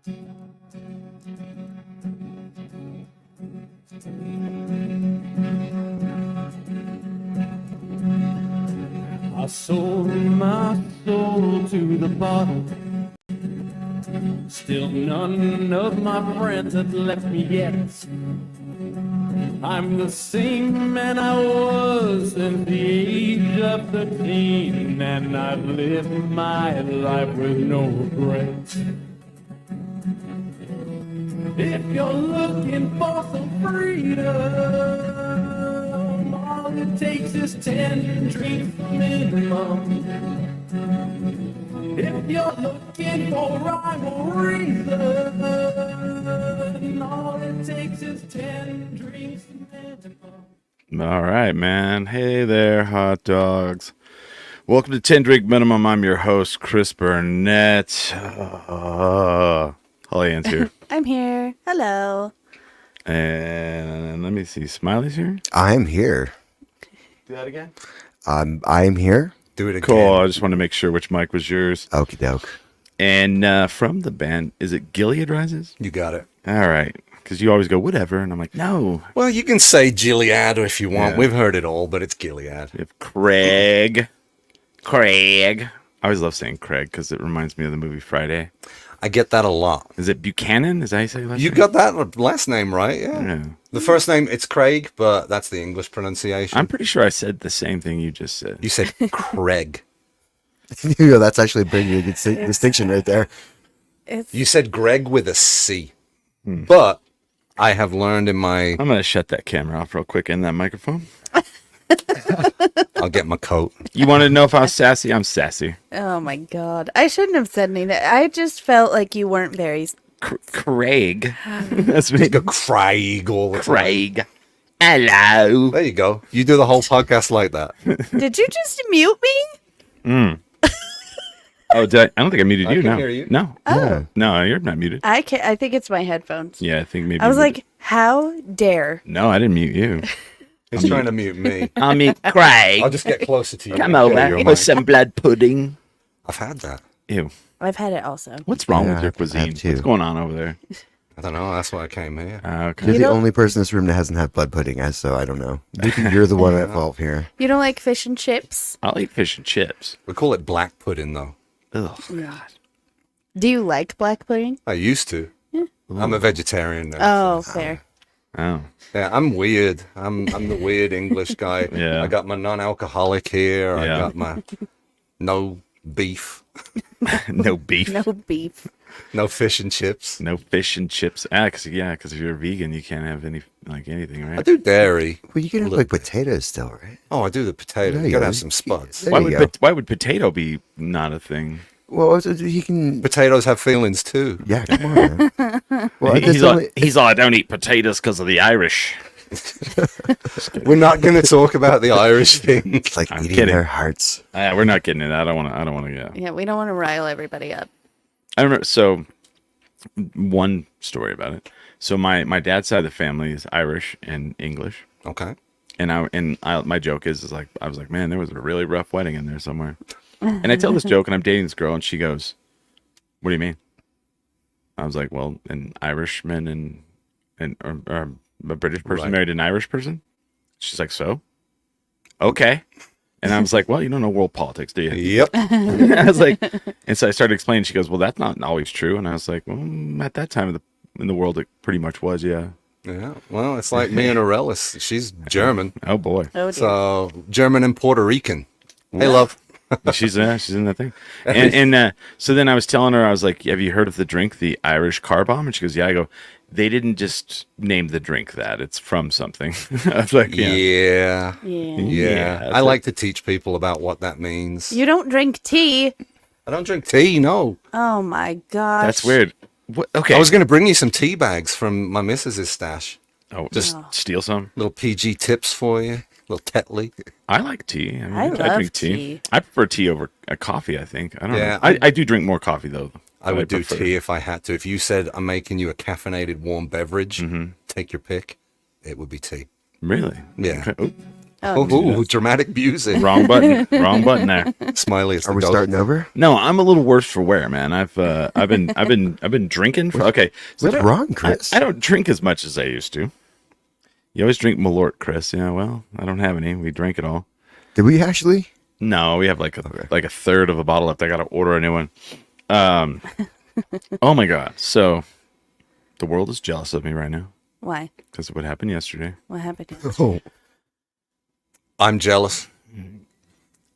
I sold my soul to the bottle. Still none of my friends have left me yet. I'm the same man I was since the age of 13, and I've lived my life with no regrets. If you're looking for some freedom, all it takes is 10 drinks minimum. If you're looking for rhyme or reason, all it takes is 10 drinks minimum. All right, man. Hey there, hot dogs. Welcome to 10 Drink Minimum. I'm your host, Chris Burnett. Holly Ann's here. I'm here. Hello. And let me see. Smiley's here? I'm here. Do that again? I'm here. Do it again. Cool. I just wanted to make sure which mic was yours. Okie doke. And from the band, is it Gilead Rises? You got it. All right. Because you always go, whatever. And I'm like, no. Well, you can say Gilead if you want. Yeah. We've heard it all, but it's Gilead. We have Craig. I always love saying Craig because it reminds me of the movie Friday. I get that a lot. Is it Buchanan? Is that how you say last You name? got that last name right, yeah. Yeah. The first name, it's Craig, but that's the English pronunciation. I'm pretty sure I said the same thing you just said. You said Craig. You know, that's actually a big distinction right there. You said Greg with a C. But I have learned in my... I'm going to shut that camera off real quick and that microphone. I'll get my coat. You wanted to know if I was sassy? I'm sassy. Oh my god. I shouldn't have said anything. I just felt like you weren't very... Craig. That's me. Go Craig all the time. Craig. Hello. There you go. You do the whole podcast like that. Did you just mute me? Oh, I don't think I muted you. can No. hear you. No. Yeah. No, you're not muted. I think it's my headphones. Yeah, I think maybe. I was you muted. like, how dare? No, I didn't mute you. He's trying to mute me. I'll mute Craig. I'll just get closer to you. Come Get over your with mic. some blood pudding. I've had that. Ew. I've had it also. What's wrong Yeah, with your I cuisine? have too. What's going on over there? I don't know. That's why I came here. Okay. You're You the don't- only person in this room that hasn't had blood pudding, so I don't know. Maybe you're the one at fault here. You don't like fish and chips? I'll eat fish and chips. We call it black pudding, though. Ugh. Yeah. Do you like black pudding? I used to. I'm a vegetarian now. Oh, fair. Oh. Yeah, I'm weird. I'm the weird English guy. Yeah. I got my non-alcoholic here. Yeah. I got my no beef, No beef. No beef. no fish and chips. No fish and chips. Because if you're a vegan, you can't have anything, right? I do dairy. Well, you can have like potatoes still, right? Oh, I do the potato. There You you gotta go. have some spuds. There Why you would go. why would potato be not a thing? Well, he can. Potatoes have feelings too. Yeah, come on. Man. Well, he's, that's all, only, he's all, I don't eat potatoes because of the Irish. We're not going to talk about the Irish thing. it's like I'm eating kidding. their hearts. We're not getting it. I don't want to get. Yeah, we don't want to rile everybody up. I remember. So, one story about it. So my dad's side of the family is Irish and English, Okay. and my joke is like I was like, man, there was a really rough wedding in there somewhere. And I tell this joke, and I'm dating this girl, and she goes, "What do you mean?" I was like, "Well, an Irishman or a British person Right. married an Irish person." She's like, "So, okay." And I was like, "Well, you don't know world politics, do you?" Yep. I was like, and so I started explaining. She goes, "Well, that's not always true." And I was like, "Well, at that time in the world, it pretty much was, yeah." Yeah. Well, it's like me and Aurelis. She's German. Oh boy, Oh, dear. So German and Puerto Rican. Hey, love. she's in that thing. And so then I was telling her, I was like, "Have you heard of the drink, the Irish car bomb?" And she goes, "Yeah." I go, "They didn't just name the drink that; it's from something." I was like, Yeah. Yeah. Yeah. I like to teach people about what that means. You don't drink tea. I don't drink tea, no. Oh my gosh. That's weird." What? Okay. I was going to bring you some tea bags from my missus's stash. just steal some. Little PG tips for you. Little Tetley. I like tea. I mean, I love drink tea. I prefer tea over a coffee. I think. I don't Yeah, know. I do drink more coffee though. I would do prefer. tea if I had to. If you said I'm making you a caffeinated warm beverage, Mm-hmm. take your pick, it would be tea. Really? Yeah. Okay. Oop. Oh, dramatic music. Wrong button. Wrong button there. Smiley. It's Are the we dog. starting over? No, I'm a little worse for wear, man. I've been drinking for okay. So What's wrong, Chris? I don't drink as much as I used to. You always drink Malort, Chris. Yeah, well, I don't have any. We drank it all. Did we actually? No, we have like a third of a bottle left. I got to order a new one. Oh my god. So the world is jealous of me right now Why? because of what happened yesterday. What happened? Oh, I'm jealous.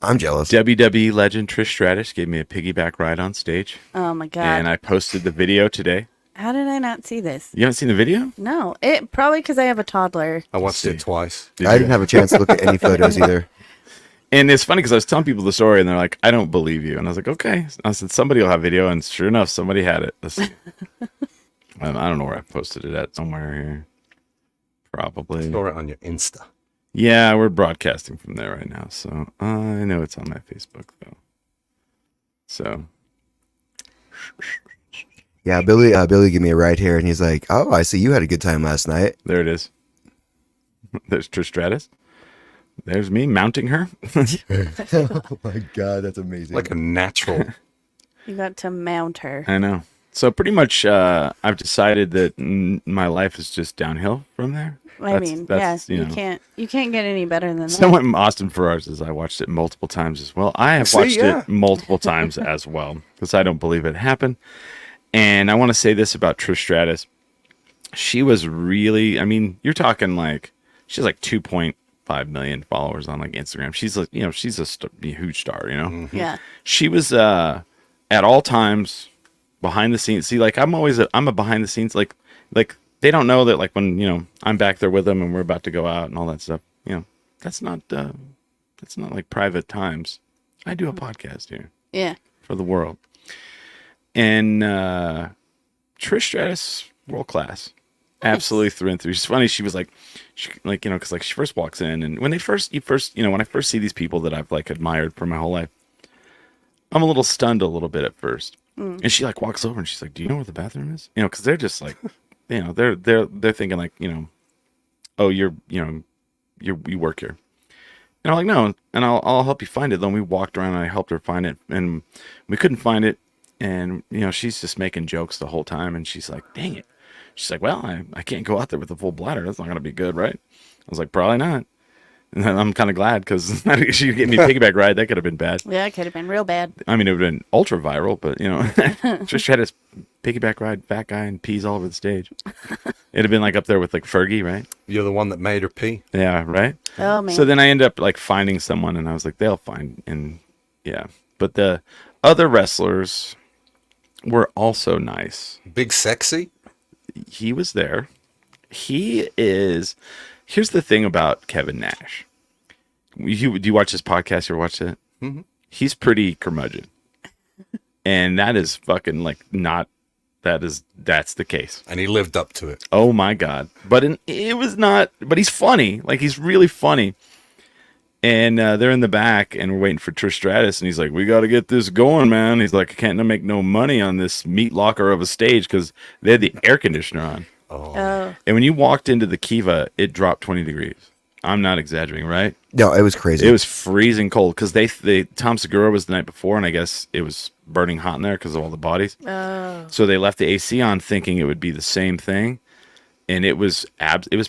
I'm jealous. WWE legend Trish Stratus gave me a piggyback ride on stage, Oh my god! and I posted the video today. How did I not see this? You haven't seen the video? No, it probably because I have a toddler. I watched it twice. I didn't have a chance to look at any photos either. And it's funny because I was telling people the story, and they're like, "I don't believe you." And I was like, "Okay." I said, "Somebody will have video," and sure enough, somebody had it. I don't know where I posted it at. Somewhere here, probably. Saw it on your Insta. Yeah, we're broadcasting from there right now, so I know it's on my Facebook though. So Yeah, Billy gave me a ride here, and he's like, "Oh, I see you had a good time last night." there it is. There's Trish Stratus. There's me mounting her. Oh my god, that's amazing. Like a natural. You got to mount her. I know. So pretty much, I've decided that my life is just downhill from there. I mean, that's, yeah, you know. you can't get any better than that. Someone Austin Farrar says I watched it multiple times as well. I have watched it multiple times as well because I don't believe it happened. And I want to say this about Trish Stratus. She was really, I mean, you're talking like, she has like 2.5 million followers on like Instagram. She's like, she's a huge star, Yeah. She was at all times behind the scenes. See, like I'm a behind the scenes, like they don't know that like when, I'm back there with them and we're about to go out and all that stuff, that's not like private times. I do a podcast here Yeah. for the world. And Trish Stratus, world class, absolutely through and through. She's funny. She was like, because like she first walks in, and when I first see these people that I've like admired for my whole life, I'm a little stunned a little bit at first. And she like walks over and she's like, "Do you know where the bathroom is?" Because they're just like, they're thinking like, oh, you work here. And I'm like, no, and I'll help you find it. Then we walked around and I helped her find it, and we couldn't find it. And, she's just making jokes the whole time. And she's like, dang it. She's like, well, I can't go out there with a full bladder. That's not going to be good, right? I was like, probably not. And then I'm kind of glad because she gave me a piggyback ride. That could have been bad. Yeah, it could have been real bad. I mean, it would have been ultra viral, but, Trish had his piggyback ride, fat guy, and pees all over the stage. It'd have been like up there with like Fergie, right? You're the one that made her pee. Yeah, right? Oh, man. So then I end up like finding someone, and I was like, they'll find. And yeah. But the other wrestlers were also nice. Big sexy. He was there. Here's the thing about Kevin Nash. Do you watch his podcast? You ever watch it? Mm-hmm. He's pretty curmudgeon. And that is fucking like that's the case. And he lived up to it. Oh my God. But he's funny. Like he's really funny. And they're in the back and we're waiting for Trish Stratus. And he's like, we got to get this going, man. He's like, I can't make no money on this meat locker of a stage because they had the air conditioner on. Oh. And when you walked into the Kiva, it dropped 20 degrees. I'm not exaggerating, right? No, it was crazy. It was freezing cold because Tom Segura was the night before, and I guess it was burning hot in there because of all the bodies. Oh. So they left the AC on thinking it would be the same thing. And it was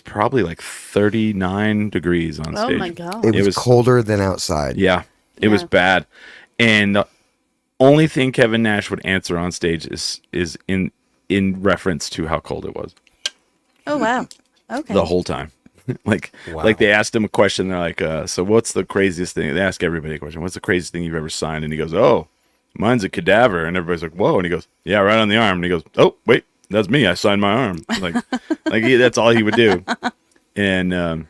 probably like 39 degrees on stage. Oh my God. It was colder than outside. Yeah, it was bad. And the only thing Kevin Nash would answer on stage is in reference to how cold it was. Oh, wow. Okay. The whole time. Like they asked him a question. They're like, so what's the craziest thing? They ask everybody a question. What's the craziest thing you've ever signed? And he goes, oh, mine's a cadaver. And everybody's like, whoa. And he goes, yeah, right on the arm. And he goes, oh, wait. That's me. I signed my arm. That's all he would do. And,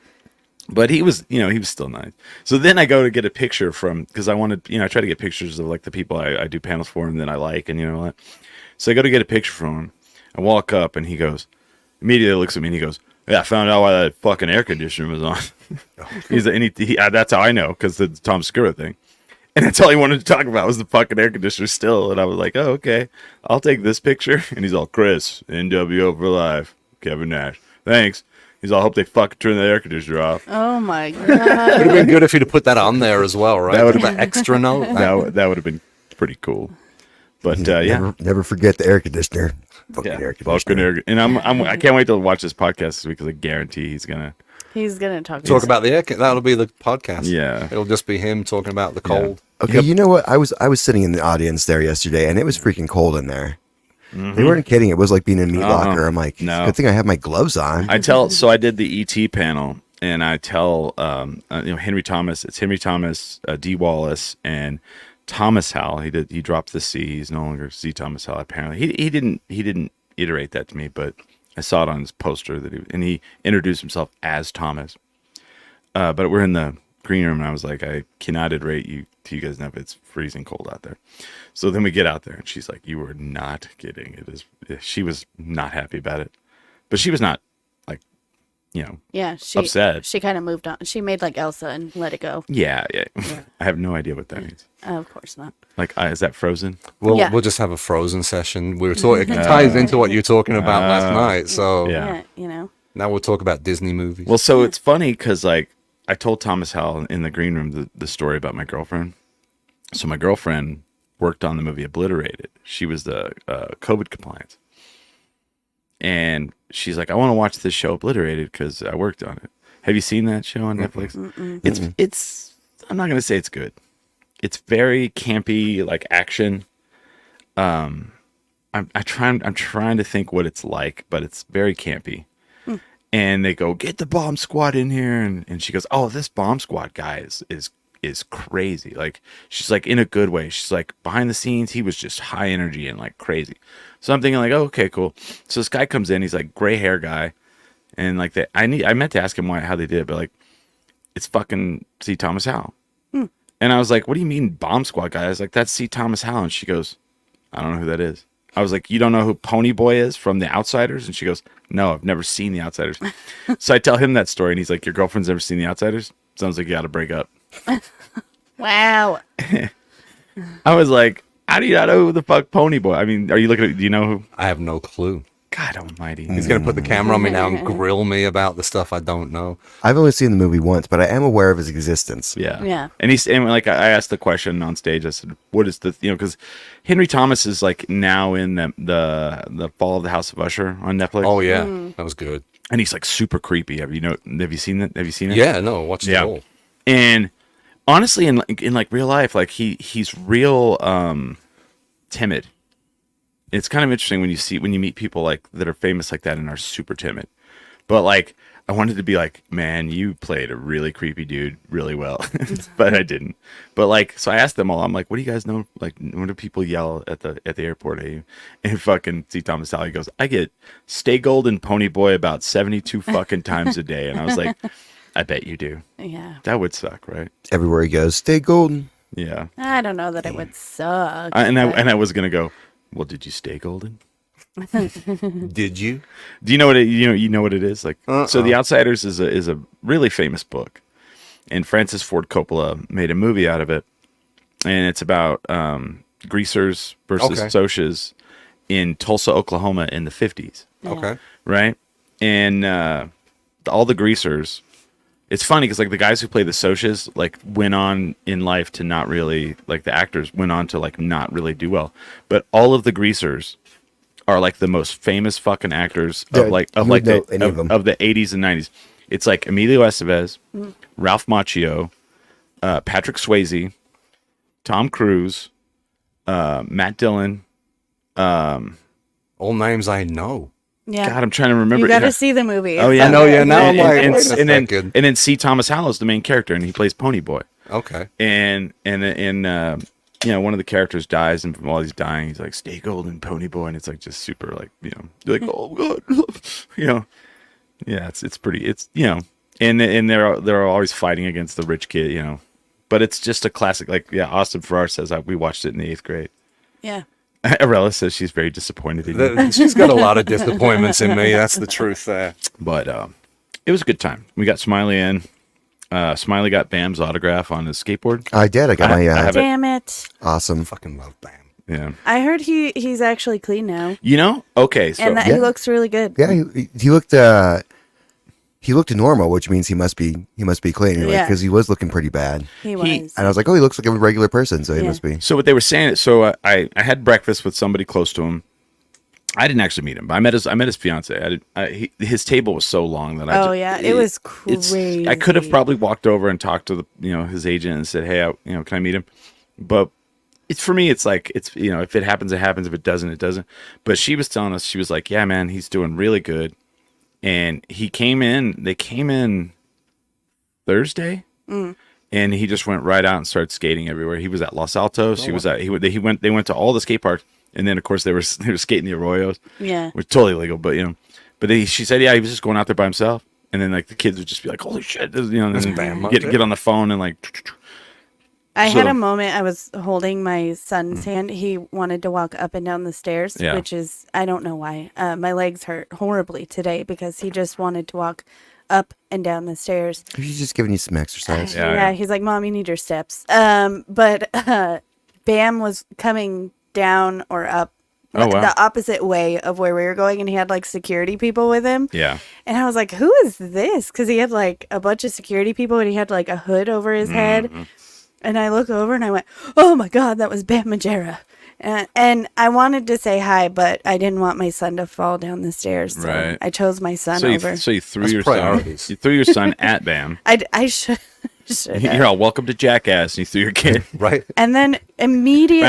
but he was still nice. So then I go to get a picture because I wanted, I try to get pictures of like the people I do panels for and then I like, and what. So I go to get a picture from him. I walk up and he goes, immediately looks at me and he goes, yeah, I found out why that fucking air conditioner was on. He's like, and that's how I know because the Tom Segura thing. And that's all he wanted to talk about was the fucking air conditioner still. And I was like, oh, okay, I'll take this picture. And he's all, Chris, NWO for life, Kevin Nash. Thanks. He's all, I hope they turn the air conditioner off. Oh my god. Would have been good if he'd have put that on there as well, right? That would've That extra note. That would have been pretty cool. But yeah. Never forget the air conditioner. Fucking Yeah, air Vulcan conditioner. and I can't wait to watch this podcast this week because I guarantee he's gonna. He's gonna talk Talk about the air. That'll be the podcast. Yeah. It'll just be him talking about the cold. Okay, Yep. you know what? I was sitting in the audience there yesterday, and it was freaking cold in there. Mm-hmm. They weren't kidding. It was like being in a meat locker. I'm like, No. good thing I have my gloves on. I did the ET panel, and I tell Henry Thomas. It's Henry Thomas, D. Wallace, and Thomas Howell. He dropped the C. He's no longer C. Thomas Howell. Apparently, he didn't iterate that to me, but I saw it on his poster and he introduced himself as Thomas. But we're in the green room, and I was like, I cannot iterate you to you guys know it's freezing cold out there. So then we get out there, and she's like, you were not kidding. It is. She was not happy about it, but she was not like, Yeah, she upset. She kind of moved on. She made like Elsa and let it go. Yeah. I have no idea what that means. Of course not. Like, is that Frozen? Yeah. We'll just have a Frozen session. We were talking. It ties into what you were talking about last night. So Yeah. Yeah, now we'll talk about Disney movies. Well, so it's funny because like I told Thomas Howell in the green room the story about my girlfriend. So my girlfriend worked on the movie Obliterated. She was the COVID compliance. And she's like, I want to watch this show Obliterated because I worked on it. Have you seen that show on Netflix? It's I'm not gonna say it's good. It's very campy, like action. I'm trying to think what it's like, but it's very campy. And they go, get the bomb squad in here, and she goes, oh, this bomb squad guy is crazy. Like, she's like, in a good way. She's like, behind the scenes, he was just high energy and like crazy. So I'm thinking like, oh, okay, cool. So this guy comes in, he's like gray hair guy, and like I meant to ask him how they did it, but like, it's fucking C. Thomas Howell. And I was like, what do you mean bomb squad guy? I was like, that's C. Thomas Howell. And she goes, I don't know who that is. I was like, you don't know who Pony Boy is from The Outsiders? And she goes, no, I've never seen The Outsiders. So I tell him that story, and he's like, your girlfriend's never seen The Outsiders? Sounds like you got to break up. Wow. I was like, how do you not know who the fuck Pony Boy? I mean, do you know who? I have no clue. God almighty. He's gonna put the camera on me now and grill me about the stuff I don't know. I've only seen the movie once, but I am aware of his existence. Yeah. Yeah. And like I asked the question on stage. I said, "What is the because Henry Thomas is like now in the Fall of the House of Usher on Netflix. Oh yeah, that was good. And he's like super creepy. Have you seen that? Have you seen it? Yeah, no, watch it all. And honestly, in like real life, like he's real timid. It's kind of interesting when you meet people like that are famous like that and are super timid. But like I wanted to be like, man, you played a really creepy dude really well, but I didn't. But like, so I asked them all. I'm like, what do you guys know? Like, when do people yell at the airport at you? And fucking C. Thomas Howell goes, I get Stay Gold and Pony Boy about 72 fucking times a day. And I was like, I bet you do. Yeah. That would suck, right? Everywhere he goes, stay golden. Yeah. I don't know that it would suck. I was gonna go, well, did you stay golden? Did you? Do you know what you know what it is? Like, so The Outsiders is a really famous book, and Francis Ford Coppola made a movie out of it, and it's about greasers versus socias in Tulsa, Oklahoma in the 50s. Okay. Right? And all the greasers, it's funny because like the guys who play the socias like went on in life to not really, like the actors went on to like not really do well, but all of the greasers are like the most famous fucking actors of Yeah, like you of would like know the any of them. of the 80s and 90s. It's like Emilio Estevez, Ralph Macchio, Patrick Swayze, Tom Cruise, Matt Dillon. All names I know. Yeah. God, I'm trying to remember. You got to Yeah. see the movie. Oh yeah, I know, yeah, now I'm like, and, wait a and then second. and then C. Thomas Howell is the main character, and he plays Pony Boy. Okay. And one of the characters dies, and while he's dying, he's like, "Stay golden, Pony Boy," and it's like just super like you're like, oh god, yeah, it's pretty, and they're always fighting against the rich kid, but it's just a classic. Like Austin Farrar says we watched it in the 8th grade. Yeah. Arella says she's very disappointed in you. She's got a lot of disappointments in me. That's the truth there. But it was a good time. We got Smiley in. Smiley got Bam's autograph on his skateboard. I did. I got my I have it. Damn it. awesome. Fucking love Bam. Yeah. I heard he's actually clean now. Okay. So And that he looks really good. Yeah, he looked. he looked normal, which means he must be clean. Yeah. Because he was looking pretty bad. He was. And I was like, oh, he looks like a regular person, so he Yeah. must be. So what they were saying, so I had breakfast with somebody close to him. I didn't actually meet him, but I met his fiance. His table was so long that it was crazy. I could have probably walked over and talked to his agent and said, hey, can I meet him? But for me, it's like, if it happens, it happens. If it doesn't, it doesn't. But she was telling us, she was like, yeah, man, he's doing really good. And they came in Thursday, and he just went right out and started skating everywhere. He was at Los Altos. They went to all the skate parks, and then of course they were skating the Arroyos. Yeah, which totally illegal, but she said, yeah, he was just going out there by himself, and then like the kids would just be like, holy shit, and then get on the phone and like. I had a moment. I was holding my son's hand. He wanted to walk up and down the stairs, which is, I don't know why. My legs hurt horribly today because he just wanted to walk up and down the stairs. He's just giving you some exercise. Yeah. He's like, Mom, you need your steps. But Bam was coming down or up the opposite way of where we were going, and he had like security people with him. Yeah. And I was like, who is this? Because he had like a bunch of security people, and he had like a hood over his head. And I look over and I went, oh my God, that was Bam Margera. And I wanted to say hi, but I didn't want my son to fall down the stairs. So I chose my son over. So you threw your son. You threw your son at Bam. I should. You're all welcome to Jackass, and you threw your kid. Right. And then immediately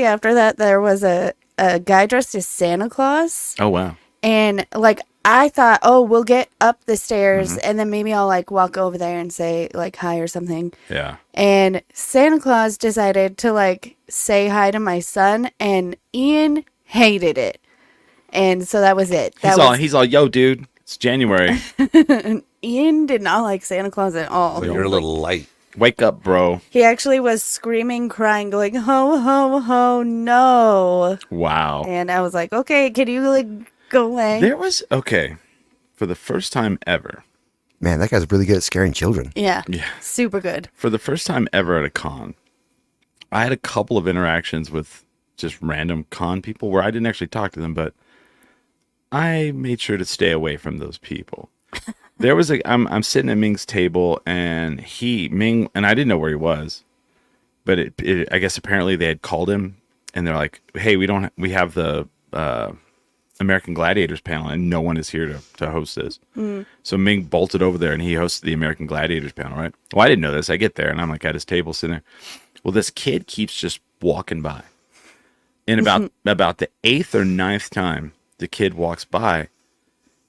after that, there was a guy dressed as Santa Claus. Oh, wow. And like, I thought, oh, we'll get up the stairs and then maybe I'll like walk over there and say like hi or something. Yeah. And Santa Claus decided to like say hi to my son, and Ian hated it. And so that was it. He's all, yo, dude, it's January. Ian did not like Santa Claus at all. So you're a little light. Wake up, bro. He actually was screaming, crying, going, ho, ho, ho, no. Wow. And I was like, okay, can you like go away? For the first time ever. Man, that guy's really good at scaring children. Yeah. Super good. For the first time ever at a con, I had a couple of interactions with just random con people where I didn't actually talk to them, but I made sure to stay away from those people. There was I'm sitting at Ming's table, and Ming, and I didn't know where he was, but I guess apparently they had called him, and they're like, hey, we have the American Gladiators panel, and no one is here to host this. So Ming bolted over there, and he hosted the American Gladiators panel, right? Well, I didn't know this. I get there, and I'm like at his table sitting there. Well, this kid keeps just walking by, and about the 8th or 9th time the kid walks by,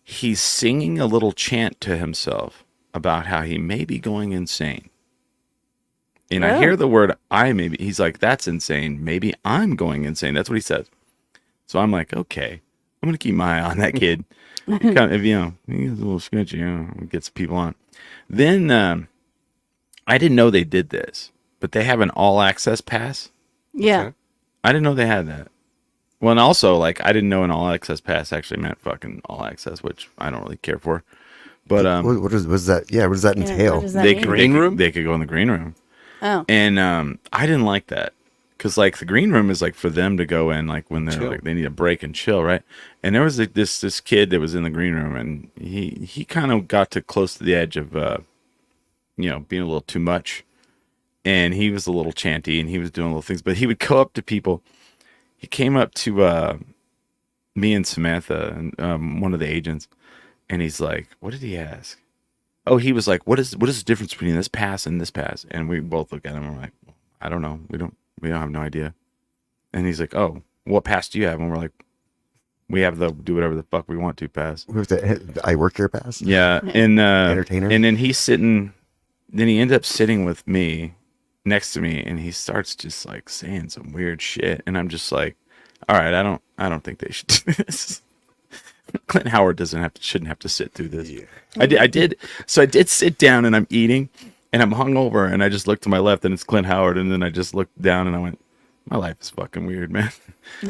he's singing a little chant to himself about how he may be going insane. And I hear the word he's like, that's insane. Maybe I'm going insane. That's what he says. So I'm like, okay, I'm going to keep my eye on that kid. He's a little sketchy, gets people on. Then I didn't know they did this, but they have an all access pass. Yeah. Okay. I didn't know they had that. Well, and also, like, I didn't know an all access pass actually meant fucking all access, which I don't really care for. But what does that? Yeah, what does that entail? What does that mean? Green room? They could go in the green room. Oh. And I didn't like that, because like the green room is like for them to go in like when they're Chill. like they need a break and chill, right? And there was like this kid that was in the green room, and he kind of got to close to the edge of being a little too much, and he was a little chanty, and he was doing little things, but he would go up to people. He came up to me and Samantha and one of the agents, and he's like, what did he ask? Oh, he was like, what is the difference between this pass and this pass? And we both look at him and we're like, I don't know. We don't have no idea. And he's like, oh, what pass do you have? And we're like, we have the do whatever the fuck we want to pass. With the I work here pass? Yeah. And entertainer. And then he ended up sitting with me next to me, and he starts just like saying some weird shit, and I'm just like, all right, I don't think they should do this. Clint Howard shouldn't have to sit through this. Yeah. I did sit down, and I'm eating, and I'm hungover, and I just looked to my left, and it's Clint Howard, and then I just looked down, and I went, my life is fucking weird, man.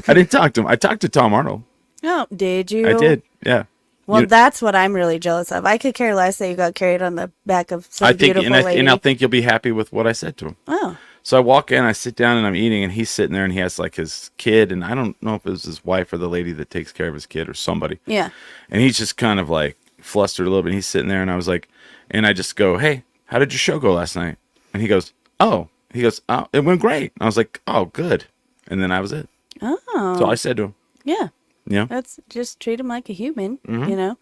I didn't talk to him. I talked to Tom Arnold. Oh, did you? I did, yeah. Well, that's what I'm really jealous of. I could care less that you got carried on the back of some beautiful lady. And I think you'll be happy with what I said to him. Oh. So I walk in, I sit down, and I'm eating, and he's sitting there, and he has like his kid, and I don't know if it was his wife or the lady that takes care of his kid or somebody. Yeah. And he's just kind of like flustered a little bit. And he's sitting there, and I was like, and I just go, "Hey, how did your show go last night?" And he goes, "Oh," "it went great." And I was like, "Oh, good." And then I was it. Oh. So I said to him, Yeah. "Yeah, That's just treat him like a human, you know?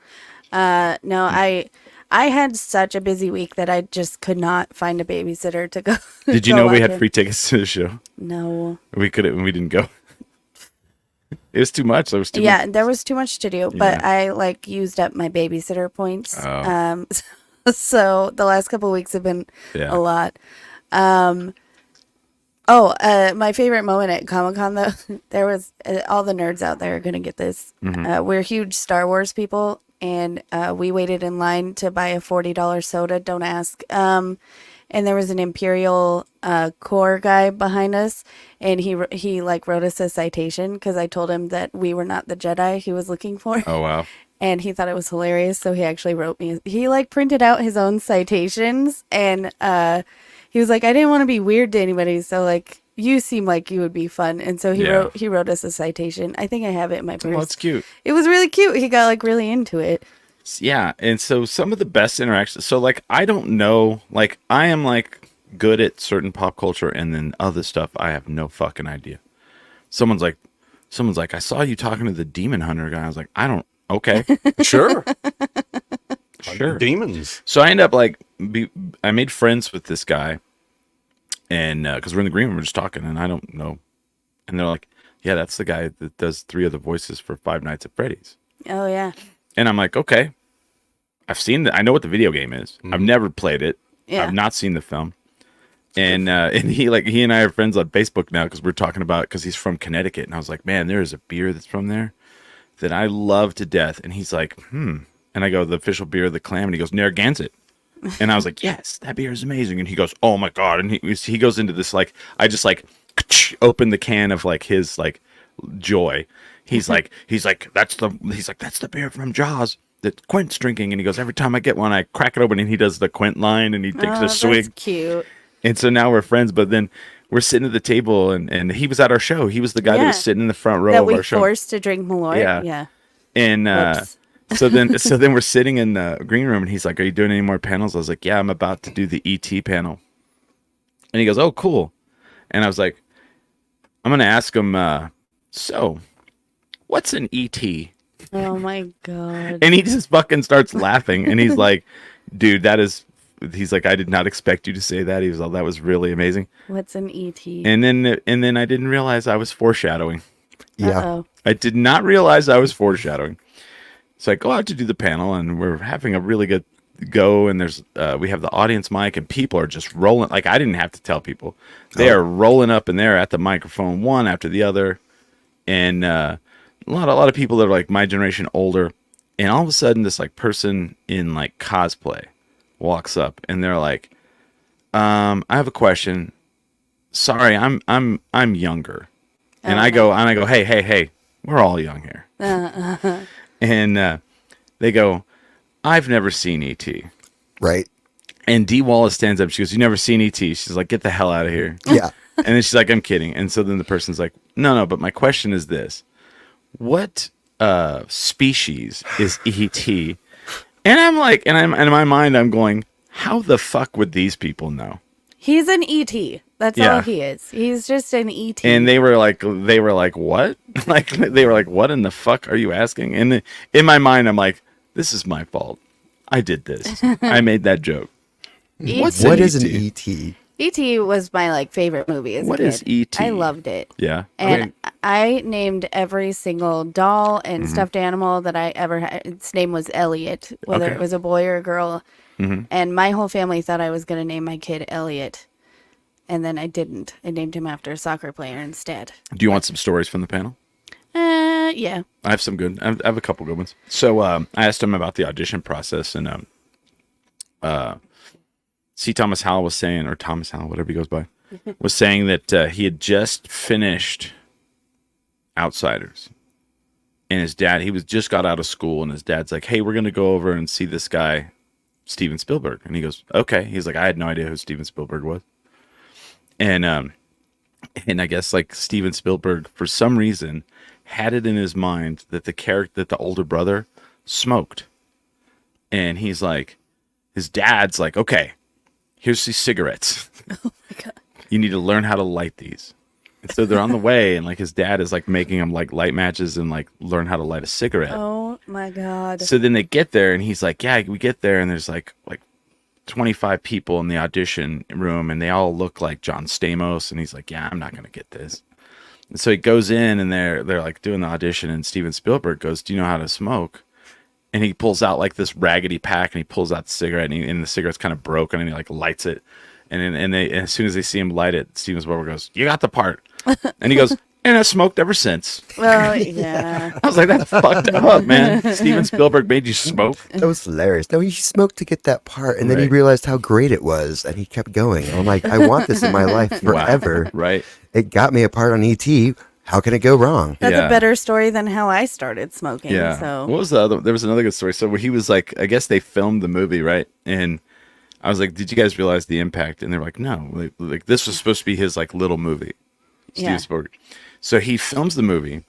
No, I had such a busy week that I just could not find a babysitter to go. Did you go know we watch had him. free tickets to the show? No. We didn't go. It was too much. There was too Yeah, much. there was too much to do, but Yeah. I like used up my babysitter points. Oh. So the last couple of weeks have been Yeah. a lot. My favorite moment at Comicon though, there was all the nerds out there are gonna get this. We're huge Star Wars people, and we waited in line to buy a $40 soda. Don't ask. And there was an Imperial Corps guy behind us, and he like wrote us a citation because I told him that we were not the Jedi he was looking for. Oh wow. And he thought it was hilarious, so he actually wrote me. He like printed out his own citations, and he was like, "I didn't want to be weird to anybody, so like you seem like you would be fun." And so he wrote us a citation. I think I have it in my purse. Oh, that's cute. It was really cute. He got like really into it. Yeah, and so some of the best interactions. So like I don't know, like I am like good at certain pop culture, and then other stuff I have no fucking idea. Someone's like, I saw you talking to the demon hunter guy. I was like, I don't. Okay, Sure. sure. Demons. So I end up like I made friends with this guy, and because we're in the green room, we're just talking, and I don't know, and they're like, yeah, that's the guy that does 3 of the voices for Five Nights at Freddy's. Oh yeah. And I'm like, okay, I've seen that. I know what the video game is. I've never played it. Yeah. I've not seen the film. And he and I are friends on Facebook now because we're talking about because he's from Connecticut, and I was like, man, there is a beer that's from there that I love to death. And he's like, And I go, the official beer of the clam, and he goes, Narragansett. And I was like, yes, that beer is amazing. And he goes, oh my god. And he goes into this like I just like open the can of like his like joy. He's like that's the beer from Jaws that Quint's drinking. And he goes, every time I get one, I crack it open, and he does the Quint line, and he takes a swig. That's cute. And so now we're friends, but then we're sitting at the table, and he was at our show. He was the guy that was sitting in the front row That of we our show. forced to drink Malort. Yeah. Yeah. And Whoops. so then we're sitting in the green room, and he's like, are you doing any more panels? I was like, yeah, I'm about to do the ET panel. And he goes, oh, cool. And I was like, I'm going to ask him, so what's an ET? Oh my god. And he just fucking starts laughing, and he's like, dude, he's like, I did not expect you to say that. He was like, that was really amazing. What's an ET? And then I didn't realize I was foreshadowing. Yeah. Uh-oh. I did not realize I was foreshadowing. So I go out to do the panel, and we're having a really good go. And there's we have the audience mic, and people are just rolling. Like I didn't have to tell people; they are rolling up in there at the microphone, one after the other. And a lot of people that are like my generation, older. And all of a sudden, this like person in like cosplay walks up, and they're like, I have a question. Sorry, I'm younger. And I go, hey, we're all young here. And they go, I've never seen E.T. Right. And Dee Wallace stands up. She goes, you never seen E.T.? She's like, get the hell out of here. Yeah. And then she's like, I'm kidding. And so then the person's like, no, but my question is this. What species is E.T.? And I'm like, and in my mind, I'm going, how the fuck would these people know? He's an ET. That's all he is. He's just an ET. And they were like, what? Like, they were like, what in the fuck are you asking? And in my mind, I'm like, this is my fault. I did this. I made that joke. What is an ET? E.T. was my like favorite movie as a kid. What is E.T.? I loved it. Yeah. And I named every single doll and stuffed animal that I ever had. Its name was Elliot, whether it was a boy or a girl. And my whole family thought I was going to name my kid Elliot. And then I didn't. I named him after a soccer player instead. Do you want some stories from the panel? Yeah. I have some good. I have a couple good ones. So I asked him about the audition process, and C. Thomas Howell was saying, or Thomas Howell, whatever he goes by, was saying that he had just finished Outsiders, and his dad, he was just got out of school, and his dad's like, hey, we're gonna go over and see this guy, Steven Spielberg. And he goes, okay. He's like, I had no idea who Steven Spielberg was. And I guess like Steven Spielberg, for some reason, had it in his mind that the older brother smoked. And he's like, his dad's like, okay, here's these cigarettes. Oh my God. You need to learn how to light these. And so they're on the way, and like his dad is like making them like light matches and like learn how to light a cigarette. Oh my God. So then they get there, and he's like, yeah, we get there, and there's like 25 people in the audition room, and they all look like John Stamos. And he's like, yeah, I'm not going to get this. And so he goes in, and they're like doing the audition, and Steven Spielberg goes, do you know how to smoke? And he pulls out like this raggedy pack, and he pulls out the cigarette, and the cigarette's kind of broken, and he like lights it. And as soon as they see him light it, Steven Spielberg goes, you got the part. And he goes, and I smoked ever since. Well, yeah. I was like, that's fucked up, man. Steven Spielberg made you smoke. That was hilarious. No, he smoked to get that part, and then he realized how great it was, and he kept going. I'm like, I want this in my life forever. Wow. Right. It got me a part on E.T. How can it go wrong? That's a better story than how I started smoking. Yeah. So What was the other? There was another good story. So he was like, I guess they filmed the movie, right? And I was like, did you guys realize the impact? And they're like, no. Like this was supposed to be his like little movie. Steven Spielberg. So he films the movie,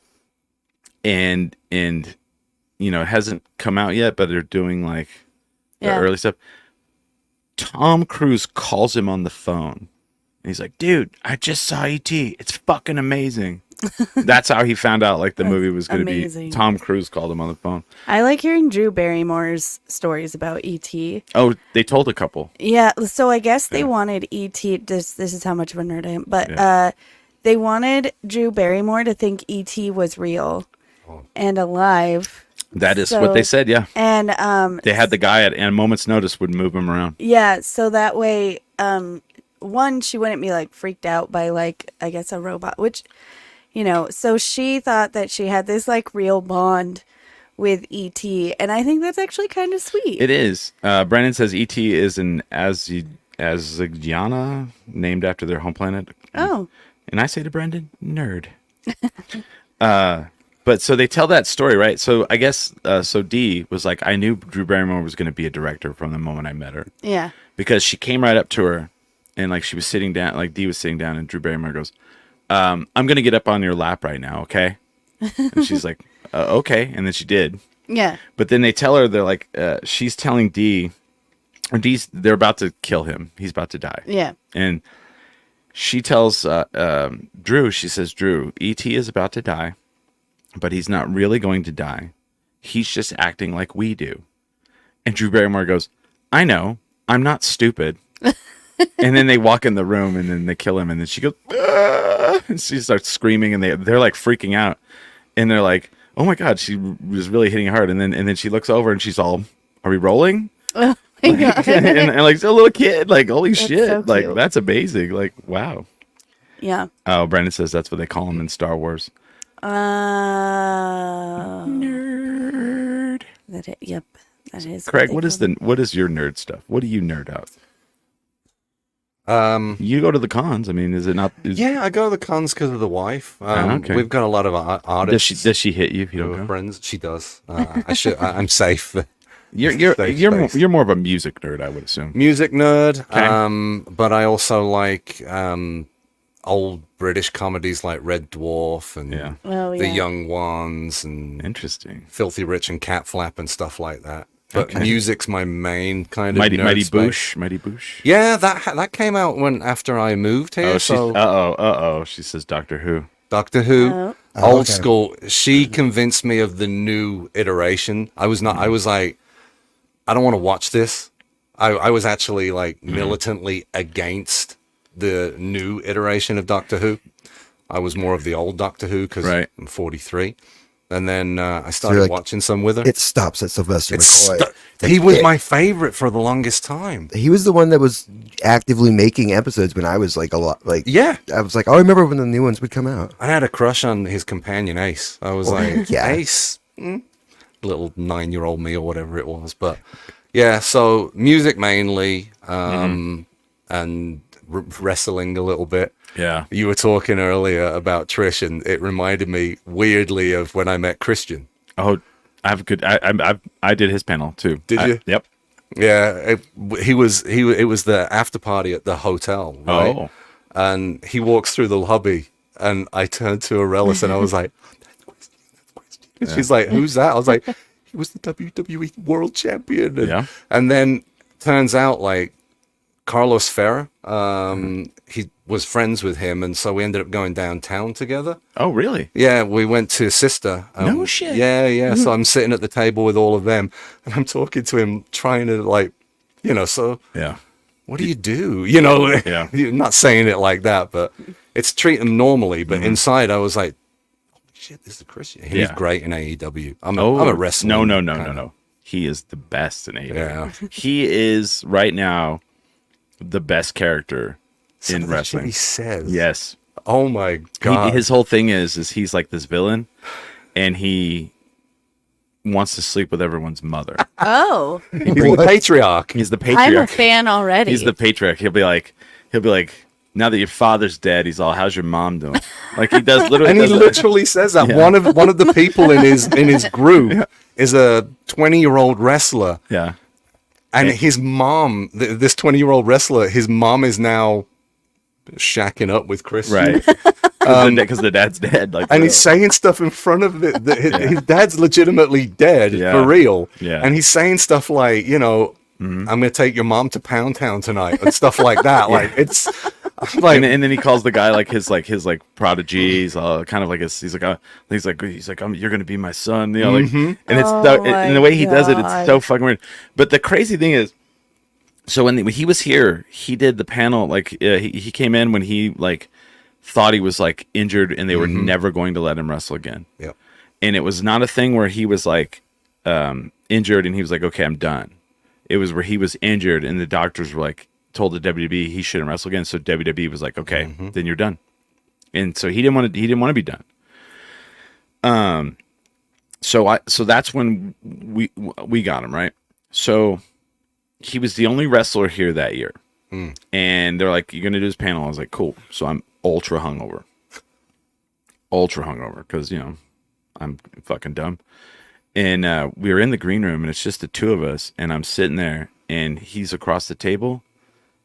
and you know, it hasn't come out yet, but they're doing like the early stuff. Tom Cruise calls him on the phone. And he's like, dude, I just saw E.T. It's fucking amazing. That's how he found out like the movie was going to be. Tom Cruise called him on the phone. I like hearing Drew Barrymore's stories about E.T. Oh, they told a couple. Yeah, so I guess they wanted E.T. This is how much of a nerd I am, but they wanted Drew Barrymore to think E.T. was real and alive. That is what they said, yeah. And they had the guy at a moment's notice would move him around. Yeah, so that way, one, she wouldn't be like freaked out by like, I guess, a robot, which, you know, so she thought that she had this like real bond with E.T. And I think that's actually kind of sweet. It is. Brennan says E.T. is an Azygiana named after their home planet. Oh. And I say to Brendan, nerd. But so they tell that story, right? So I guess, so Dee was like, I knew Drew Barrymore was going to be a director from the moment I met her. Yeah. Because she came right up to her, and like she was sitting down, like Dee was sitting down, and Drew Barrymore goes, I'm going to get up on your lap right now, okay? And she's like, okay. And then she did. Yeah. But then they tell her, they're like, she's telling Dee, or Dee's, they're about to kill him. He's about to die. Yeah. And she tells Drew, she says, Drew, E.T. is about to die, but he's not really going to die. He's just acting like we do. And Drew Barrymore goes, I know. I'm not stupid. And then they walk in the room, and then they kill him. And then she goes, ah! And she starts screaming, and they're like freaking out. And they're like, oh my God, she was really hitting hard. And then she looks over, and she's all, are we rolling? Oh my God. and like a little kid, like, holy shit. So like, cute. that's amazing. Like, wow. Yeah. Oh, Brandon says that's what they call him in Star Wars. Nerd. Yep. That is. Craig, what is your nerd stuff? What do you nerd out? You go to the cons. I mean, is it not? Yeah, I go to the cons because of the wife. Okay. We've got a lot of artists. Does she hit you if you don't go? Friends? She does. I'm safe. You're more of a music nerd, I would assume. Music nerd. Okay. But I also like old British comedies like Red Dwarf and The Young Ones and Interesting. Filthy Rich and Cat Flap and stuff like that. But music's my main kind of Mighty nerd Boosh. Mighty Boosh. Yeah, that came out after I moved here. She says Doctor Who. Doctor Who, old school. She convinced me of the new iteration. I was like, I don't want to watch this. I was actually like militantly against the new iteration of Doctor Who. I was more of the old Doctor Who because I'm 43. And then I started watching some with her. It stops at Sylvester McCoy. He was my favorite for the longest time. He was the one that was actively making episodes when I was like a lot like. Yeah. I was like, I remember when the new ones would come out. I had a crush on his companion Ace. I was Ace, little 9-year-old me or whatever it was. But yeah, so music mainly, and wrestling a little bit. Yeah. You were talking earlier about Trish, and it reminded me weirdly of when I met Christian. Oh, I did his panel too. Did you? Yep. Yeah. It was the after party at the hotel. Right? Oh. And he walks through the lobby, and I turned to Aurelis, and I was like, that's Christian. And she's like, who's that? I was like, he was the WWE World Champion. And then turns out, like, Carlos Ferrer, he was friends with him, and so we ended up going downtown together. Oh, really? Yeah, we went to Sister. No shit. Yeah. So I'm sitting at the table with all of them, and I'm talking to him, trying to, like, what do you do? You're not saying it like that, but it's treat him normally. But inside, I was like, holy shit, this is a Christian. He's great in AEW. I'm a wrestler. No. He is the best in AEW. Yeah. He is right now the best character in wrestling. He says, yes. Oh my god. His whole thing is he's like this villain, and he wants to sleep with everyone's mother. Oh, he's the patriarch. He's the patriarch. I'm a fan already. He's the patriarch. He'll be like, now that your father's dead, he's all, how's your mom doing? Like, he does literally, and he literally says that. One of the people in his group is a 20-year-old wrestler. Yeah. And his mom, this 20-year-old wrestler, his mom is now shacking up with Christian. Right. Because the dad's dead. Like, and he's saying stuff in front of his dad's legitimately dead, for real. Yeah. And he's saying stuff like, I'm going to take your mom to Pound Town tonight and stuff like that. Like, it's like, and then he calls the guy like his prodigy. He's kind of like he's like you're going to be my son. Like, and it's and the way he does it, it's so fucking weird. But the crazy thing is, so when he was here, he did the panel. Like, he came in when he like thought he was like injured, and they were never going to let him wrestle again. Yeah. And it was not a thing where he was like injured and he was like, okay, I'm done. It was where he was injured, and the doctors were like, told the WWE he shouldn't wrestle again. So WWE was like, okay, then you're done. And so he didn't want to be done. So that's when we got him, right? So he was the only wrestler here that year. And they're like, you're going to do this panel. I was like, cool. So I'm ultra hungover because, I'm fucking dumb. And we were in the green room, and it's just the two of us, and I'm sitting there, and he's across the table.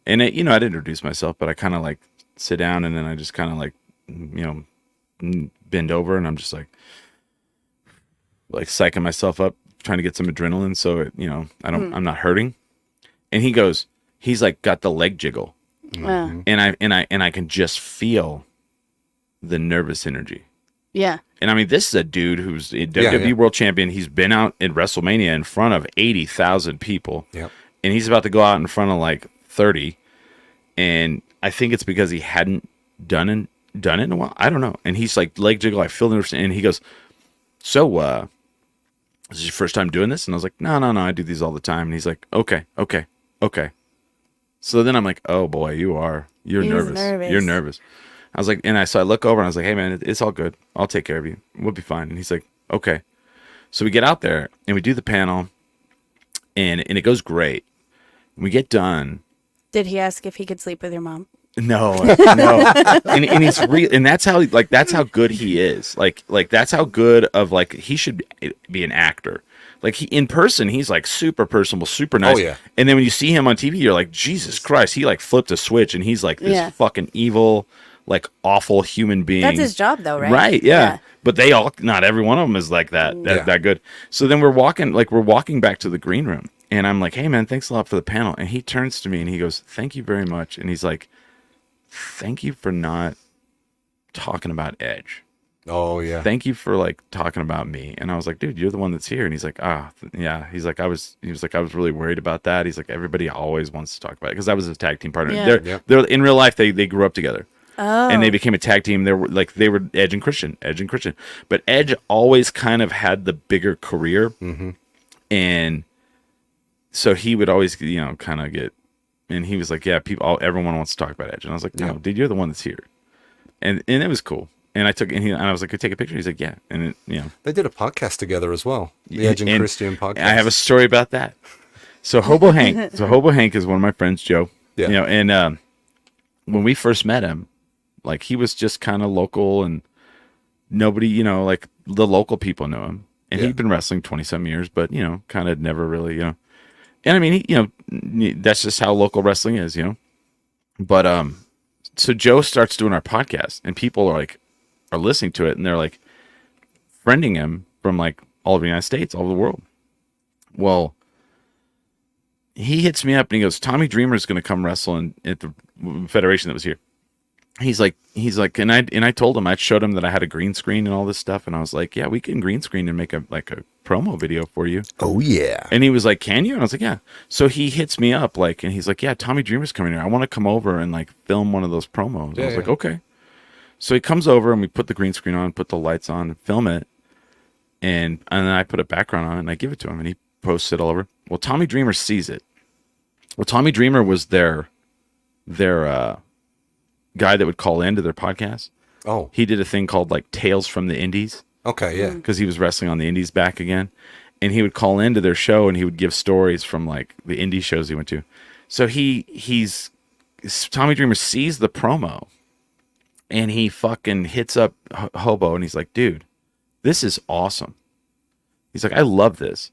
And I'd introduce myself, but I kind of like sit down, and then I just kind of like, bend over, and I'm just like psyching myself up, trying to get some adrenaline, so I'm not hurting. And he's like got the leg jiggle, and I can just feel the nervous energy. Yeah. And I mean, this is a dude who's a WWE World Champion. He's been out in WrestleMania in front of 80,000 people. Yep. And he's about to go out in front of like 30. And I think it's because he hadn't done it in a while. I don't know. And he's like, leg jiggle, I feel nervous. And he goes, so, this is your first time doing this? And I was like, no, I do these all the time. And he's like, okay. So then I'm like, oh boy, you're nervous. You're nervous. I was like, so I look over and I was like, hey man, it's all good. I'll take care of you. We'll be fine. And he's like, okay. So we get out there and we do the panel, and it goes great. We get done. Did he ask if he could sleep with your mom? No. and he's real, and that's how good he is. Like that's how good of like he should be an actor. Like he in person, he's like super personable, super nice. Oh yeah. And then when you see him on TV, you're like, Jesus Christ, he like flipped a switch, and he's like this fucking evil, like awful human being. That's his job though, right? Right, yeah. But not every one of them is like that good. So then we're walking back to the green room, and I'm like, hey man, thanks a lot for the panel. And he turns to me and he goes, thank you very much. And he's like, thank you for not talking about Edge. Oh yeah. Thank you for like talking about me. And I was like, dude, you're the one that's here. And he's like, yeah. He's like, I was really worried about that. He's like, everybody always wants to talk about it, because I was his tag team partner. Yeah. They're in real life, they grew up together. Oh. And they became a tag team. They were Edge and Christian. But Edge always kind of had the bigger career. And so he would always, kind of get, and he was like, yeah, everyone wants to talk about Edge. And I was like, no, dude, you're the one that's here. And it was cool. And I was like, could I take a picture? He's like, yeah. And they did a podcast together as well. The Edge and Christian podcast. I have a story about that. So Hobo Hank is one of my friends, Joe. Yeah. And when we first met him, like he was just kind of local, and nobody, like the local people knew him, and he'd been wrestling 20-some years, but kind of never really, And I mean, that's just how local wrestling is, But so Joe starts doing our podcast, and people are listening to it, and they're like friending him from like all over the United States, all over the world. Well, he hits me up and he goes, Tommy Dreamer's going to come wrestle at the federation that was here. He's like, and I told him, I showed him that I had a green screen and all this stuff. And I was like, yeah, we can green screen and make a promo video for you. Oh yeah. And he was like, can you? And I was like, yeah. So he hits me up and he's like, yeah, Tommy Dreamer's coming here. I want to come over and like film one of those promos. I was like, okay. So he comes over and we put the green screen on, put the lights on, and film it. And then I put a background on it and I give it to him and he posts it all over. Well, Tommy Dreamer sees it. Well, Tommy Dreamer was their guy that would call into their podcast. Oh. He did a thing called like Tales from the Indies. Okay, yeah. Because he was wrestling on the Indies back again. And he would call into their show and he would give stories from like the indie shows he went to. So Tommy Dreamer sees the promo and he fucking hits up Hobo and he's like, dude, this is awesome. He's like, I love this.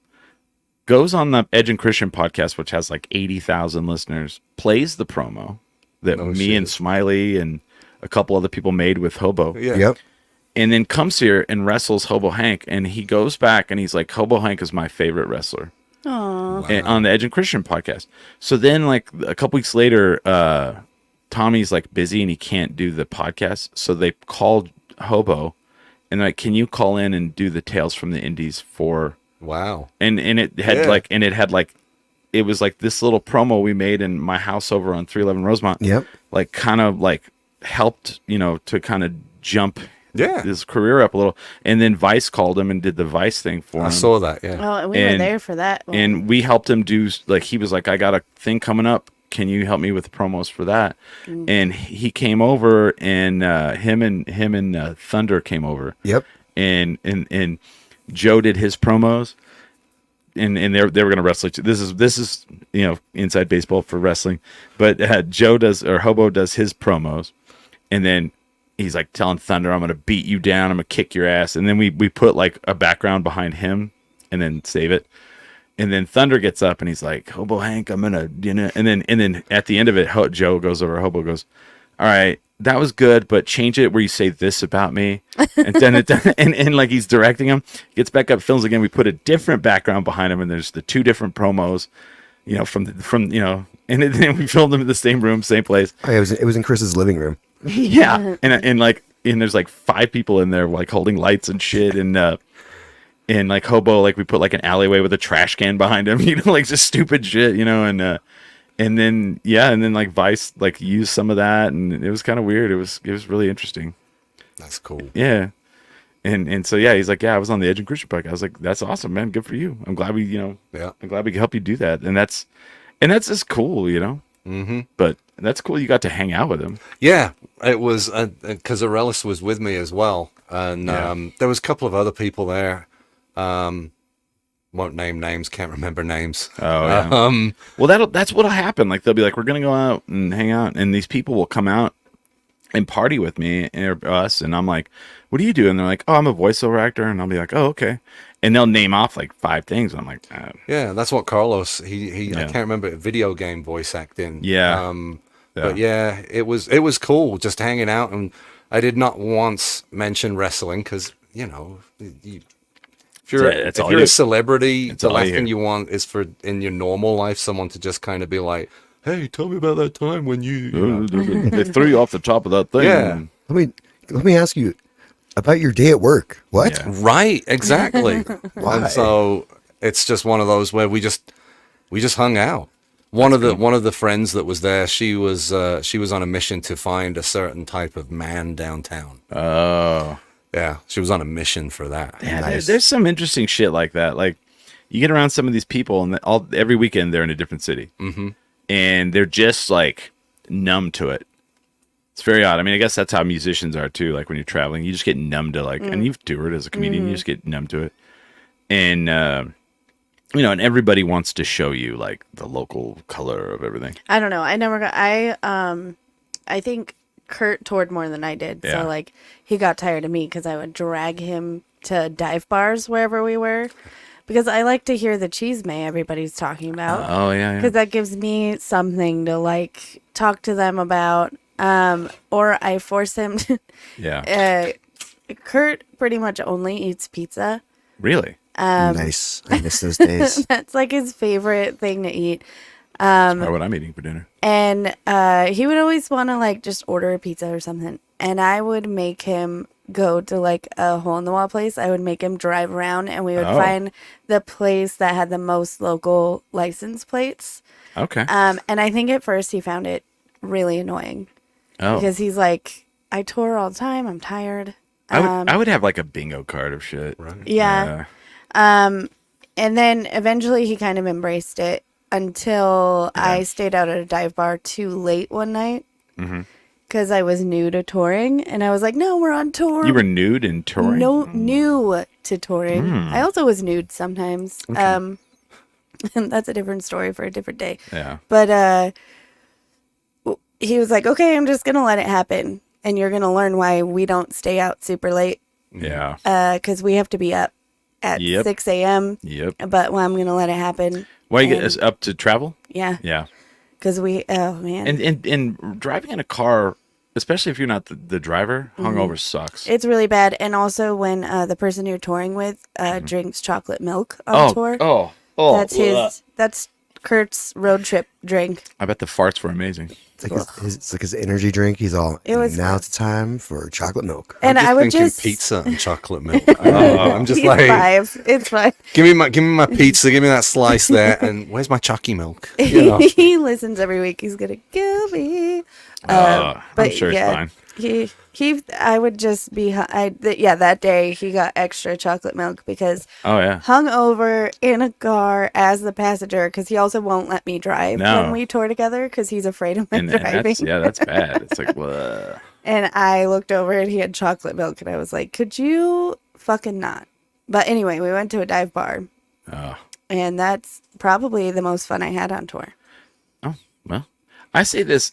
Goes on the Edge and Christian podcast, which has like 80,000 listeners, plays the promo that and Smiley and a couple other people made with Hobo. Yeah. Yep. And then comes here and wrestles Hobo Hank. And he goes back and he's like, Hobo Hank is my favorite wrestler. Aww. On the Edge and Christian podcast. So then like a couple weeks later, Tommy's like busy and he can't do the podcast. So they called Hobo and like, can you call in and do the Tales from the Indies for... Wow. And it had it was like this little promo we made in my house over on 311 Rosemont. Yep. Like kind of like helped, to kind of jump his career up a little. And then Vice called him and did the Vice thing for him. I saw that, yeah. Oh, and we were there for that one. And we helped him do, like, he was like, I got a thing coming up. Can you help me with the promos for that? Mm. And he came over and him and Thunder came over. Yep. And Joe did his promos. And they were going to wrestle each other. This is inside baseball for wrestling, but Hobo does his promos, and then he's like telling Thunder, "I'm going to beat you down. I'm going to kick your ass." And then we put like a background behind him, and then save it. And then Thunder gets up and he's like, "Hobo Hank, I'm gonna," and then at the end of it, Joe goes over. Hobo goes, "All right, that was good, but change it where you say this about me." And then and like he's directing him, gets back up, films again. We put a different background behind him, and there's the two different promos, and then we filmed them in the same room, same place. Oh, yeah, it was in Chris's living room. Yeah, and there's like 5 people in there like holding lights and shit, and like Hobo, like we put like an alleyway with a trash can behind him, like just stupid shit, and then like Vice like used some of that, and it was kind of weird. It was really interesting. That's cool. Yeah. And so he's like, yeah, I was on the Edge and Christian podcast. I was like, that's awesome, man. Good for you. I'm glad we I'm glad we could help you do that. And that's just cool, Mm-hmm. But that's cool. You got to hang out with him. Yeah, it was because Arelis was with me as well, and there was a couple of other people there. Won't name names, can't remember names. Oh, yeah. Well, that's what'll happen. Like, they'll be like, we're going to go out and hang out. And these people will come out and party with me or us. And I'm like, what do you do? And they're like, oh, I'm a voiceover actor. And I'll be like, oh, okay. And they'll name off like 5 things. And I'm like, yeah, that's what Carlos, he I can't remember, video game voice acting. Yeah. But yeah, it was cool just hanging out. And I did not once mention wrestling because, if you're a celebrity, the last thing you want is for in your normal life someone to just kind of be like, "Hey, tell me about that time when you they threw you off the top of that thing." Yeah. Let me ask you about your day at work. What? Yeah. Right, exactly. Why? And so it's just one of those where we just hung out. One of the friends that was there, she was on a mission to find a certain type of man downtown. Oh. Yeah, she was on a mission for that. Yeah, nice. There's some interesting shit like that. Like, you get around some of these people, and every weekend they're in a different city, and they're just like numb to it. It's very odd. I mean, I guess that's how musicians are too. Like when you're traveling, you just get numb to and you've toured as a comedian, you just get numb to it, and and everybody wants to show you like the local color of everything. I don't know. I never got. I think Kurt toured more than I did. Yeah. So like he got tired of me because I would drag him to dive bars wherever we were because I like to hear the chisme everybody's talking about. Oh yeah. Because that gives me something to like talk to them about or I force him to. Yeah. Kurt pretty much only eats pizza. Really? Nice. I miss those days. That's like his favorite thing to eat. That's what I'm eating for dinner. And he would always want to like just order a pizza or something. And I would make him go to like a hole in the wall place. I would make him drive around and we would find the place that had the most local license plates. Okay. And I think at first he found it really annoying. Oh. Because he's like, I tour all the time. I'm tired. I would have like a bingo card of shit. Right. Yeah. And then eventually he kind of embraced it until I stayed out at a dive bar too late one night because I was new to touring. And I was like, no, we're on tour. You were nude and touring? No, new to touring. I also was nude sometimes. And that's a different story for a different day. Yeah. But he was like, okay, I'm just going to let it happen. And you're going to learn why we don't stay out super late. Yeah. Because we have to be up at 6 a.m. Yep. But I'm going to let it happen. Why you get us up to travel? Yeah. Yeah. Because oh, man. And driving in a car, especially if you're not the driver, hungover sucks. It's really bad. And also when the person you're touring with drinks chocolate milk on tour. Oh. That's Kurt's road trip drink. I bet the farts were amazing. It's like his energy drink. He's all, now it's time for chocolate milk. And I'm I would thinking just pizza and chocolate milk. I'm just like, it's fine. give me my pizza, give me that slice there, and where's my chucky milk? He listens every week. He's gonna kill me. I'm sure it's fine. I would just be that day he got extra chocolate milk because hung over in a car as the passenger because he also won't let me drive when we tour together because he's afraid of my driving. That's bad. It's like what? And I looked over and he had chocolate milk and I was like, could you fucking not? But anyway, we went to a dive bar. And that's probably the most fun I had on tour. Oh, well, I say this,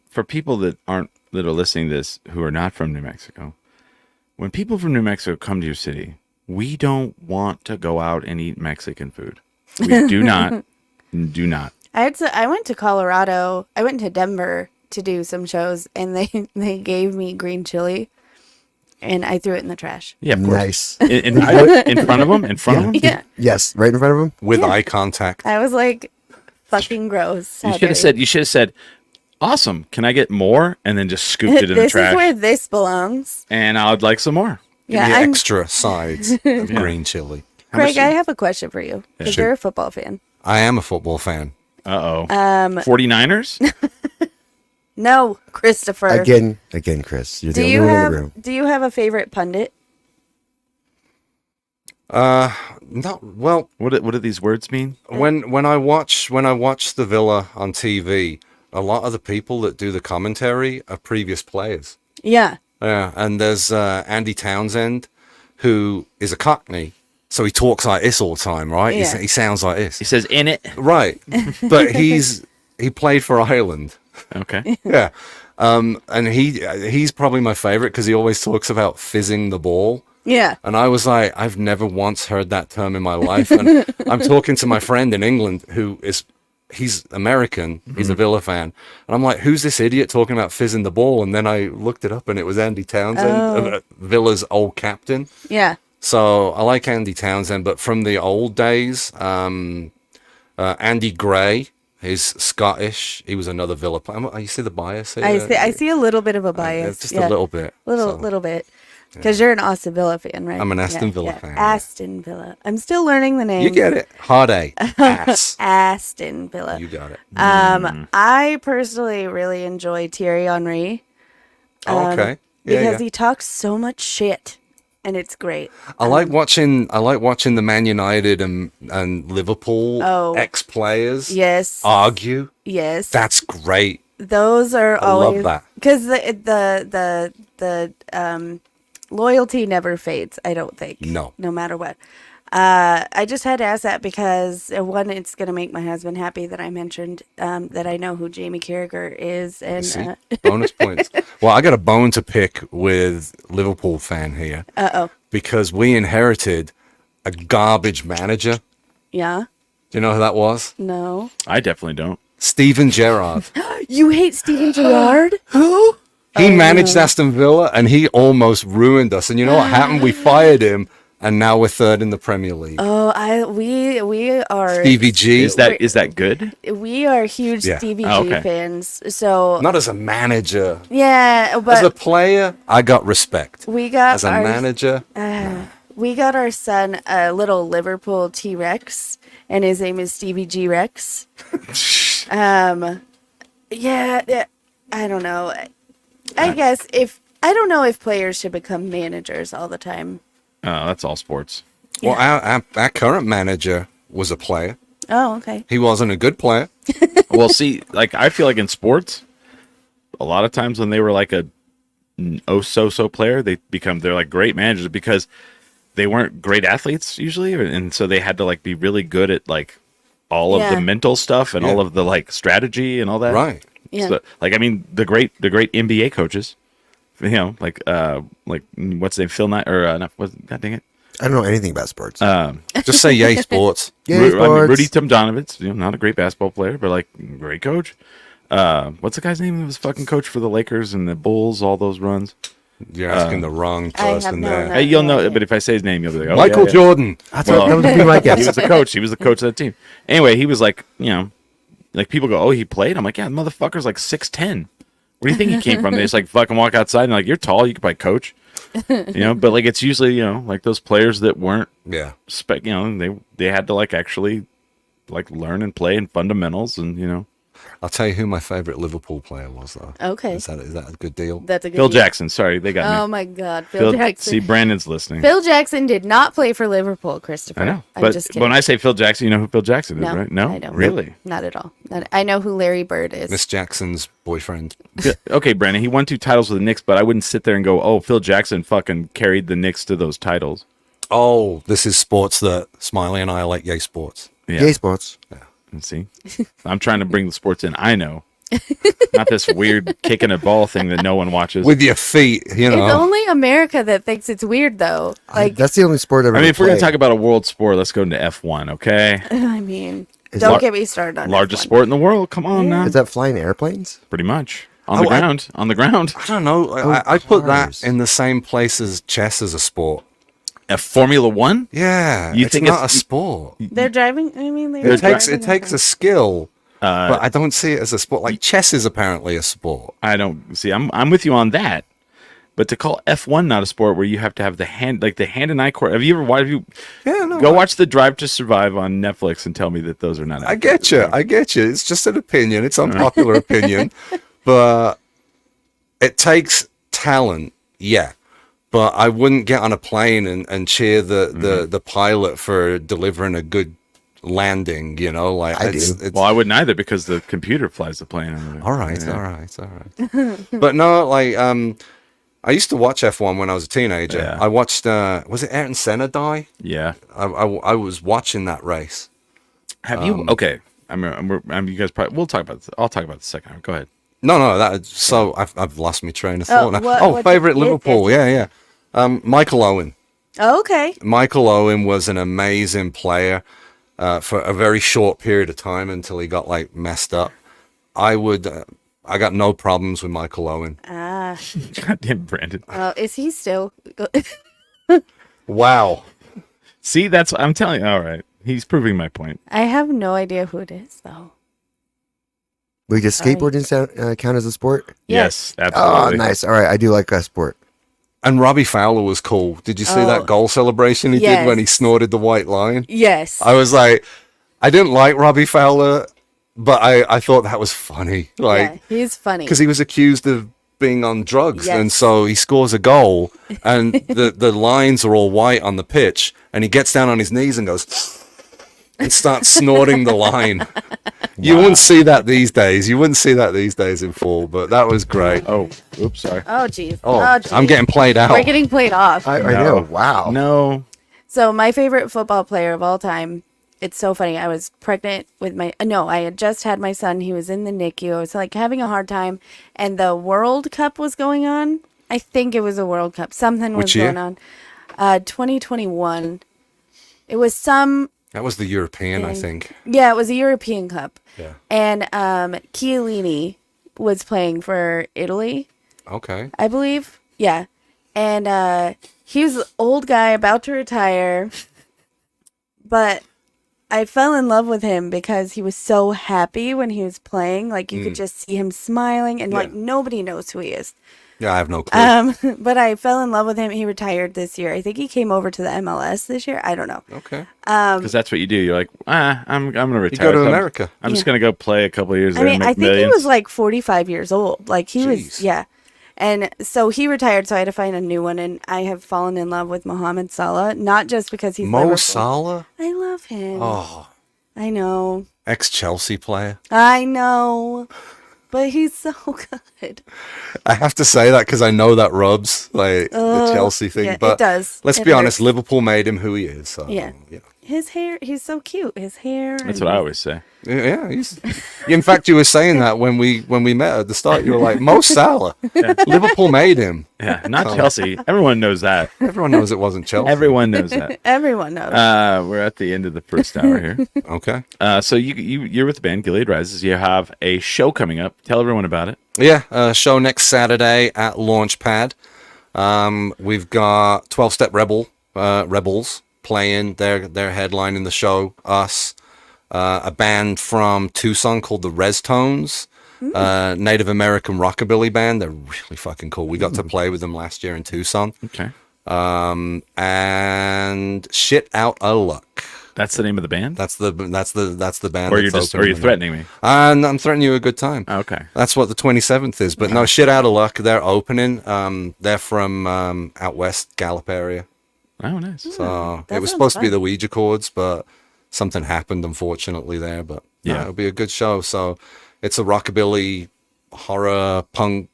for people that are listening to this who are not from New Mexico, when people from New Mexico come to your city, we don't want to go out and eat Mexican food. We do not. Do not. I went to Colorado. I went to Denver to do some shows, and they gave me green chili, and I threw it in the trash. Yeah, of nice. In front of them? In front of them? Yeah. Yes, right in front of him? With eye contact. I was like, fucking gross. You should have said, awesome. Can I get more? And then just scooped it in the trash. This is where this belongs. And I would like some more. Yeah, extra sides of green chili. Craig, I have a question for you. Because you're a football fan. I am a football fan. 49ers? No, Christopher. Again, Chris. You're the only one in the room. Do you have a favorite pundit? No. Well, what do these words mean? When I watch the Villa on TV, a lot of the people that do the commentary are previous players. Yeah. Yeah, and there's Andy Townsend, who is a Cockney, so he talks like this all the time, right? Yeah. He sounds like this. He says in it. Right, but he played for Ireland. Okay. Yeah, and he's probably my favorite because he always talks about fizzing the ball. Yeah. And I was like, I've never once heard that term in my life. And I'm talking to my friend in England he's American. He's a Villa fan. And I'm like, who's this idiot talking about fizzing the ball? And then I looked it up and it was Andy Townsend, Villa's old captain. Yeah. So I like Andy Townsend, but from the old days, Andy Gray, he's Scottish. He was another Villa player. You see the bias here? I see a little bit of a bias. Just a little bit. Little bit. Because you're an Aston Villa fan, right? I'm an Aston Villa fan. Aston Villa. I'm still learning the name. You get it. Hard A. Ass. Aston Villa. You got it. I personally really enjoy Thierry Henry. Okay. Because he talks so much shit, and it's great. I like watching the Man United and Liverpool ex players. Yes. Argue. Yes. That's great. Those are always love that because the loyalty never fades. I don't think. No matter what. I just had to ask that because one, it's going to make my husband happy that I mentioned that I know who Jamie Carragher is, and bonus points. Well, I got a bone to pick with Liverpool fan here. Because we inherited a garbage manager. Yeah. Do you know who that was? No. I definitely don't. Steven Gerrard. You hate Steven Gerrard? Who? He managed Aston Villa, and he almost ruined us. And you know what happened? We fired him, and now we're third in the Premier League. Oh, we are Stevie G. Is that good? We are huge Stevie G fans. So not as a manager. Yeah, but as a player, I got respect. We got as a manager. We got our son a little Liverpool T-Rex, and his name is Stevie G Rex. Yeah, I don't know. I guess I don't know if players should become managers all the time. Oh, that's all sports. Well, our current manager was a player. Oh, okay. He wasn't a good player. Well, see, like I feel like in sports, a lot of times when they were like a so player, they're like great managers because they weren't great athletes usually, and so they had to like be really good at like all of the mental stuff and all of the like strategy and all that. Right. Yeah. So, like I mean, the great NBA coaches, like what's his name, Phil Knight or God dang it, I don't know anything about sports. Just say yay sports. Yay sports. I mean, Rudy Tomjanovich, not a great basketball player, but like great coach. What's the guy's name? He was fucking coach for the Lakers and the Bulls, all those runs. You're asking the wrong person there. Hey, you'll know, but if I say his name, you'll be like, oh, Michael Jordan. That would be my guess. He was the coach. He was the coach of that team. Anyway, he was like, like people go, oh, he played? I'm like, yeah, the motherfucker's like 6'10". Where do you think he came from? They just like fucking walk outside and like, you're tall, you could probably coach. But like it's usually, like those players that weren't they had to like actually like learn and play in fundamentals and I'll tell you who my favorite Liverpool player was, though. Okay. Is that a good deal? That's a good Phil deal. Jackson. Sorry, they got me. Oh, my God. Phil Jackson. See, Brandon's listening. Phil Jackson did not play for Liverpool, Christopher. I know. I'm just kidding. When I say Phil Jackson, you know who Phil Jackson is, right? No? I don't. Really? Not at all. I know who Larry Bird is. Miss Jackson's boyfriend. Okay, Brandon, he won 2 titles with the Knicks, but I wouldn't sit there and go, oh, Phil Jackson fucking carried the Knicks to those titles. Oh, this is sports that Smiley and I like. Yay sports. Yeah. Yay sports. Yeah. And see? I'm trying to bring the sports in. I know. Not this weird kicking a ball thing that no one watches. With your feet, It's only America that thinks it's weird, though. Like that's the only sport I've ever if we're going to talk about a world sport, let's go into F1, okay? I mean, don't get me started on largest F1. sport in the world. Come on now. Is that flying airplanes? Pretty much. On the ground. On the ground. I don't know. I put that in the same place as chess as a sport. Formula One? Yeah. You it's think not a sport. They're driving. I mean, It takes a skill. But I don't see it as a sport. Like chess is apparently a sport. I don't see. I'm with you on that. But to call F1 not a sport where you have to have the hand and eye coordination. Have you ever watch the Drive to Survive on Netflix and tell me that those are not. I get you. It's just an opinion. It's unpopular opinion, but it takes talent. Yeah. But I wouldn't get on a plane and cheer the pilot for delivering a good landing, like I do. Well, I wouldn't either because the computer flies the plane. All right. But no, like I used to watch F1 when I was a teenager. Yeah. I watched was it Ayrton Senna die? Yeah. I was watching that race. Have you? Okay. You guys probably. We'll talk about this. I'll talk about the second. Go ahead. No, I've lost my train of thought now. What Favorite Liverpool. Yeah. Michael Owen. Oh, okay. Michael Owen was an amazing player for a very short period of time until he got like messed up. I got no problems with Michael Owen. Goddamn Brandon. Is he still? Wow. See, I'm telling you. All right. He's proving my point. I have no idea who it is, though. Wait, does skateboarding count as a sport? Yes, absolutely. Oh, nice. All right, I do like that sport. And Robbie Fowler was cool. Did you see that goal celebration he did when he snorted the white line? Yes. I was like, I didn't like Robbie Fowler, but I thought that was funny. Like, he's funny. Because he was accused of being on drugs. Yes. And so he scores a goal and the lines are all white on the pitch. And he gets down on his knees and goes and starts snorting the line. You wouldn't see that these days. You wouldn't see that these days in full, but that was great. Oh, oops, sorry. Oh, geez. I'm getting played out. We're getting played off. I know. Wow. No. So my favorite football player of all time, it's so funny. I was pregnant with I had just had my son. He was in the NICU. I was like having a hard time. And the World Cup was going on. I think it was a World Cup. Something was going on. 2021. It was some That was the European, I think. Yeah, it was a European Cup. Yeah. And Chiellini was playing for Italy. Okay. I believe. Yeah. And he was an old guy about to retire. But I fell in love with him because he was so happy when he was playing. Like, you could just see him smiling, and like nobody knows who he is. Yeah, I have no clue. But I fell in love with him. He retired this year. I think he came over to the MLS this year. I don't know. Okay. Because that's what you do. You're like, I'm gonna retire. You go to America. I'm just gonna go play a couple of years. I mean, I think millions. he was like 45 years old. Like, he was, yeah. And so he retired, so I had to find a new one. And I have fallen in love with Mohamed Salah, not just because he's Mo Salah. I love him. Oh, I know. ex-Chelsea player. I know. But he's so good. I have to say that because I know that rubs the Chelsea thing. Yeah, but it does. Let's be honest, Liverpool made him who he is. So, yeah. His hair, he's so cute. His hair. That's what I always say. Yeah, in fact, you were saying that when we met at the start. You were like, Mo Salah. Yeah. Liverpool made him. Yeah, not Chelsea. Everyone knows that. Everyone knows it wasn't Chelsea. Everyone knows that. Everyone knows. We're at the end of the first hour here. Okay. So you're with the band Gilead Rises. You have a show coming up. Tell everyone about it. Yeah, show next Saturday at Launchpad. We've got 12-Step Rebels playing. They're headlining the show. Us. A band from Tucson called the Res Tones, Native American rockabilly band. They're really fucking cool. We got to play with them last year in Tucson. Okay. And Shit Out of Luck. That's the name of the band. That's the band. Or are you threatening me? I'm threatening you a good time. Okay. That's what the 27th is. But no, Shit Out of Luck. They're opening. They're from out west, Gallup area. Oh, nice. So it was supposed to be the Ouija chords, but something happened, unfortunately, there. But yeah, it'll be a good show. So it's a rockabilly, horror, punk.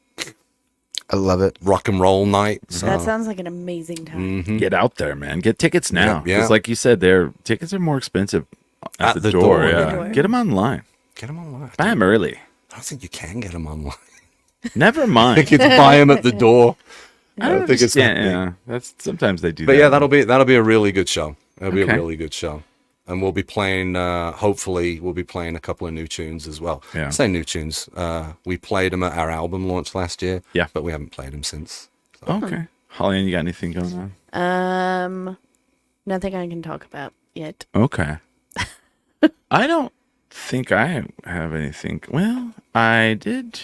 I love it. Rock and roll night. So. That sounds like an amazing time. Mm-hmm. Get out there, man. Get tickets now. Yeah. Because like you said, tickets are more expensive at the door. Yeah. Get them online. Get them online. Buy them early. I don't think you can get them online. Never mind. I think it's buy them at the door. I don't think it's that's sometimes they do but that. But yeah, that'll be a really good show. It'll be a really good show. And we'll be playing, hopefully, we'll be playing a couple of new tunes as well. Yeah. I say new tunes. We played them at our album launch last year. Yeah. But we haven't played them since. So. Okay. Holly, you got anything going on? Nothing I can talk about yet. Okay. I don't think I have anything. Well, I did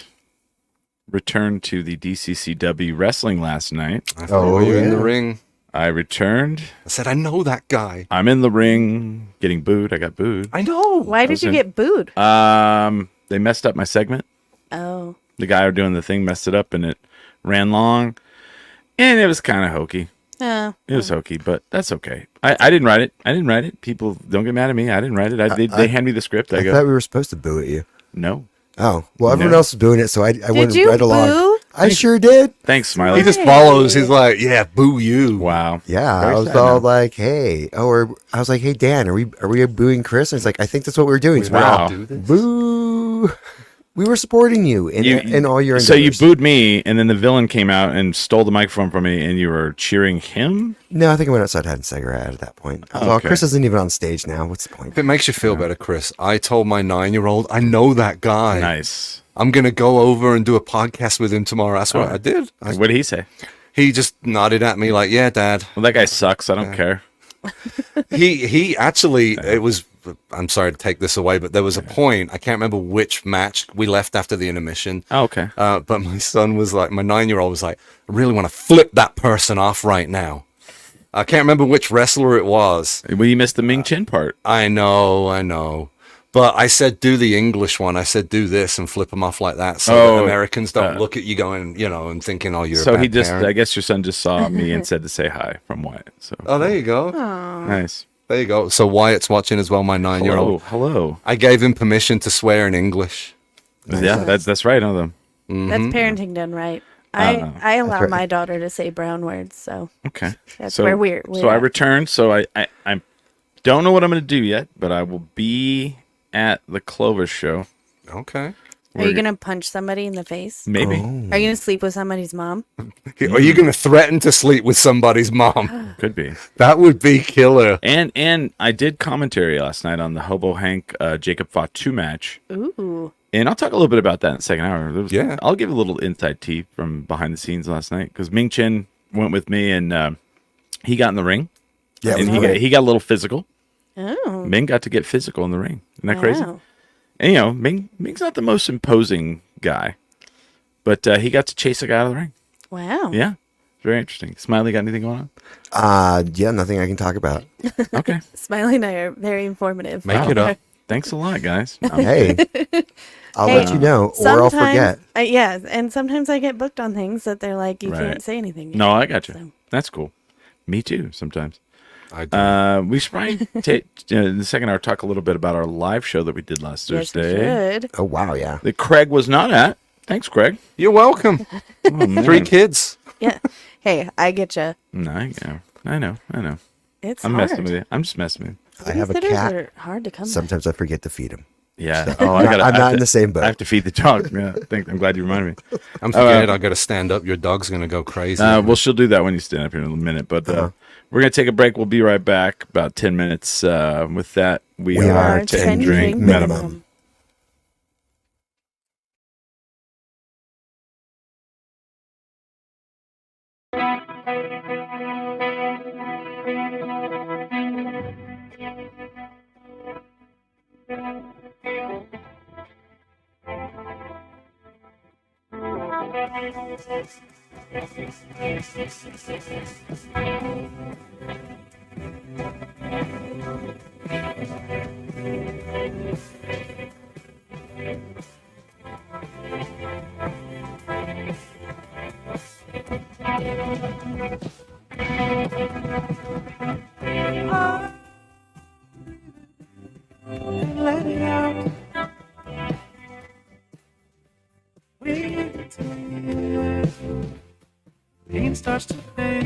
return to the DCCW wrestling last night. I thought you were in the ring. I returned. I said, I know that guy. I'm in the ring getting booed. I got booed. I know. Why did you get booed? They messed up my segment. Oh. The guy doing the thing messed it up and it ran long. And it was kind of hokey. It was hokey, but that's okay. I didn't write it. People don't get mad at me. I didn't write it. They hand me the script. I thought we were supposed to boo at you. No. Oh, well, everyone else was booing it, so I went right along. Boo? I sure did. Thanks, Smiley. He just follows. He's like, yeah, boo you. Wow. Yeah, I was all like, hey. I was like, hey, Dan, are we booing Chris? And he's like, I think that's what we're doing. So wow. Boo. We were supporting you in all your endeavors. So you booed me, and then the villain came out and stole the microphone from me, and you were cheering him? No, I think I went outside and had a cigarette at that point. Oh, Chris isn't even on stage now. What's the point? If it makes you feel better, Chris, I told my 9-year-old, I know that guy. Nice. I'm going to go over and do a podcast with him tomorrow. That's what I did. What did he say? He just nodded at me like, yeah, Dad. Well, that guy sucks. I don't care. He actually, it was, I'm sorry to take this away, but there was a point, I can't remember which match we left after the intermission. Oh, okay. But my son was like, my 9-year-old was like, I really want to flip that person off right now. I can't remember which wrestler it was. Well, you missed the Ming Chin part. I know. But I said, do the English one. I said, do this and flip them off like that. So that Americans don't look at you going, and thinking, oh, you're a bad parent. I guess your son just saw me and said to say hi from Wyatt. So. Oh, there you go. Aww. Nice. There you go. So Wyatt's watching as well, my 9-year-old. Hello. I gave him permission to swear in English. Yeah, that's right on them. Mm-hmm. That's parenting done right. I allow my daughter to say brown words, so okay. That's where we're so I returned. So I don't know what I'm going to do yet, but I will be at the Clovis show. Okay. Are you gonna punch somebody in the face? Maybe. Are you gonna sleep with somebody's mom? Are you going to threaten to sleep with somebody's mom? Could be. That would be killer. And I did commentary last night on the Hobo Hank Jacob Fatu match. Ooh. And I'll talk a little bit about that in the second hour. Yeah. I'll give a little inside tea from behind the scenes last night because Ming Chen went with me and he got in the ring. Yeah, and he got a little physical. Oh. Ming got to get physical in the ring. Isn't that crazy? Wow. And Ming's not the most imposing guy, but he got to chase a guy out of the ring. Wow. Yeah, very interesting. Smiley, got anything going on? Yeah, nothing I can talk about. Okay, Smiley and I are very informative. Make it up. thanks a lot, guys. Hey, I'll let you know, or I'll forget. Yeah, and sometimes I get booked on things that they're like, you Right. can't say anything yet. No, I got you. So. That's cool. Me too. Sometimes. I do. We should probably in the second hour talk a little bit about our live show that we did last Yes, we Thursday. should. Oh, wow, yeah. That Craig was not at. Thanks, Craig. You're welcome. Oh, man. 3 kids. Yeah. Hey, I get you. No, I know. It's I'm hard. messing with you. I'm just messing with you. I have a Babysitters cat. are hard to come by. Sometimes I forget to feed him. Yeah. I'm not in the same boat. I have to feed the dog. Yeah. I'm glad you reminded me. I'm forgetting I got to stand up. Your dog's going to go crazy. Well, she'll do that when you stand up here in a minute. But we're going to take a break. We'll be right back. About 10 minutes. With that, we are 10 drink minimum. Let it out. Wait till pain starts to fade.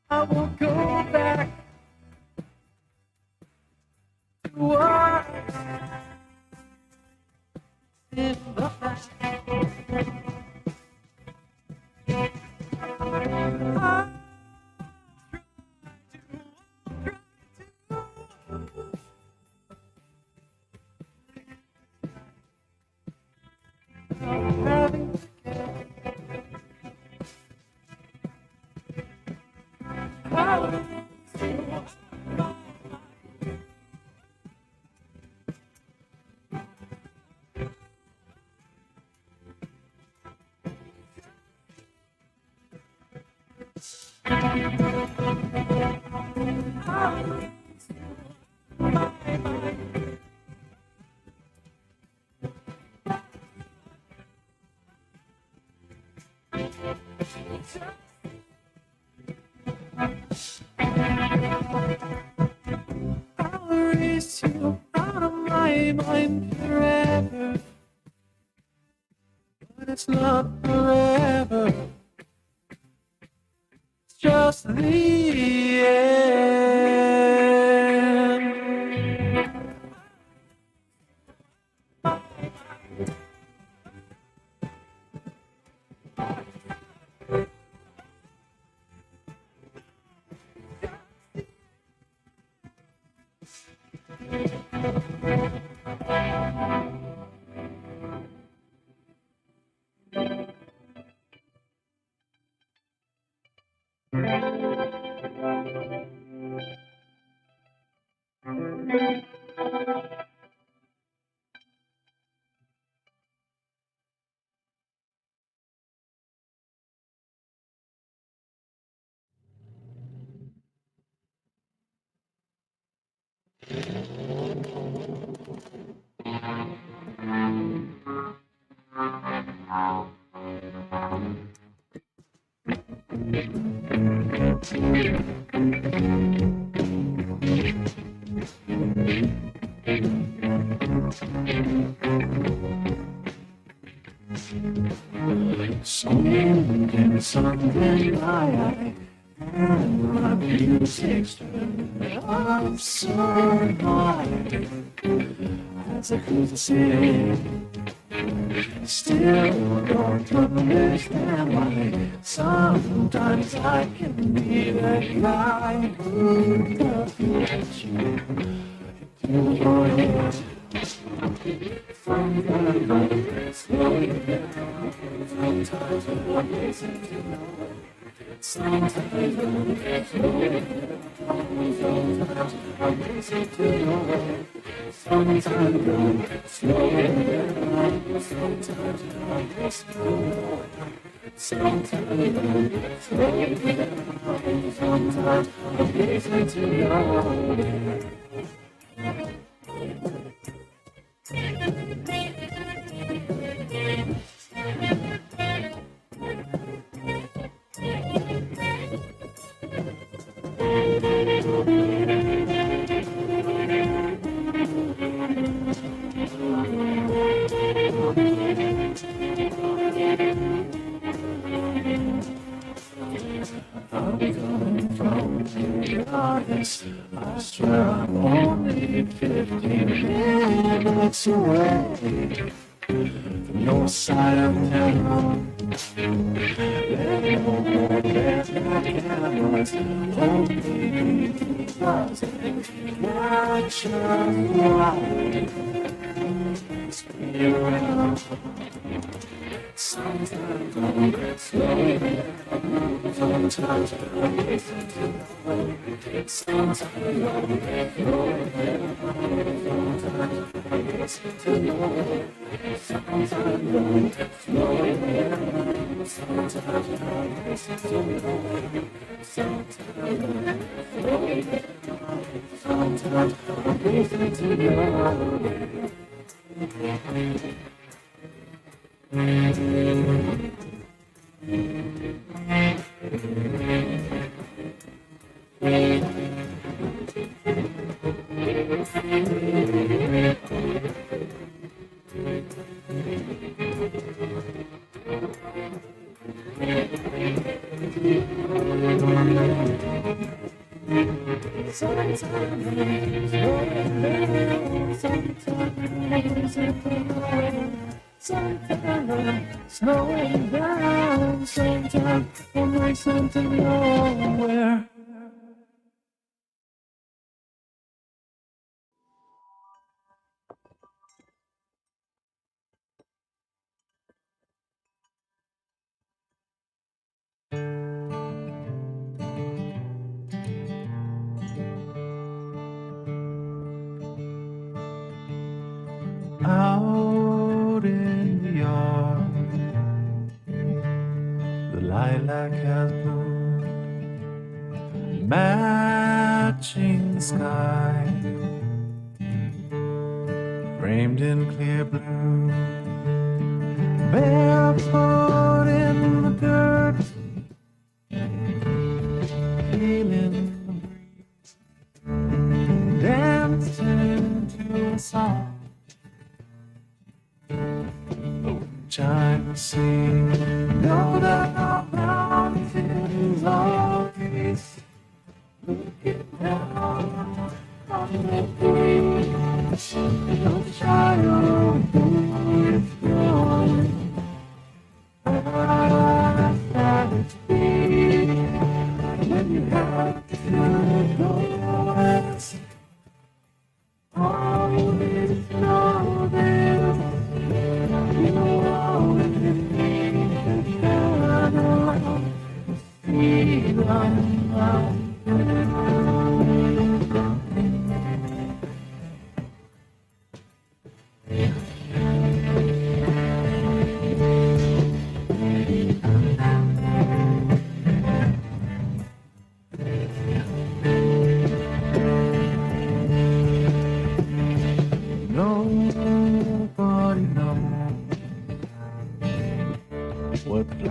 I won't go back to what in the past. I'll erase you out of my mind forever, but it's not forever. It's just the end. Swinging Sunday night, and my music's turned up so high. As I cruise the city, still don't understand why. Sometimes I can be that guy who doesn't let you into your head. From the night, slowly down. Sometimes I'm racing to know. Sometimes I'm slowly down. Sometimes I'm racing to know. Sometimes I'm slowly down. Sometimes I'm racing to know. Sometimes I'm slowly down. Sometimes I'm racing to know. I'll be coming from the artist. I swear I'm only 15 minutes away. The north side of town. There no more bears got cameras. Only because they catch us alive. Spin around. Sometimes I'm slowing down. Sometimes I'm racing to know. Sometimes I'm slowing down. Sometimes I'm racing to know. Sometimes I'm slowing down. Sometimes I'm racing to know. Sometimes I'm slowing down. Sometimes I'm racing to know. Sometimes slowing down, sometimes I'm racing to nowhere. Out in the yard, the lilac has bloomed, matching the sky, framed in clear blue. Barefoot in the dirt, feeling the breeze, dancing to a song. Trying to see, know that our mountains are peace. Looking down on the breeze, no child who is growing. I started to be when you have to go west. Oh,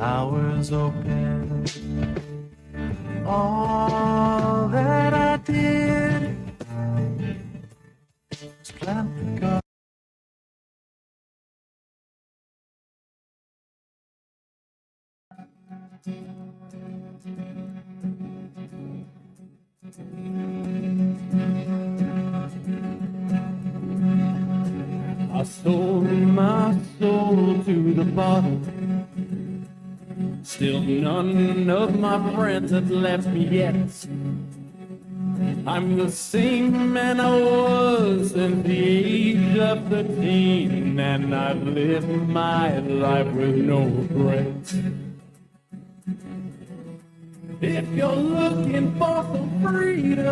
hours open. All that I did was plant the garden. I sold my soul to the bottle. Still none of my friends have left me yet. I'm the same man I was since the age of 13, and I've lived my life with no regrets. If you're looking for some freedom,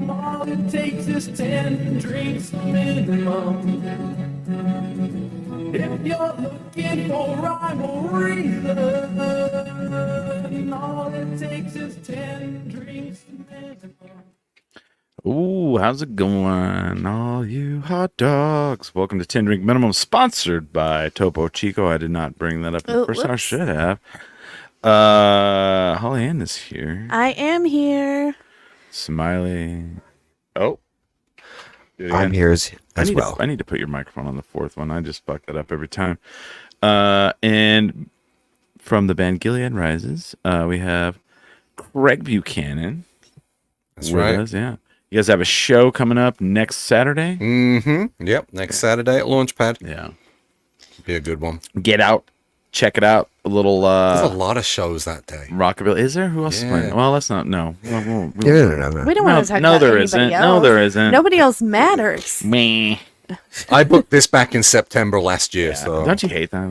all it takes is 10 drinks minimum. If you're looking for rhyme or reason, all it takes is 10 drinks minimum. Ooh, how's it going, all you hot dogs? Welcome to 10 Drink Minimum, sponsored by Topo Chico. I did not bring that up in the first time. I should have. Holly Ann is here. I am here. Smiley. Oh. I'm here as well. I need to put your microphone on the fourth one. I just fuck that up every time. And from the band Gilead Rises, we have Craig Buchanan. That's right. Us, yeah. You guys have a show coming up next Saturday? Mm-hmm. Yep. Next Saturday at Launchpad. Yeah. Be a good one. Get out. Check it out. A little there's a lot of shows that day. Rockabilly. Is there? Who else is playing? Well, let's not. No. We don't want to talk about there anybody isn't. else. No, there isn't. Nobody else matters. Me. I booked this back in September last year. So don't you hate that?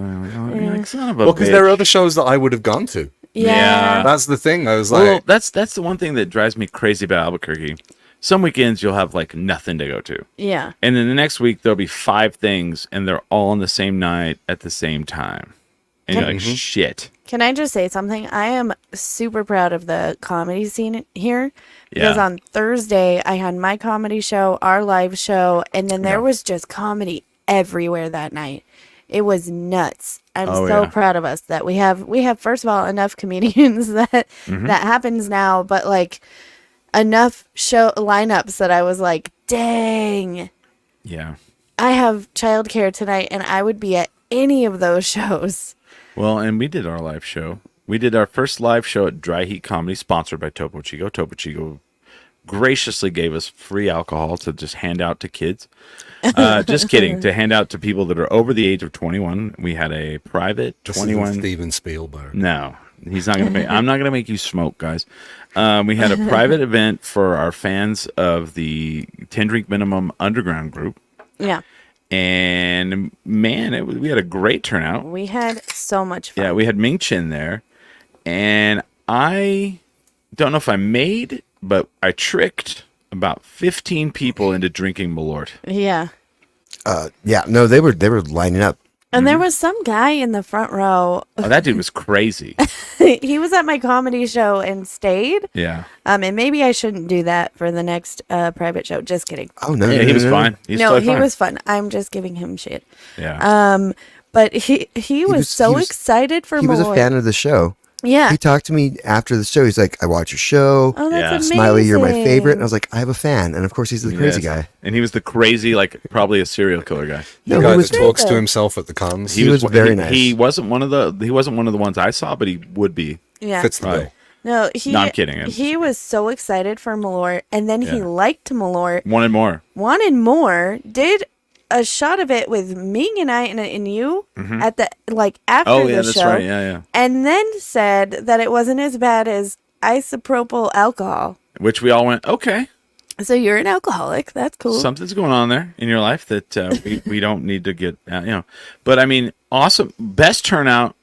You're like, son of a well, because bitch. there are other shows that I would have gone to. Yeah. That's the thing. I was well, like, that's the one thing that drives me crazy about Albuquerque. Some weekends you'll have like nothing to go to. Yeah. And then the next week there'll be 5 things and they're all on the same night at the same time. And you're like, shit. Can I just say something? I am super proud of the comedy scene here. Because on Thursday, I had my comedy show, our live show, and then there was just comedy everywhere that night. It was nuts. I'm so proud of us that we have first of all enough comedians that that happens now, but like enough show lineups that I was like, dang. Yeah. I have childcare tonight and I would be at any of those shows. Well, and we did our live show. We did our first live show at Dry Heat Comedy, sponsored by Topo Chico. Topo Chico graciously gave us free alcohol to just hand out to kids. Just kidding. To hand out to people that are over the age of 21. We had a private 21. Steven Spielberg. No, he's not going to make. I'm not going to make you smoke, guys. We had a private event for our fans of the 10 Drink Minimum Underground group. Yeah. And man, we had a great turnout. We had so much fun. Yeah, we had Ming Chin there, and I don't know if I made, but I tricked about 15 people into drinking Malort. Yeah. Yeah. No, they were lining up. And there was some guy in the front row. Oh, that dude was crazy. He was at my comedy show and stayed. Yeah. And maybe I shouldn't do that for the next private show. Just kidding. Oh no. Yeah, he was fine. He was fun. I'm just giving him shit. Yeah. But he was so excited for He was a fan of the show. Yeah. He talked to me after the show. He's like, I watch your show. Oh, that's amazing. Smiley, you're my favorite. And I was like, I have a fan. And of course, he's the crazy guy. And he was the crazy, like, probably a serial killer guy. The guy that talks to himself at the cons. He was very nice. He wasn't one of the ones I saw, but he would be. Yeah. Fits the bill. No, I'm kidding. He was so excited for Malort, and then he liked Malort. Wanted more. Did a shot of it with Ming and I and you at the after the that's show. right. Yeah. And then said that it wasn't as bad as isopropyl alcohol. Which we all went, okay. So you're an alcoholic. That's cool. Something's going on there in your life that we don't need to get, But I mean, awesome. Best turnout.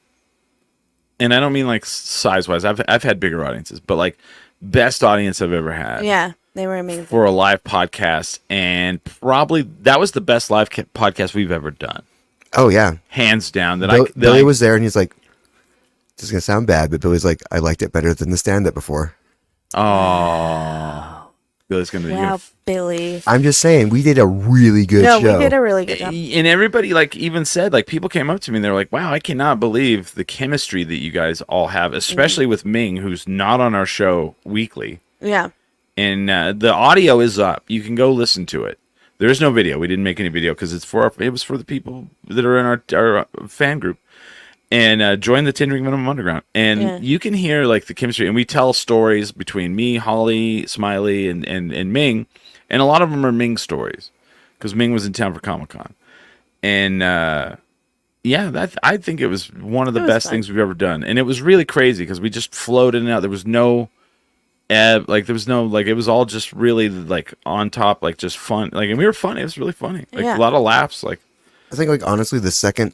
And I don't mean like size-wise. I've had bigger audiences, but like best audience I've ever had. Yeah, they were amazing. For a live podcast, and probably that was the best live podcast we've ever done. Oh yeah, hands down. Billy was there, and he's like, "This is gonna sound bad," but Billy's like, "I liked it better than the stand-up before." Oh, Billy's gonna. Wow, Billy. I'm just saying, we did a really good show. No, we did a really good job. And everybody like even said like people came up to me and they're like, "Wow, I cannot believe the chemistry that you guys all have, especially with Ming, who's not on our show weekly." Yeah. And the audio is up. You can go listen to it. There is no video. We didn't make any video because it was for the people that are in our fan group. And join the 10 Ring Minimum Underground. And you can hear like the chemistry. And we tell stories between me, Holly, Smiley, and Ming. And a lot of them are Ming stories because Ming was in town for Comicon. And I think it was one of the best things we've ever done. And it was really crazy because we just flowed in and out. There was no it was all just really like on top, like just fun. Like, and we were funny. It was really funny. Like a lot of laughs. Like, I think like honestly, the second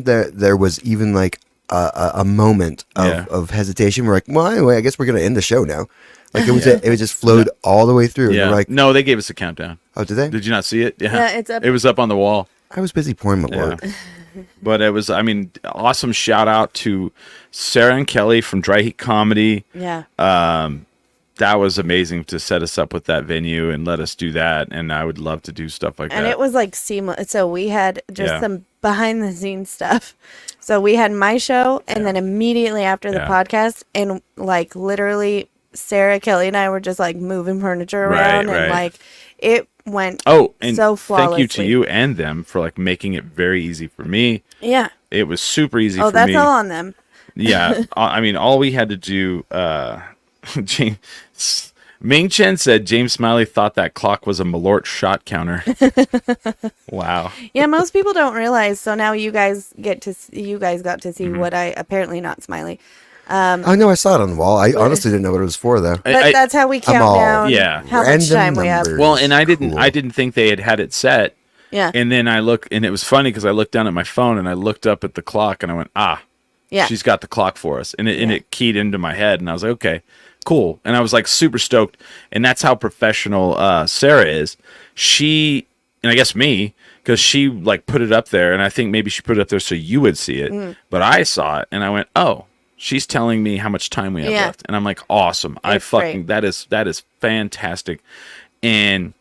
there was even like a moment of hesitation, we're like, well, anyway, I guess we're gonna end the show now. Like it just flowed all the way through. Yeah. Like, no, they gave us a countdown. Oh, did they? Did you not see it? Yeah, it's up. It was up on the wall. I was busy pouring my work. But it was, awesome shout out to Sarah and Kelly from Dry Heat Comedy. Yeah. That was amazing to set us up with that venue and let us do that. And I would love to do stuff like that. And it was like seamless. So we had just some behind the scenes stuff. So we had my show and then immediately after the podcast, and like literally Sarah, Kelly, and I were just like moving furniture around and like it went and so flawlessly. Thank you to you and them for like making it very easy for me. Yeah. It was super easy for me. Oh, that's all on them. Yeah. All we had to do, Ming Chen said James Smiley thought that clock was a Malort shot counter. Wow. Yeah, most people don't realize. So now you guys got to see what I apparently not Smiley. I know I saw it on the wall. I honestly didn't know what it was for though. But that's how we count down how much time we have. Well, and I didn't think they had it set. Yeah. And then I looked, and it was funny because I looked down at my phone and I looked up at the clock and I went, yeah, she's got the clock for us. And it keyed into my head and I was like, okay, cool. And I was like super stoked. And that's how professional Sarah is. She, and I guess me, because she like put it up there, and I think maybe she put it up there so you would see it. But I saw it and I went, oh, she's telling me how much time we have left. And I'm like, awesome. Great. That is fantastic. And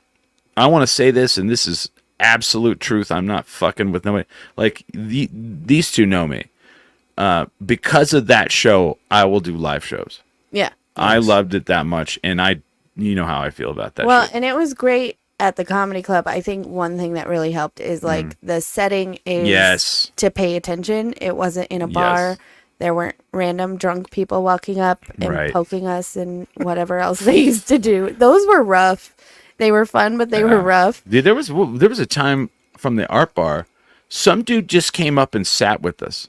I want to say this, and this is absolute truth. I'm not fucking with nobody. Like these two know me. Because of that show, I will do live shows. Yeah. I loved it that much, and you know how I feel about that. Well, and it was great at the comedy club. I think one thing that really helped is like the setting is to pay attention. It wasn't in a bar. There weren't random drunk people walking up and poking us and whatever else they used to do. Those were rough. They were fun, but they were rough. Dude, there was a time from the art bar, some dude just came up and sat with us.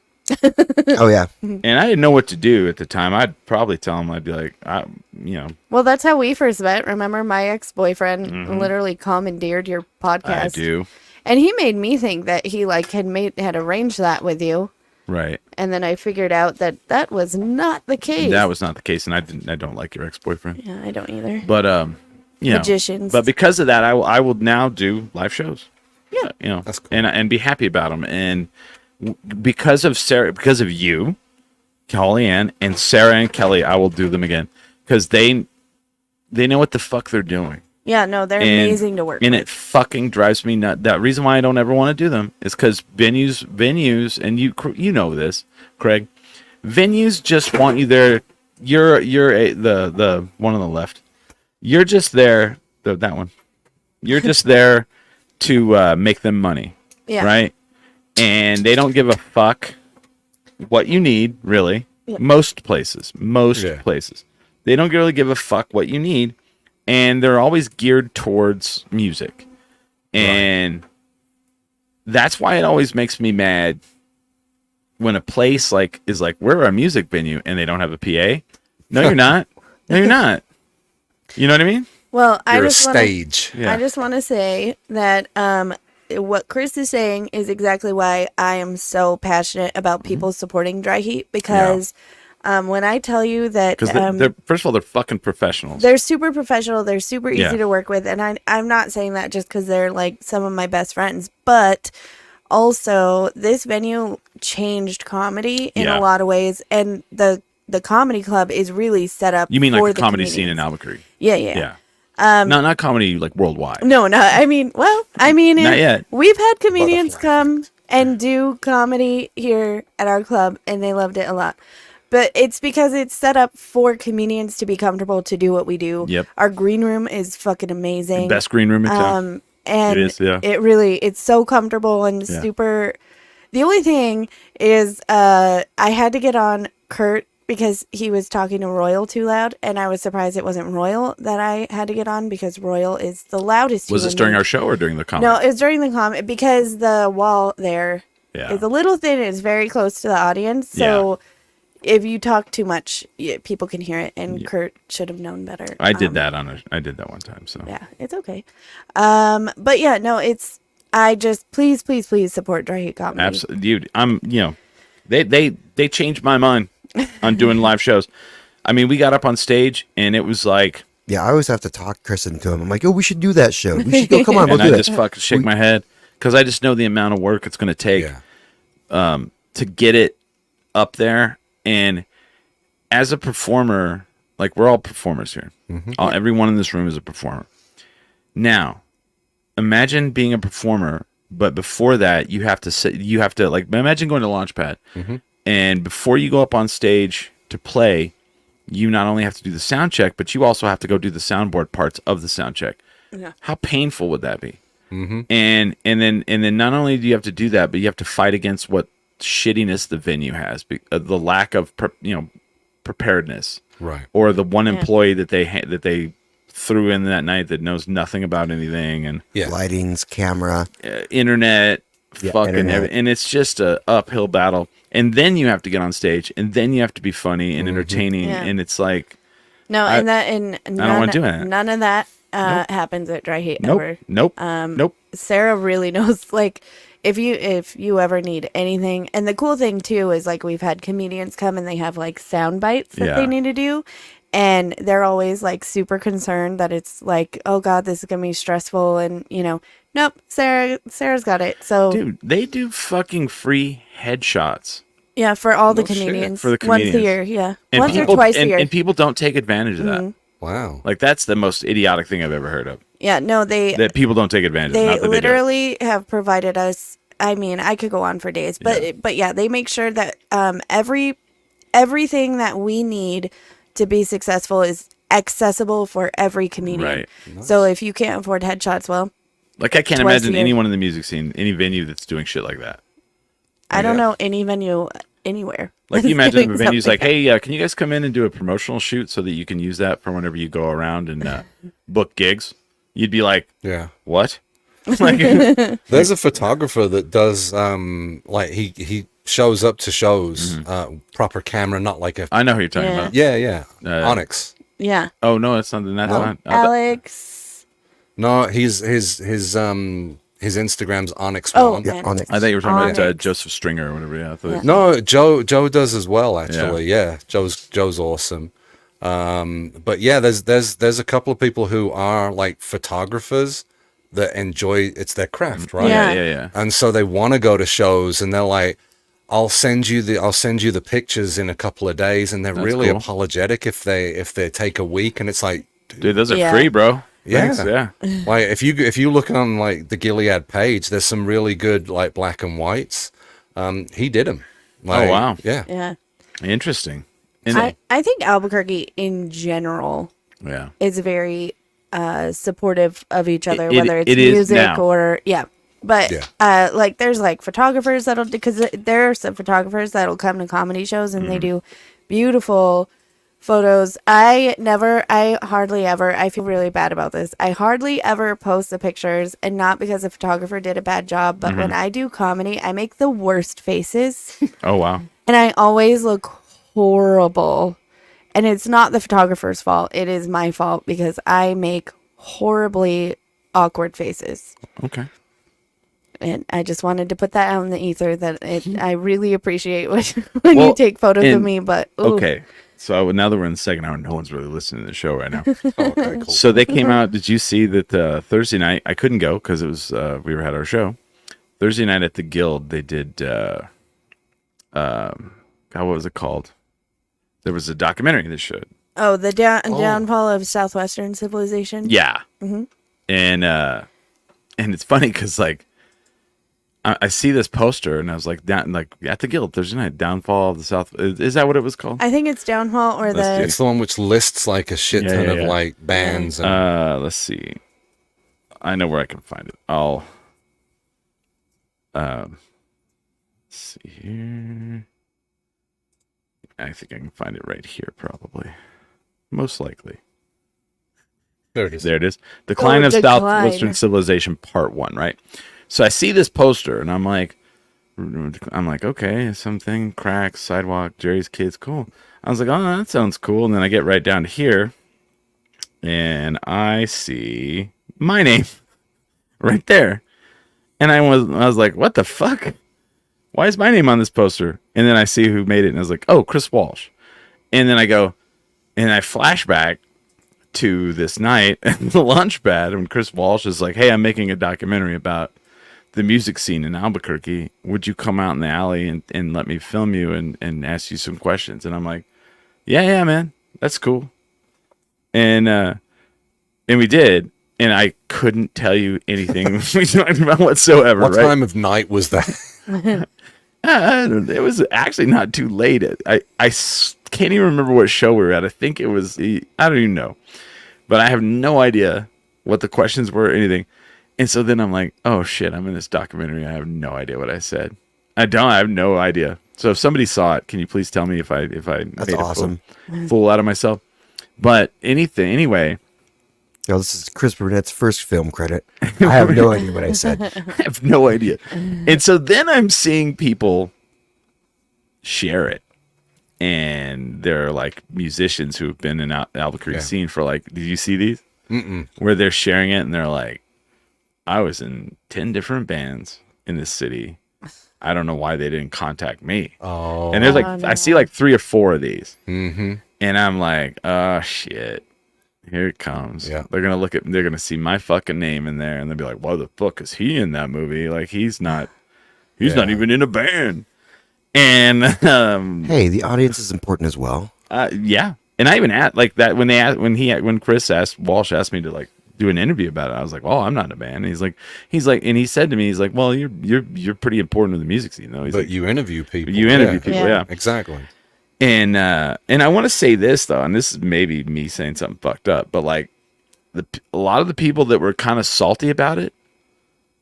Oh yeah. And I didn't know what to do at the time. I'd probably tell him, I'd be like, Well, that's how we first met. Remember, my ex-boyfriend literally commandeered your podcast. I do. And he made me think that he like had arranged that with you. Right. And then I figured out that was not the case. That was not the case, and I don't like your ex-boyfriend. Yeah, I don't either. But magicians. But because of that, I will now do live shows. Yeah. That's cool. And be happy about them. And because of Sarah, because of you, Holly Ann, and Sarah and Kelly, I will do them again because they know what the fuck they're doing. Yeah, no, they're amazing to work with. And it fucking drives me nuts. That reason why I don't ever want to do them is because venues, and you know this, Craig. Venues just want you there. You're the one on the left. You're just there. That one. You're just there to make them money. Yeah. Right. And they don't give a fuck what you need, really. Yeah. Most places. They don't really give a fuck what you need. And they're always geared towards music. And that's why it always makes me mad when a place is like, we're a music venue, and they don't have a PA. No, you're not. No, you're not. You know what I mean? Well, I just want to say that what Chris is saying is exactly why I am so passionate about people supporting Dry Heat, because when I tell you that, they're first of all, they're fucking professionals. They're super professional. They're super easy to work with, and I'm not saying that just because they're like some of my best friends, but also this venue changed comedy in a lot of ways, and the comedy club is really set up. You mean for like the comedy comedians. scene in Albuquerque? Yeah. Not comedy like worldwide. No, I mean, Not yet. We've had comedians come and do comedy here at our club, and they loved it a lot. But it's because it's set up for comedians to be comfortable to do what we do. Yep. Our green room is fucking amazing. Best green room in town. And it is, yeah. It's so comfortable and super. The only thing is, I had to get on Kurt because he was talking to Royal too loud, and I was surprised it wasn't Royal that I had to get on because Royal is the loudest. Was this during our show or during the comedy? No, it was during the comedy because the wall there is a little thin. It's very close to the audience, so if you talk too much, people can hear it. And Kurt should have known better. I did that I did that one time. So yeah, it's okay. But yeah, no, it's. I just please support Dry Heat Comedy. Absolutely, dude. They changed my mind on doing live shows. I mean, we got up on stage and it was like, I always have to talk Chris into him. I'm like, we should do that show. We should go. Come on, we'll do it. I just fucking shake my head because I just know the amount of work it's going to take to get it up there. And as a performer, like we're all performers here. Mm-hmm. Everyone in this room is a performer. Now, imagine being a performer, but before that, you have to like imagine going to Launchpad, and before you go up on stage to play, you not only have to do the sound check, but you also have to go do the soundboard parts of the sound check. Yeah. How painful would that be? Mm-hmm. And then not only do you have to do that, but you have to fight against what shittiness the venue has, the lack of preparedness, right? Or the one employee that they threw in that night that knows nothing about anything, and lightings, camera, internet, fucking everything, and it's just a uphill battle. And then you have to get on stage, and then you have to be funny and entertaining, and it's like I don't want to do it. None of that happens at Dry Heat ever. Nope. Sarah really knows, like, if you ever need anything. And the cool thing too is, like, we've had comedians come and they have like sound bites that they need to do, and they're always like super concerned that it's like, oh god, this is gonna be stressful, and nope, Sarah's got it. So dude, they do fucking free headshots. Yeah, for all the comedians. For the comedians. Once a year, yeah. And once or twice a year. And people don't take advantage of that. Wow. Like, that's the most idiotic thing I've ever heard of. Yeah, no, that people don't take advantage of. They literally have provided us, I mean, I could go on for days, but yeah, they make sure that everything that we need to be successful is accessible for every comedian. Right. Nice. So if you can't afford headshots, well, like, I can't imagine anyone in the music scene, any venue that's doing shit like that. I don't know any venue anywhere. Like, you imagine if a venue's like, hey, can you guys come in and do a promotional shoot so that you can use that for whenever you go around and book gigs? You'd be like, what? Like, there's a photographer that does like he shows up to shows, proper camera, not like a. I know who you're talking about. Yeah. Onyx. Yeah. Oh no, it's something that's not Alex. No, his Instagram's Onyx. Onyx. I thought you were talking about Joseph Stringer or whatever. Yeah. No, Joe does as well. Actually, Joe's awesome. But yeah, there's a couple of people who are like photographers that enjoy it's their craft, right? Yeah. And so they want to go to shows, and they're like, I'll send you the pictures in a couple of days, and they're really cool. Apologetic if they take a week, and it's like, dude, those are free, bro. Yeah. Thanks, Like, if you look on like the Gilead page, there's some really good like black and whites. He did them. Like, oh wow. Yeah. Interesting. I think Albuquerque in general is very supportive of each other, whether it's music or but like, there's like photographers because there are some photographers that'll come to comedy shows and they do beautiful photos. I hardly ever, I feel really bad about this, I hardly ever post the pictures, and not because the photographer did a bad job, but when I do comedy, I make the worst faces. Oh wow. And I always look horrible, and it's not the photographer's fault, it is my fault, because I make horribly awkward faces. Okay. And I just wanted to put that out in the ether that I really appreciate when you take photos of me, but ooh. Okay. So now that we're in the second hour, no one's really listening to the show right now. Okay, cool. So they came out. Did you see that Thursday night? I couldn't go because it was we had our show Thursday night at the Guild. They did God, what was it called? There was a documentary they showed, Oh, the downfall of Southwestern civilization. Yeah. Mm-hmm. And it's funny because like I see this poster and I was like, at the Guild Thursday night, downfall of the South. Is that what it was called? I think it's downfall or It's the one which lists like a shit ton of like bands. And... let's see. I know where I can find it. I'll let's see here. I think I can find it right here, probably. Most likely. There it is. There it is. Decline of Southwestern Civilization, Part 1, right? So I see this poster, and I'm like, okay, something, cracks, sidewalk, Jerry's Kids, cool. I was like, oh, that sounds cool. And then I get right down to here, and I see my name right there. And I was like, what the fuck? Why is my name on this poster? And then I see who made it, and I was like, oh, Chris Walsh. And then I go, and I flash back to this night at the Launchpad, and Chris Walsh is like, hey, I'm making a documentary about the music scene in Albuquerque. Would you come out in the alley and let me film you and ask you some questions? And I'm like, yeah, man, that's cool. And we did. And I couldn't tell you anything we talked about whatsoever. What time of night was that? It was actually not too late. I can't even remember what show we were at. I think it was, I don't even know. But I have no idea what the questions were or anything. And so then I'm like, oh shit, I'm in this documentary. I have no idea what I said. I have no idea. So if somebody saw it, can you please tell me if I That's made awesome. a fool out of myself? But anyway. Yo, this is Chris Burnett's first film credit. I have no idea what I said. I have no idea. And so then I'm seeing people share it. And there are like musicians who've been in Albuquerque scene for like, did you see these? Mm-mm. Where they're sharing it and they're like, I was in 10 different bands in this city. I don't know why they didn't contact me. Oh. And there's like, no. I see like 3 or 4 of these. Mm-hmm. And I'm like, oh shit. Here it comes. Yeah. They're going to see my fucking name in there and they'll be like, why the fuck is he in that movie? Like he's not even in a band. And, hey, the audience is important as well. yeah. And I even asked like that when Walsh asked me to like do an interview about it. I was like, "Oh, I'm not in a band." And he's like, and he said to me, he's like, "Well, you're pretty important to the music scene, though." He's but like, you interview people. Yeah. Exactly. And I want to say this though, and this is maybe me saying something fucked up, but like a lot of the people that were kind of salty about it,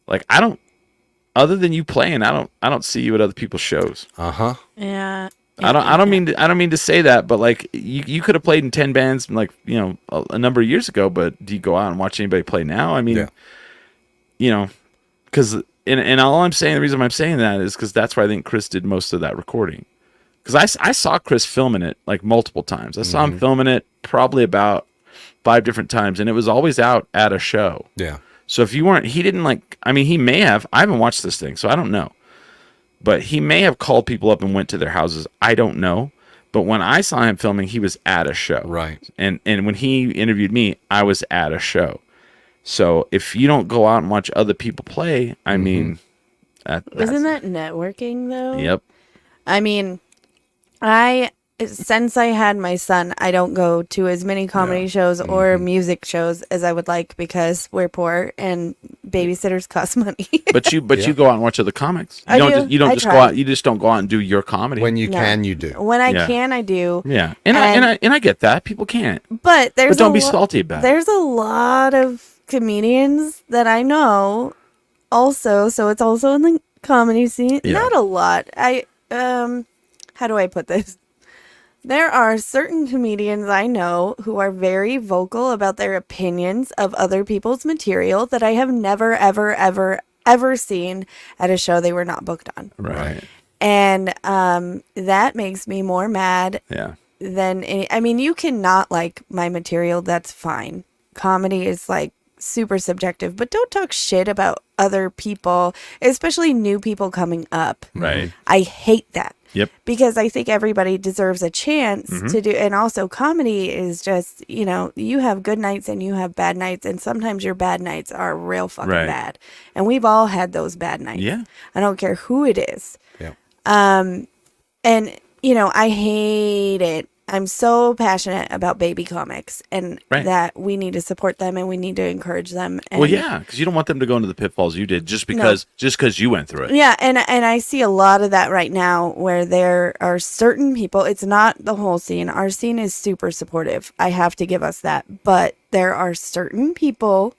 like other than you playing, I don't see you at other people's shows. Yeah. I don't mean to say that, but like you could have played in 10 bands like, you know, a number of years ago, but do you go out and watch anybody play now? I mean, you know, because and all I'm saying, the reason I'm saying that is because that's where I think Chris did most of that recording. Because I saw Chris filming it like multiple times. I saw him filming it probably about 5 different times, and it was always out at a show. Yeah. So if you weren't, he didn't like. I mean, he may have. I haven't watched this thing, so I don't know. But he may have called people up and went to their houses. I don't know. But when I saw him filming, he was at a show. Right. And when he interviewed me, I was at a show. So if you don't go out and watch other people play, I mean, isn't that networking though? Yep. I mean, since I had my son, I don't go to as many comedy shows or music shows as I would like because we're poor and babysitters cost money. But you go out and watch other comics. I do. You don't just try. go out. You just don't go out and do your comedy. When you can, you do. When I can, I do. Yeah, and I get that people can't. But don't be salty about it. There's a lot of comedians that I know, also. So it's also in the comedy scene. Yeah. Not a lot. How do I put this? There are certain comedians I know who are very vocal about their opinions of other people's material that I have never, ever, ever, ever seen at a show they were not booked on. Right. And that makes me more mad than I mean, you cannot like my material. That's fine. Comedy is like super subjective, but don't talk shit about other people, especially new people coming up. Right. I hate that. Yep. Because I think everybody deserves a chance to do, and also comedy is just, you know, you have good nights and you have bad nights, and sometimes your bad nights are real fucking bad. And we've all had those bad nights. Yeah. I don't care who it is. Yeah. And, you know, I hate it I'm so passionate about baby comics and that we need to support them and we need to encourage them. And well, yeah, because you don't want them to go into the pitfalls you did just because you went through it. Yeah, and I see a lot of that right now where there are certain people. It's not the whole scene. Our scene is super supportive. I have to give us that. But there are certain people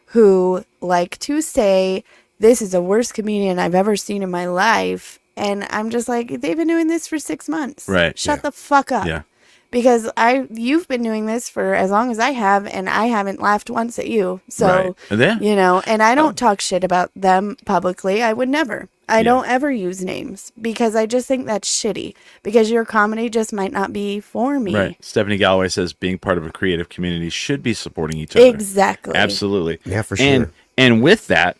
who like to say, this is the worst comedian I've ever seen in my life. And I'm just like, they've been doing this for 6 months. Right. Shut the fuck up. Yeah. Because you've been doing this for as long as I have, and I haven't laughed once at you. So, you know, and I don't talk shit about them publicly. I would never. I don't ever use names because I just think that's shitty because your comedy just might not be for me. Right. Stephanie Galloway says being part of a creative community should be supporting each other. Exactly. Absolutely. Yeah, for sure. And with that,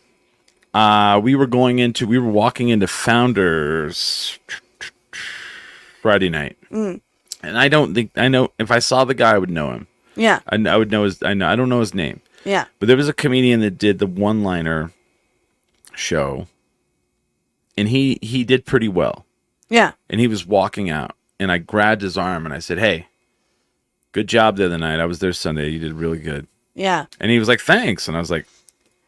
we were walking into Founders Friday night. And I know if I saw the guy, I would know him. Yeah. I would know I don't know his name. Yeah. But there was a comedian that did the one-liner show, and he did pretty well. Yeah. And he was walking out, and I grabbed his arm and I said, "Hey, good job the other night. I was there Sunday. You did really good." Yeah. And he was like, "Thanks." And I was like,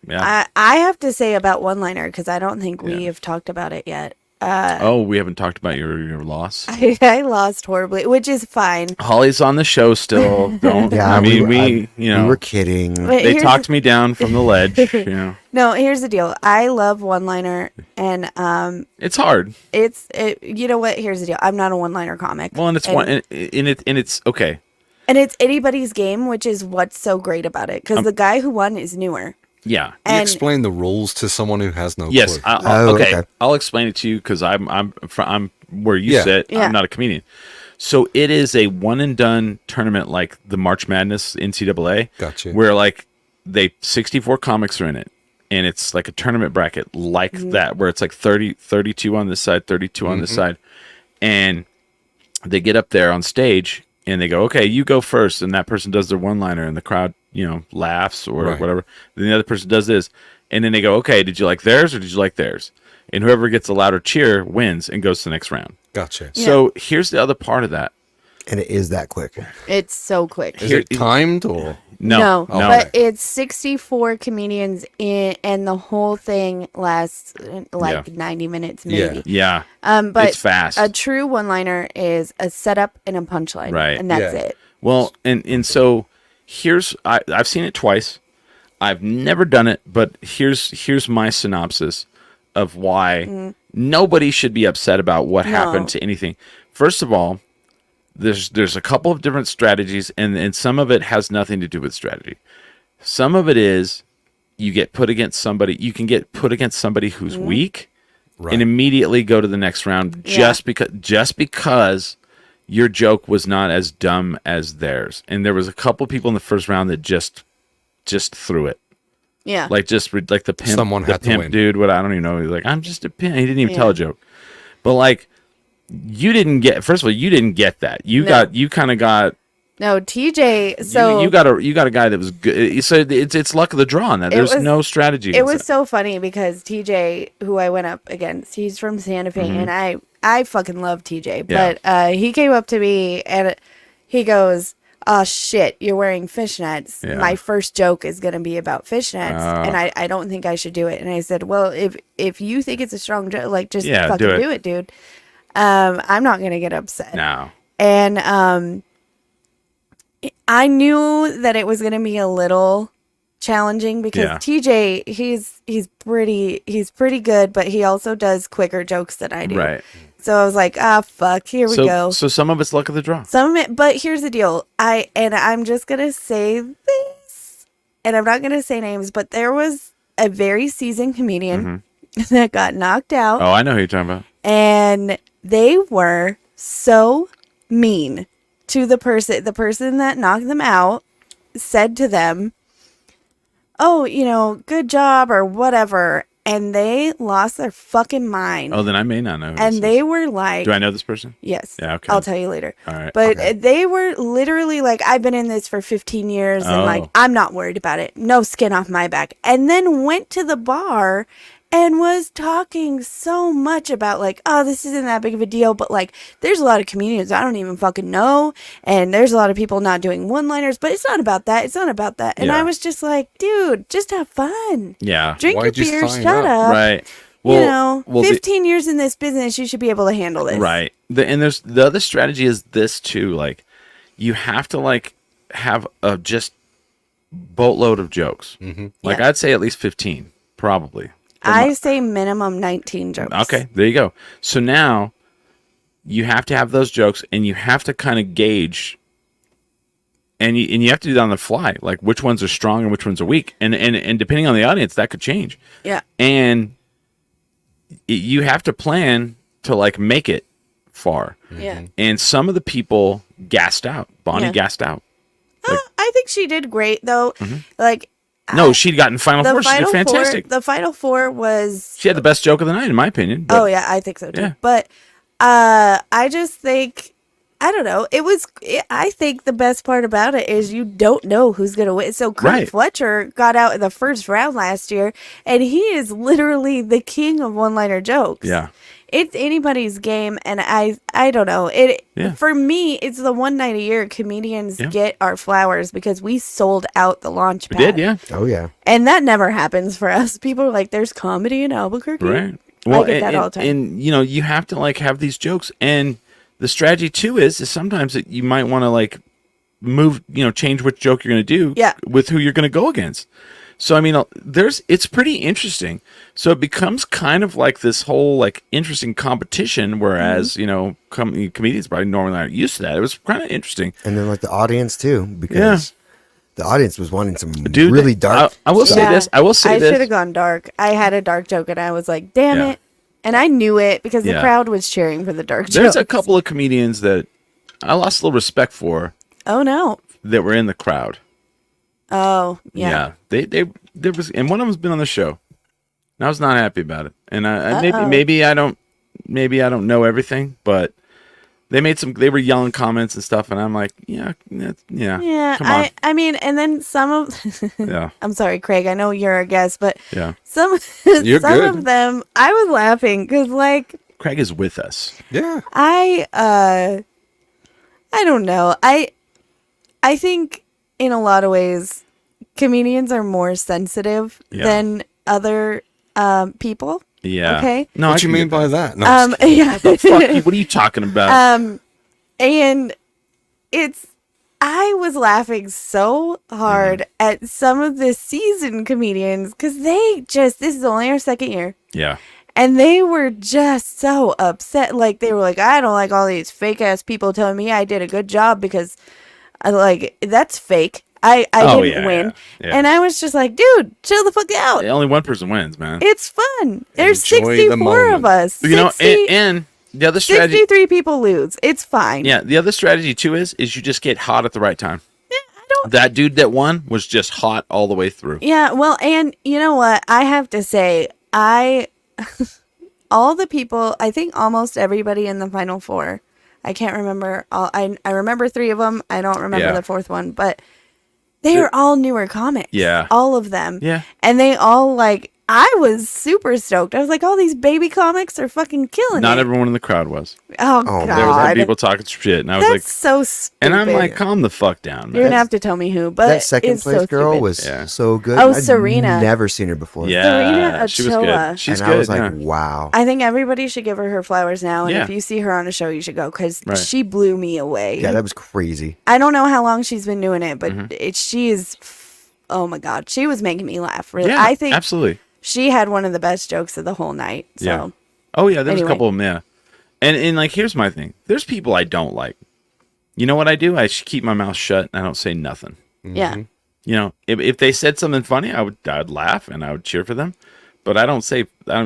"Yeah." I have to say about one-liner because I don't think we have talked about it yet. We haven't talked about your loss. I lost horribly, which is fine. Holly's on the show still. Don't. Yeah, I mean, we were kidding. They talked me down from the ledge. You know. No, here's the deal. I love one-liner, and it's hard. You know what? Here's the deal. I'm not a one-liner comic. Well, and it's okay. And it's anybody's game, which is what's so great about it. Because the guy who won is newer. Yeah. Can you explain the rules to someone who has no clue? Yes. Okay. I'll explain it to you because I'm where you sit. Yeah. I'm not a comedian. So it is a one and done tournament like the March Madness NCAA. Gotcha. Where like 64 comics are in it. And it's like a tournament bracket like that where it's like 32 on this side, 32 on this side. And they get up there on stage and they go, okay, you go first. And that person does their one-liner and the crowd, laughs or whatever. Then the other person does this. And then they go, okay, did you like theirs or did you like theirs? And whoever gets a louder cheer wins and goes to the next round. Gotcha. So here's the other part of that. And it is that quick. It's so quick. Is it timed or? No. But it's 64 comedians and the whole thing lasts like 90 minutes maybe. Yeah. But it's fast. A true one-liner is a setup and a punchline. Right. And that's it. Well, and so I've seen it twice. I've never done it, but here's my synopsis of why nobody should be upset about what happened to anything. First of all, there's a couple of different strategies, and some of it has nothing to do with strategy. Some of it is you get put against somebody. You can get put against somebody who's weak, and immediately go to the next round just because your joke was not as dumb as theirs. And there was a couple people in the first round that just threw it. Yeah. Like the pimp. Someone had to win. Dude, I don't even know. He's like, I'm just a pimp. He didn't even tell a joke. But like, you didn't get that. You kind of got. No, TJ. So you got a guy that was good. So it's luck of the draw on that. There's no strategy. It was so funny because TJ, who I went up against, he's from Santa Fe, and I fucking love TJ. But he came up to me and he goes, "Oh shit, you're wearing fishnets. Yeah. My first joke is gonna be about fishnets, and I don't think I should do it." And I said, "Well, if you think it's a strong joke, like just fucking do it, dude. I'm not gonna get upset." No. And I knew that it was going to be a little challenging because TJ, he's pretty good, but he also does quicker jokes than I do. Right. So I was like, fuck, here we go. So some of it's luck of the draw. Some of it, but here's the deal. I'm just going to say this, and I'm not going to say names, but there was a very seasoned comedian that got knocked out. Oh, I know who you're talking about. And they were so mean to the person that knocked them out said to them, "Oh, good job," or whatever. And they lost their fucking mind. Oh, then I may not know. And they were like, do I know this person? Yes. Yeah, okay. I'll tell you later. All right. But they were literally like, "I've been in this for 15 years and like, I'm not worried about it. No skin off my back." And then went to the bar and was talking so much about like, oh, this isn't that big of a deal, but like there's a lot of comedians I don't even fucking know, and there's a lot of people not doing one-liners, but it's not about that. It's not about that. And I was just like, dude, just have fun. Yeah. Drink your beer, shut up. Right. Well, 15 years in this business, you should be able to handle this. Right. And there's the other strategy is this too. Like, you have to like have a just boatload of jokes. Like I'd say at least 15, probably. I say minimum 19 jokes. Okay, there you go. So now you have to have those jokes, and you have to kind of gauge, and you have to do that on the fly, like which ones are strong and which ones are weak, and depending on the audience, that could change. Yeah. And you have to plan to like make it far. Yeah. And some of the people gassed out. Bonnie gassed out. Like, I think she did great though. Like. No, she'd gotten Final Four. She did fantastic. The Final Four was... She had the best joke of the night, in my opinion. Oh, yeah, I think so, too. Yeah. But I just think... I don't know. I think the best part about it is you don't know who's going to win. So Kurt Fletcher got out in the first round last year, and he is literally the king of one-liner jokes. Yeah. It's anybody's game, and I don't know. For me, it's the one night a year comedians get our flowers because we sold out the Launchpad. We did, yeah. Oh, yeah. And that never happens for us. People are like, there's comedy in Albuquerque. Right. Well, I get that all the time. And, you have to, like, have these jokes. And the strategy, too, is sometimes that you might want to, like, move, change which joke you're going to do with who you're going to go against. So, I mean, it's pretty interesting. So it becomes kind of like this whole like interesting competition, whereas, comedians probably normally aren't used to that. It was kind of interesting. And then like the audience too, because the audience was wanting some really dark. I will say this. I should have gone dark. I had a dark joke and I was like, damn it. And I knew it because the crowd was cheering for the dark joke. There's a couple of comedians that I lost a little respect for. Oh, no. That were in the crowd. Oh, yeah. Yeah. There was, and one of them's been on the show. And I was not happy about it. And maybe I don't know everything, but they were yelling comments and stuff, and I'm like, yeah. Come on. I mean, and then some of, I'm sorry, Craig, I know you're a guest, but some of them, I was laughing because like, Craig is with us. Yeah. I don't know. I think in a lot of ways, comedians are more sensitive than other people. Yeah. Okay. No, what you mean by that? No, what are you talking about? And I was laughing so hard at some of the seasoned comedians because this is only our second year. Yeah. And they were just so upset. Like, they were like, I don't like all these fake ass people telling me I did a good job because that's fake. I didn't win. Yeah. And I was just like, dude, chill the fuck out. Only one person wins, man. It's fun. There's 64 of us. And the other strategy, 63 people lose. It's fine. Yeah, the other strategy too is you just get hot at the right time. Yeah, that dude that won was just hot all the way through. Yeah, well, and you know what? I have to say, all the people, I think almost everybody in the Final Four, I can't remember all. I remember 3 of them. I don't remember the 4th one, but they are all newer comics. Yeah. All of them. Yeah. And they all like, I was super stoked. I was like, all these baby comics are fucking killing it. Not everyone in the crowd was. Oh, God. There was like people talking shit. And I was like, so stupid. And I'm like, calm the fuck down, man. You're going to have to tell me who. But that second place girl was so good. Oh, Serena. I'd never seen her before. Yeah. Serena she was good. She's good. I was like, wow. I think everybody should give her flowers now. And if you see her on a show, you should go because she blew me away. Yeah, that was crazy. I don't know how long she's been doing it, but she is, oh my God, she was making me laugh. Really. Yeah, I think absolutely. She had one of the best jokes of the whole night. So. Yeah. Oh, yeah. There's a couple of them, yeah. And like, here's my thing. There's people I don't like. You know what I do? I just keep my mouth shut and I don't say nothing. Yeah. You know, if they said something funny, I'd laugh and I would cheer for them. But I don't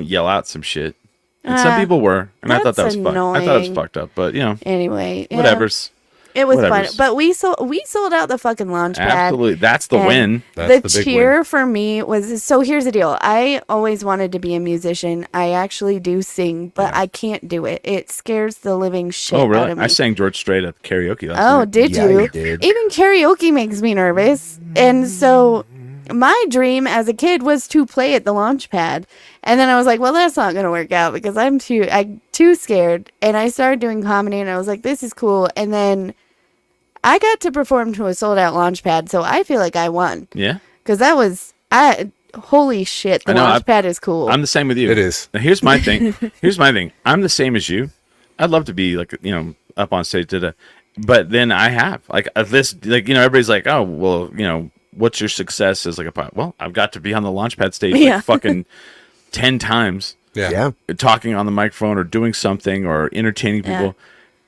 yell out some shit. And some people were. And I thought that was fun. I thought it was fucked up. But, anyway. Whatever's. It was fun, but we sold out the fucking Launchpad. Absolutely, that's the win. That's the cheer win. For me was, so here's the deal. I always wanted to be a musician. I actually do sing, but I can't do it. It scares the living shit out of me. I sang George Strait at karaoke last night. Oh, did you? Did. Even karaoke makes me nervous, and so my dream as a kid was to play at the Launchpad. And then I was like, well, that's not going to work out because I'm too scared. And I started doing comedy and I was like, this is cool. And then I got to perform to a sold out Launchpad. So I feel like I won. Yeah. Because holy shit, the Launchpad is cool. I'm the same with you. It is. Now, here's my thing. I'm the same as you. I'd love to be like, up on stage. But then I have like this, like, everybody's like, oh, well, what's your success as like a pilot? Well, I've got to be on the Launchpad stage like fucking 10 times. Yeah. Talking on the microphone or doing something or entertaining people. Yeah.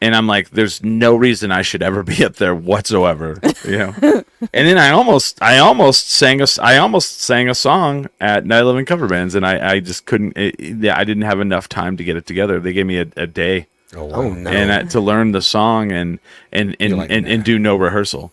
And I'm like, there's no reason I should ever be up there whatsoever, And then I almost sang a song at Night 11 Cover Bands, and I just couldn't. I didn't have enough time to get it together. They gave me a day, no. and to learn the song and do no rehearsal,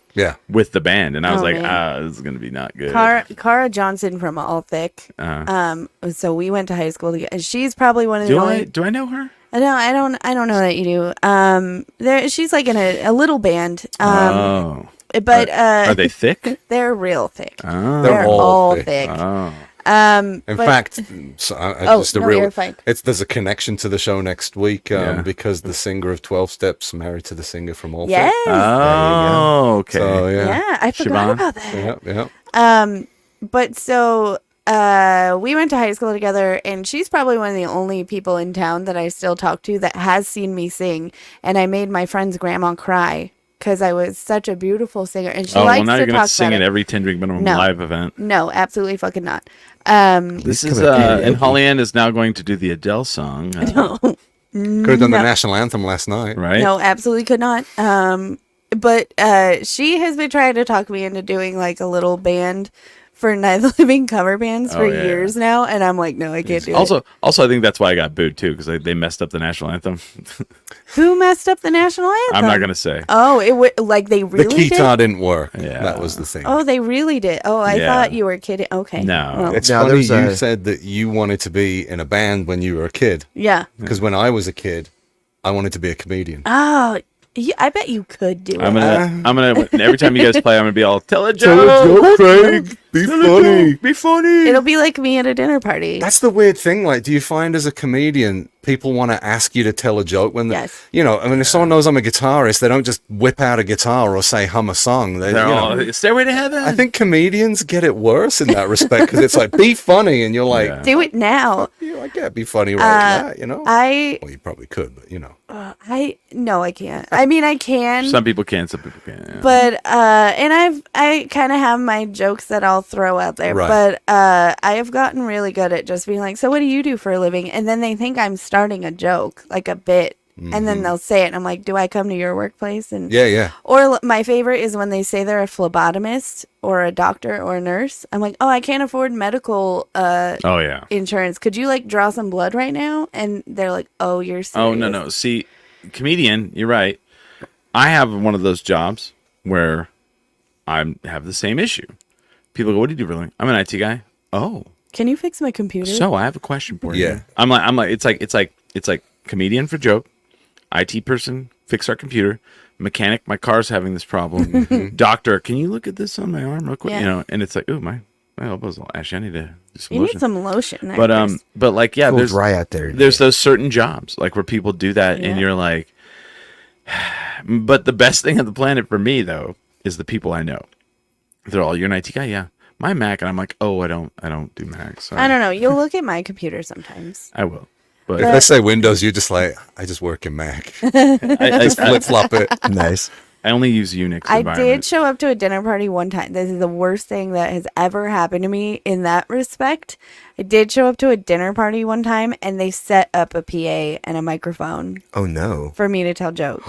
with the band. And I was this is gonna be not good. Cara Johnson from All Thick. So we went to high school together. She's probably one of the only. Do I know her? No, I don't know that you do. She's like in a little band. But are they thick? They're real thick. Oh. They're all thick. Oh. In fact, you're fine. There's a connection to the show next week because the singer of 12 Steps married to the singer from All Yes. Thick. Oh, okay. So, yeah, I forgot Siobhan? about that. Yeah. But so we went to high school together, and she's probably one of the only people in town that I still talk to that has seen me sing. And I made my friend's grandma cry because I was such a beautiful singer, and she likes now to you're gonna talk sing about at every 10 Drink Minimum live event. No, absolutely fucking not. This is and Holly Ann is now going to do the Adele song. No. Could have done the national anthem last night, right? No, absolutely could not. But she has been trying to talk me into doing like a little band for Night of the Living Cover Bands for years now, and I'm like, no, I can't do it. Also, I think that's why I got booed too, because they messed up the national anthem. Who messed up the national anthem? I'm not gonna say. Oh, they really the guitar didn't work. Yeah. That was the thing. Oh, they really did. Oh, I thought you were kidding. Okay. No. Well, It's funny you said that you wanted to be in a band when you were a kid. Yeah. Because when I was a kid, I wanted to be a comedian. Oh, I bet you could do it. I'm gonna every time you guys play, I'm gonna be all tell a joke, Craig. Be funny. Be funny. It'll be like me at a dinner party. That's the weird thing. Like, do you find as a comedian, people want to ask you to tell a joke when yes. If someone knows I'm a guitarist, they don't just whip out a guitar or say hum a song. They're all Stairway to Heaven. I think comedians get it worse in that respect because it's like be funny, and you're like, do it now. I can't be funny right now. Well, you probably could, but No, I can't. I mean, I can. Some people can, some people can't. Yeah. But and I kind of have my jokes that I'll throw out there. Right. But I have gotten really good at just being like, so what do you do for a living? And then they think I'm starting a joke, like a bit. Mm-hmm. And then they'll say it, and I'm like, do I come to your workplace? And yeah. Or my favorite is when they say they're a phlebotomist or a doctor or a nurse. I'm like, oh, I can't afford medical insurance. Could you like draw some blood right now? And they're like, oh, you're serious. Oh, no. See, comedian, you're right. I have one of those jobs where I have the same issue. People go, what do you do for a living? I'm an IT guy. Oh. Can you fix my computer? So I have a question for you. Yeah. I'm like, it's like comedian for joke, IT person, fix our computer, mechanic, my car's having this problem. Doctor, can you look at this on my arm real quick? Yeah. And it's like, ooh, my elbow's all ashy. I need to do some you lotion. need some lotion there. But like, yeah, there's dry out there. There's those certain jobs like where people do that, and you're like, but the best thing on the planet for me though is the people I know. They're all, you're an IT guy, yeah. My Mac, and I'm like, oh, I don't do Macs. Sorry. I don't know. You'll look at my computer sometimes. I will. But if they say Windows, you're just like, I just work in Mac. I just flip flop it. Nice. I only use Unix. I did show up to a dinner party one time. This is the worst thing that has ever happened to me in that respect. I did show up to a dinner party one time, and they set up a PA and a microphone. Oh no! For me to tell jokes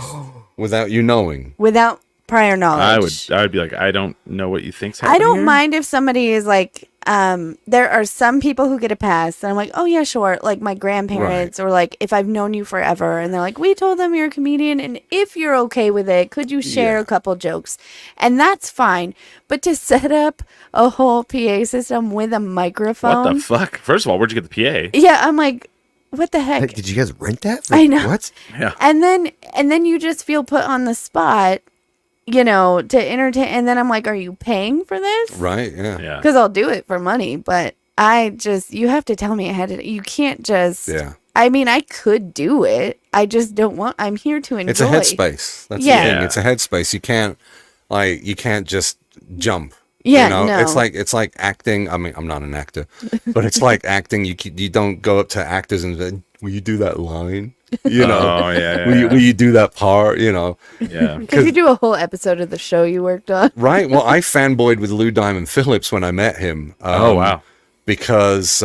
without you knowing. Without prior knowledge. I would be like, I don't know what you think's happening. I don't here. mind if somebody is like, there are some people who get a pass, and I'm like, oh yeah, sure. Like my grandparents, or like if I've known you forever, and they're like, we told them you're a comedian, and if you're okay with it, could you share a couple jokes? And that's fine. But to set up a whole PA system with a microphone, what the fuck? First of all, where'd you get the PA? Yeah, I'm like, what the heck? Did you guys rent that? I know. What? Yeah. And then you just feel put on the spot. you know, to entertain. And then I'm like, are you paying for this? Right. Yeah. Because I'll do it for money, but you have to tell me ahead of you can't just. Yeah. I mean, I could do it. I just don't want. I'm here to enjoy. It's a headspace. That's the thing. It's a headspace. You can't just jump. Yeah, you know? no. It's like acting. I mean, I'm not an actor, but it's like acting. You don't go up to actors and say, "Will you do that line?" You know, will you do that part? You know, Because you do a whole episode of the show you worked on, right? Well, I fanboyed with Lou Diamond Phillips when I met him. Oh wow! Because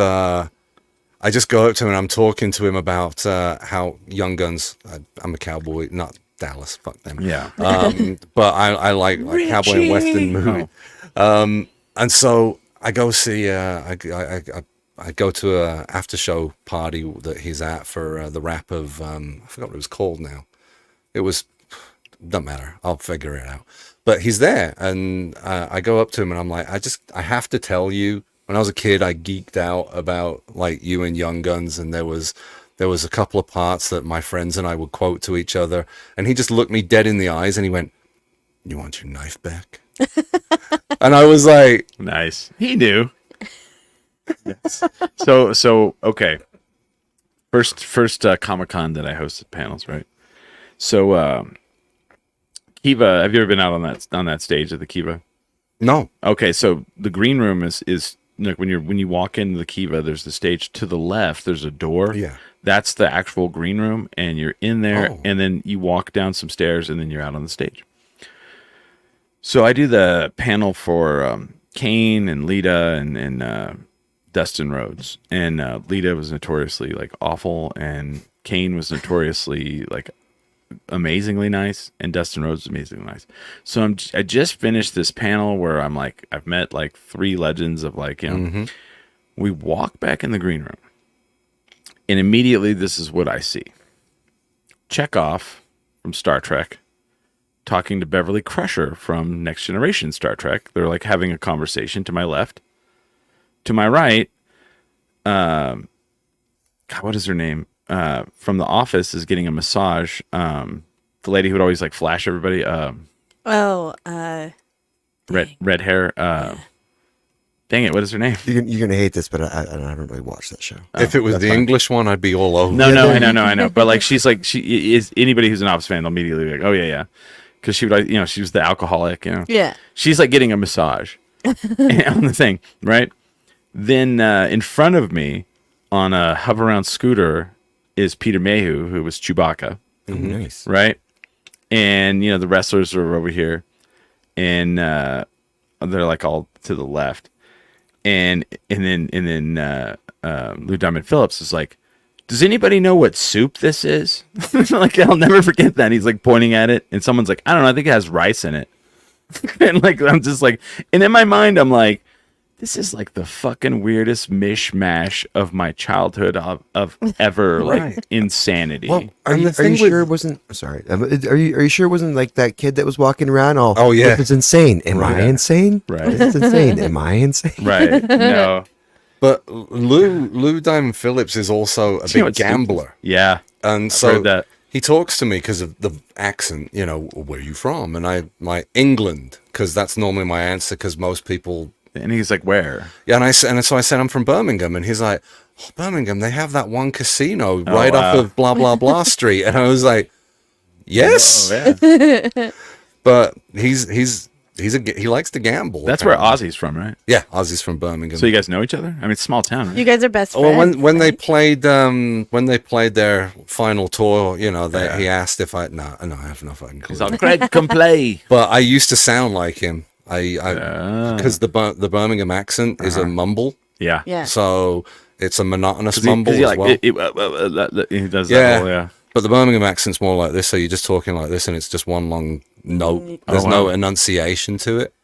I just go up to him and I'm talking to him about how Young Guns. I'm a cowboy, not Dallas. Fuck them. Yeah. But I like cowboy and western movie. And so I go see. I go to a after show party that he's at for the rap of I forgot what it was called now. It was doesn't matter. I'll figure it out. But he's there, and I go up to him and I'm like, I have to tell you. When I was a kid, I geeked out about like you and Young Guns, and there was a couple of parts that my friends and I would quote to each other, and he just looked me dead in the eyes and he went, "You want your knife back?" And I was like, nice. He knew. Yes. So okay. First Comicon that I hosted panels, right? So Kiva, have you ever been out on that stage at the Kiva? No. Okay, so the green room is like when you walk into the Kiva, there's the stage to the left, there's a door. Yeah. That's the actual green room, and you're in there, and then you walk down some stairs, and then you're out on the stage. So I do the panel for Kane and Lita and Dustin Rhodes, and Lita was notoriously like awful, and Kane was notoriously like amazingly nice, and Dustin Rhodes was amazingly nice. So I just finished this panel where I'm like, I've met like 3 legends of like, you know, we walk back in the green room, and immediately this is what I see. Chekhov from Star Trek talking to Beverly Crusher from Next Generation Star Trek. They're like having a conversation to my left. To my right, God, what is her name? From The Office is getting a massage. The lady who would always like flash everybody. Red hair. Dang it, what is her name? You're gonna hate this, but I haven't really watched that show. If it was the English one, I'd be all over. No, I know. But like, she is anybody who's an Office fan, they'll immediately be like, oh yeah, because she would, you know, she was the alcoholic, you know. Yeah. She's like getting a massage on the thing, right? Then in front of me on a hover around scooter is Peter Mayhew, who was Chewbacca. Nice. Right? And, you know, the wrestlers are over here, and they're like all to the left. And then Lou Diamond Phillips is like, does anybody know what soup this is? Like, I'll never forget that. He's like pointing at it, and someone's like, I don't know, I think it has rice in it. And like, I'm just like, and in my mind, I'm like, this is like the fucking weirdest mishmash of my childhood of ever like insanity. Well, are you sure it wasn't? Sorry, are you sure it wasn't like that kid that was walking around all? Oh yeah, it's insane. Am I insane? Right, it's insane. Am I insane? Right. No. But Lou Diamond Phillips is also a big gambler. Yeah, and so that. He talks to me because of the accent. You know, where are you from? And my England, because that's normally my answer. Because most people. And he's like, where? Yeah, so I said, I'm from Birmingham. And he's like, oh, Birmingham, they have that one casino right off of blah, blah, blah street. And I was like, yes. Oh, yeah. But he likes to gamble. That's apparently where Ozzy's from, right? Yeah, Ozzy's from Birmingham. So you guys know each other? I mean, it's a small town, right? You guys are best friends. Well, when they played their final tour, you know, he asked if I have no fucking clue. He's like, Greg, come play. But I used to sound like him. Because the Birmingham accent is a mumble. Yeah. Yeah. So it's a monotonous mumble as well. He does that whole, yeah. But the Birmingham accent's more like this, so you're just talking like this, and it's just one long note. There's no enunciation to it.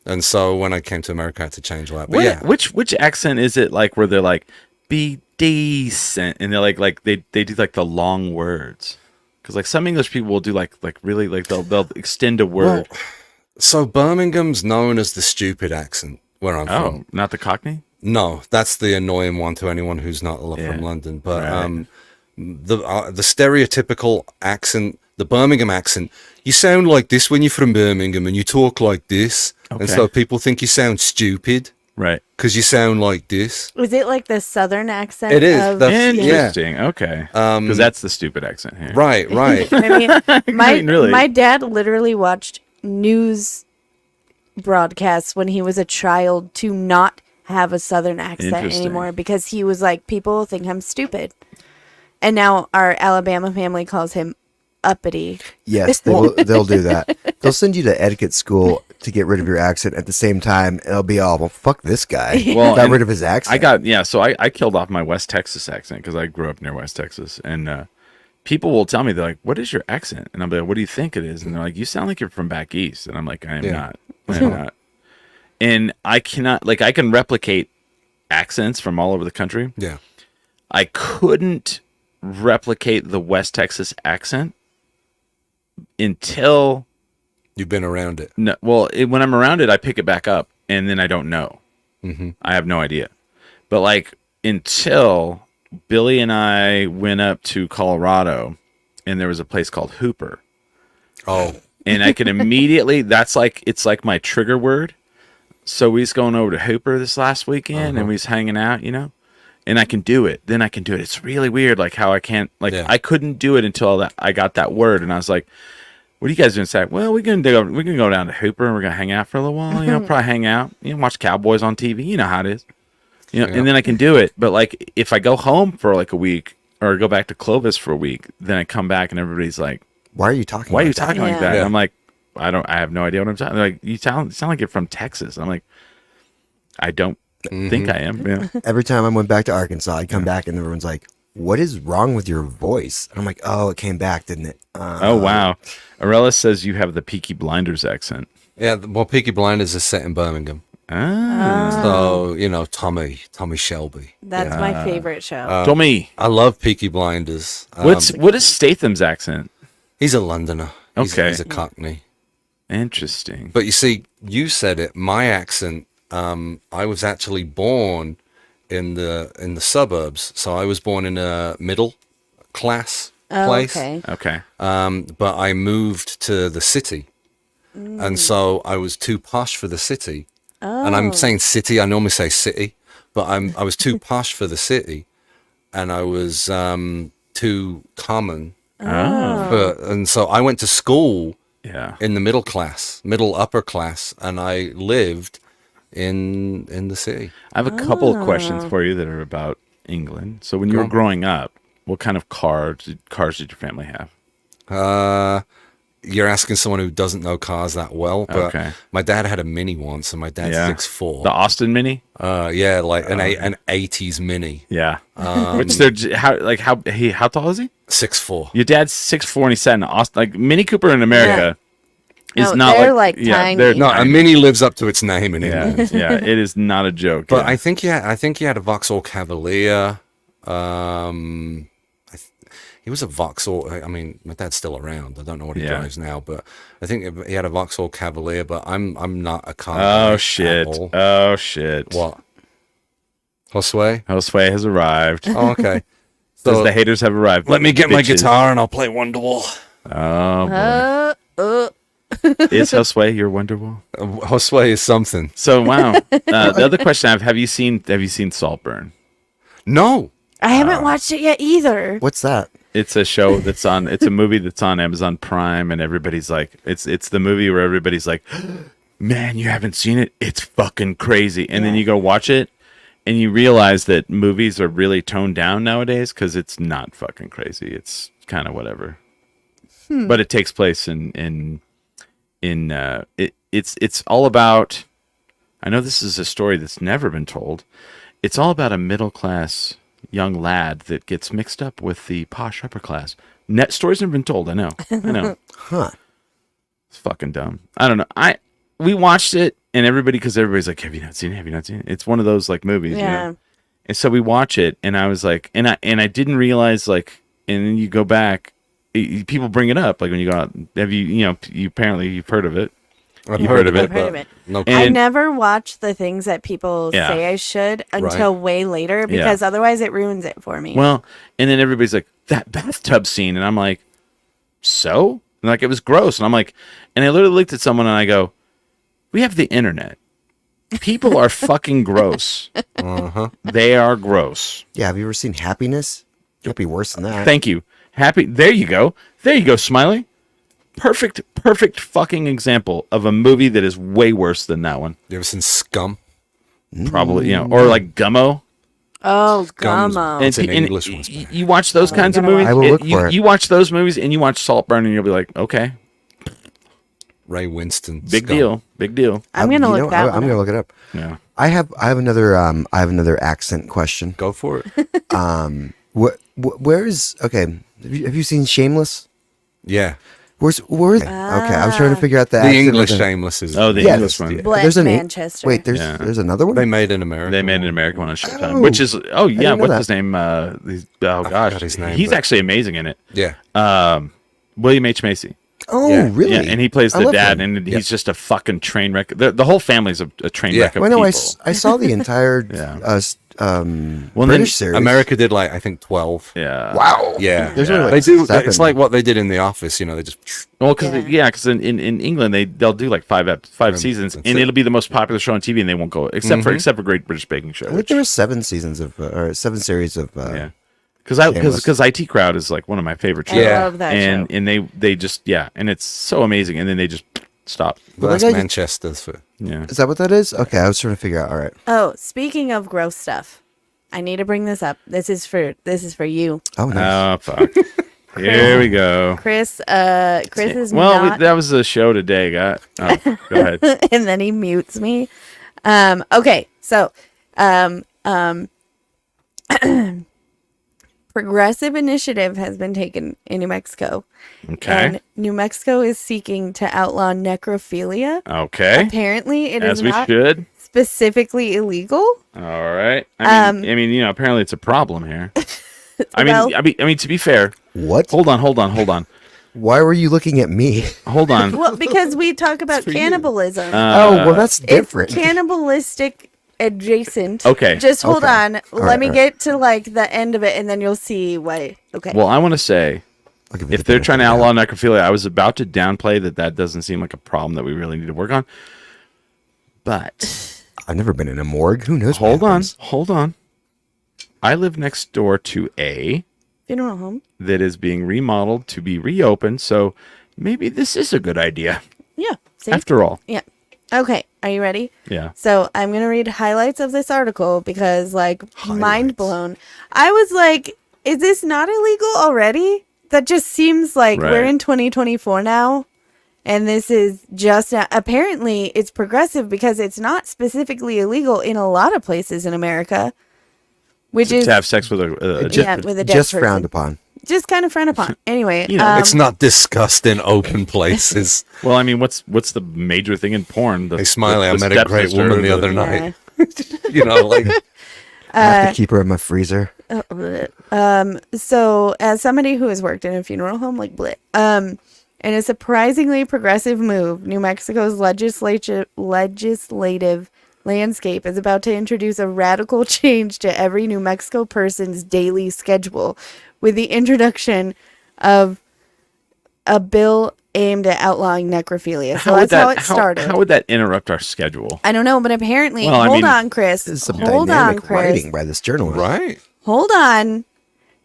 And so when I came to America, I had to change all that. But which accent is it like where they're like, be decent, and they're like they do like the long words? Because like some English people will do like really like they'll extend a word. Well, so Birmingham's known as the stupid accent where I'm from. Not the Cockney? No, that's the annoying one to anyone who's not from London. But the stereotypical accent the Birmingham accent. You sound like this when you're from Birmingham, and you talk like this, and so people think you sound stupid, right? Because you sound like this. Was it like the Southern accent? It is. Interesting. Okay. Because that's the stupid accent here. Right. I mean, really. My dad literally watched news broadcasts when he was a child to not have a Southern accent anymore because he was like, people think I'm stupid. And now our Alabama family calls him uppity. Yes, they'll do that. They'll send you to etiquette school to get rid of your accent at the same time. It'll be all, well, fuck this guy. Well, got rid of his accent. So I killed off my West Texas accent because I grew up near West Texas. And people will tell me, they're like, what is your accent? And I'm like, what do you think it is? And they're like, you sound like you're from back east. And I'm like, I am not. I am not. And I cannot, like, I can replicate accents from all over the country. Yeah. I couldn't replicate the West Texas accent until you've been around it. No, well, when I'm around it, I pick it back up, and then I don't know. Mm-hmm. I have no idea. But like until Billy and I went up to Colorado, and there was a place called Hooper. Oh, and I can immediately. It's like my trigger word. So we was going over to Hooper this last weekend, and we was hanging out, you know. And I can do it. Then I can do it. It's really weird, like how I can't, like I couldn't do it until I got that word, and I was like, "What are you guys doing?" Say, well, we're gonna go down to Hooper, and we're gonna hang out for a little while. You know, probably hang out. You know, watch Cowboys on TV. You know how it is. You know, and then I can do it. But like, if I go home for like a week or go back to Clovis for a week, then I come back and everybody's like, "Why are you talking? Why are you talking like that?" Yeah. And I'm like, I have no idea what I'm talking. They're like, you sound like you're from Texas. I'm like, I don't think I am. Yeah. Every time I went back to Arkansas, I'd come back and everyone's like, "What is wrong with your voice?" And I'm like, "Oh, it came back, didn't it?" Oh wow. Arella says you have the Peaky Blinders accent. Yeah, well, Peaky Blinders is set in Birmingham. Ah. So, you know, Tommy Shelby. That's my favorite show. Tommy. I love Peaky Blinders. What is Statham's accent? He's a Londoner. Okay. He's a Cockney. Interesting. But you see, you said it, my accent, I was actually born in the suburbs. So I was born in a middle class place. Okay. But I moved to the city. And so I was too posh for the city. And I'm saying city, I normally say city, but I was too posh for the city, and I was too common. And so I went to school in the middle upper class, and I lived in the city. I have a couple of questions for you that are about England. So when you were growing up, what kind of cars did your family have? You're asking someone who doesn't know cars that well, but my dad had a Mini once, and my dad's 6'4". The Austin Mini? Yeah, like an 80s Mini. Yeah. Which how tall is he? 6'4". Your dad's 6'4", and he sat in an Austin. Like Mini Cooper in America is No, not they're like tiny. No, a Mini lives up to its name in England. Yeah, it is not a joke. But I think he had a Vauxhall Cavalier. He was a Vauxhall. I mean, my dad's still around. I don't know what he drives now, but I think he had a Vauxhall Cavalier. But I'm not a car guy Oh shit! at all. Oh shit! What? Josue? Josue has arrived. Oh, okay. So the haters have arrived. Let me get my guitar and I'll play Wonderwall. Oh boy. Is Josue your Wonderwall? Josue is something. So wow. The other question I have you seen Saltburn? No. I haven't watched it yet either. What's that? It's a show that's on. It's a movie that's on Amazon Prime, and everybody's like, it's the movie where everybody's like, man, you haven't seen it? It's fucking crazy. And then you go watch it, and you realize that movies are really toned down nowadays because it's not fucking crazy. It's kind of whatever. But it takes place it's all about. I know this is a story that's never been told. It's all about a middle class young lad that gets mixed up with the posh upper class. Net stories have been told. I know. Huh? It's fucking dumb. I don't know. We watched it, and everybody's like, "Have you not seen it? Have you not seen it?" It's one of those like movies, Yeah. you know? And so we watch it, and I was like, and I didn't realize like, and then you go back, people bring it up like when you go out. Have you apparently you've heard of it. You've heard of it. I've heard of it. No. I never watch the things that people say I should until way later because otherwise it ruins it for me. Well, and then everybody's like, that bathtub scene. And I'm like, so? And like, it was gross. And I'm like, and I literally looked at someone and I go, we have the internet. People are fucking gross. Uh-huh. They are gross. Yeah, have you ever seen Happiness? It'll be worse than that. Thank you. Happy. There you go. There you go, Smiley. Perfect fucking example of a movie that is way worse than that one. You ever seen Scum? Probably, or like Gummo. Oh, Scum's- Gummo. It's an And English one's better. you watch those kinds of gotta movies. watch it. I will look for it. You watch those movies and you watch Saltburn and you'll be like, okay, Ray Winston. big Scum. deal. I'm gonna look that I'm one gonna up. look it up. Yeah. I have another accent question. Go for it. Where's okay? Have you seen Shameless? Yeah. Where's okay? I was trying to figure out the The accent English of the- Shameless is. Oh, the Yeah, English that's- one. Black There's an Manchester. Wait, there's Yeah. there's another one. They made in America. They made an American one on Showtime, Oh. which is yeah. didn't know What's that. his name? Oh gosh, forgot his name, he's but- actually amazing in it. Yeah. William H Macy. Oh, Yeah. really? Yeah, and he plays I the love dad, him. and he's just a fucking train wreck. The whole family's a train Yeah. wreck of Well, no, people. I saw the entire Yeah. British then series. America did like I think 12. Yeah. Wow. Yeah. There's Yeah. only They like do. 7. It's like what they did in The Office. You know, they just. Well, because Yeah. in England they'll do like five seasons, that's and it. it'll be the most popular show on TV, and they won't go except for Great British Baking Show. I think there were 7 seasons of or 7 series of. Yeah, Shameless. because IT Crowd is like one of my favorite shows. I Yeah. love that and show. and they just and it's so amazing, and then they just stop. Well, that's Well, I- Manchester for. Yeah. Is that what that is? Okay, I was trying to figure out. All right. Oh, speaking of gross stuff, I need to bring this up. This is for you, Oh, nice. Oh fuck. Here we go. Chris. Chris is Well, not. that was the show today. Go ahead. And then he mutes me. Okay, so progressive initiative has been taken in New Mexico. Okay. And New Mexico is seeking to outlaw necrophilia. Okay. Apparently, it As is we not should. specifically illegal. All right. I mean, apparently it's a problem here. Well- I mean, to be fair, What? hold on. Why were you looking at me? Hold on. Well, because we talk about cannibalism. Oh, well, that's different. It's cannibalistic adjacent. Okay. Just hold Okay. on. All Let right, me all get to like the end of it, and then you'll see why. Okay. Well, I want to say, I'll give you if the they're trying to benefit of outlaw necrophilia, I was about to downplay that doesn't seem like a problem that we really need to work on. But that. I've never been in a morgue. Who knows? hold what on. happens? Hold on. I live next door to a Funeral home. that is being remodeled to be reopened, so maybe this is a good idea. Yeah. See? After all. Yeah. Okay. Are you ready? Yeah. So I'm gonna read highlights of this article because, like, mind Highlights. blown. I was like, "Is this not illegal already?" That just seems like we're Right. in 2024 now, and this is just now. Apparently, it's progressive because it's not specifically illegal in a lot of places in America, which is To have sex with a yeah, with a dead Just person. frowned upon. Just kind of frowned upon. Anyway, You know, It's not discussed in open places. well, I mean, what's the major thing in porn? Hey, Smiley, I met a great stepsister, woman the other yeah. night. You know, like I have to keep her in my freezer. So as somebody who has worked in a funeral home, like bleh, in a surprisingly progressive move, New Mexico's legislative landscape is about to introduce a radical change to every New Mexico person's daily schedule with the introduction of a bill aimed at outlawing necrophilia. So that's how it started. How would that interrupt our schedule? I don't know, but apparently, Well, I hold mean, on, Chris. This is some Hold on, dynamic Chris. writing by this journalist. right. Hold on.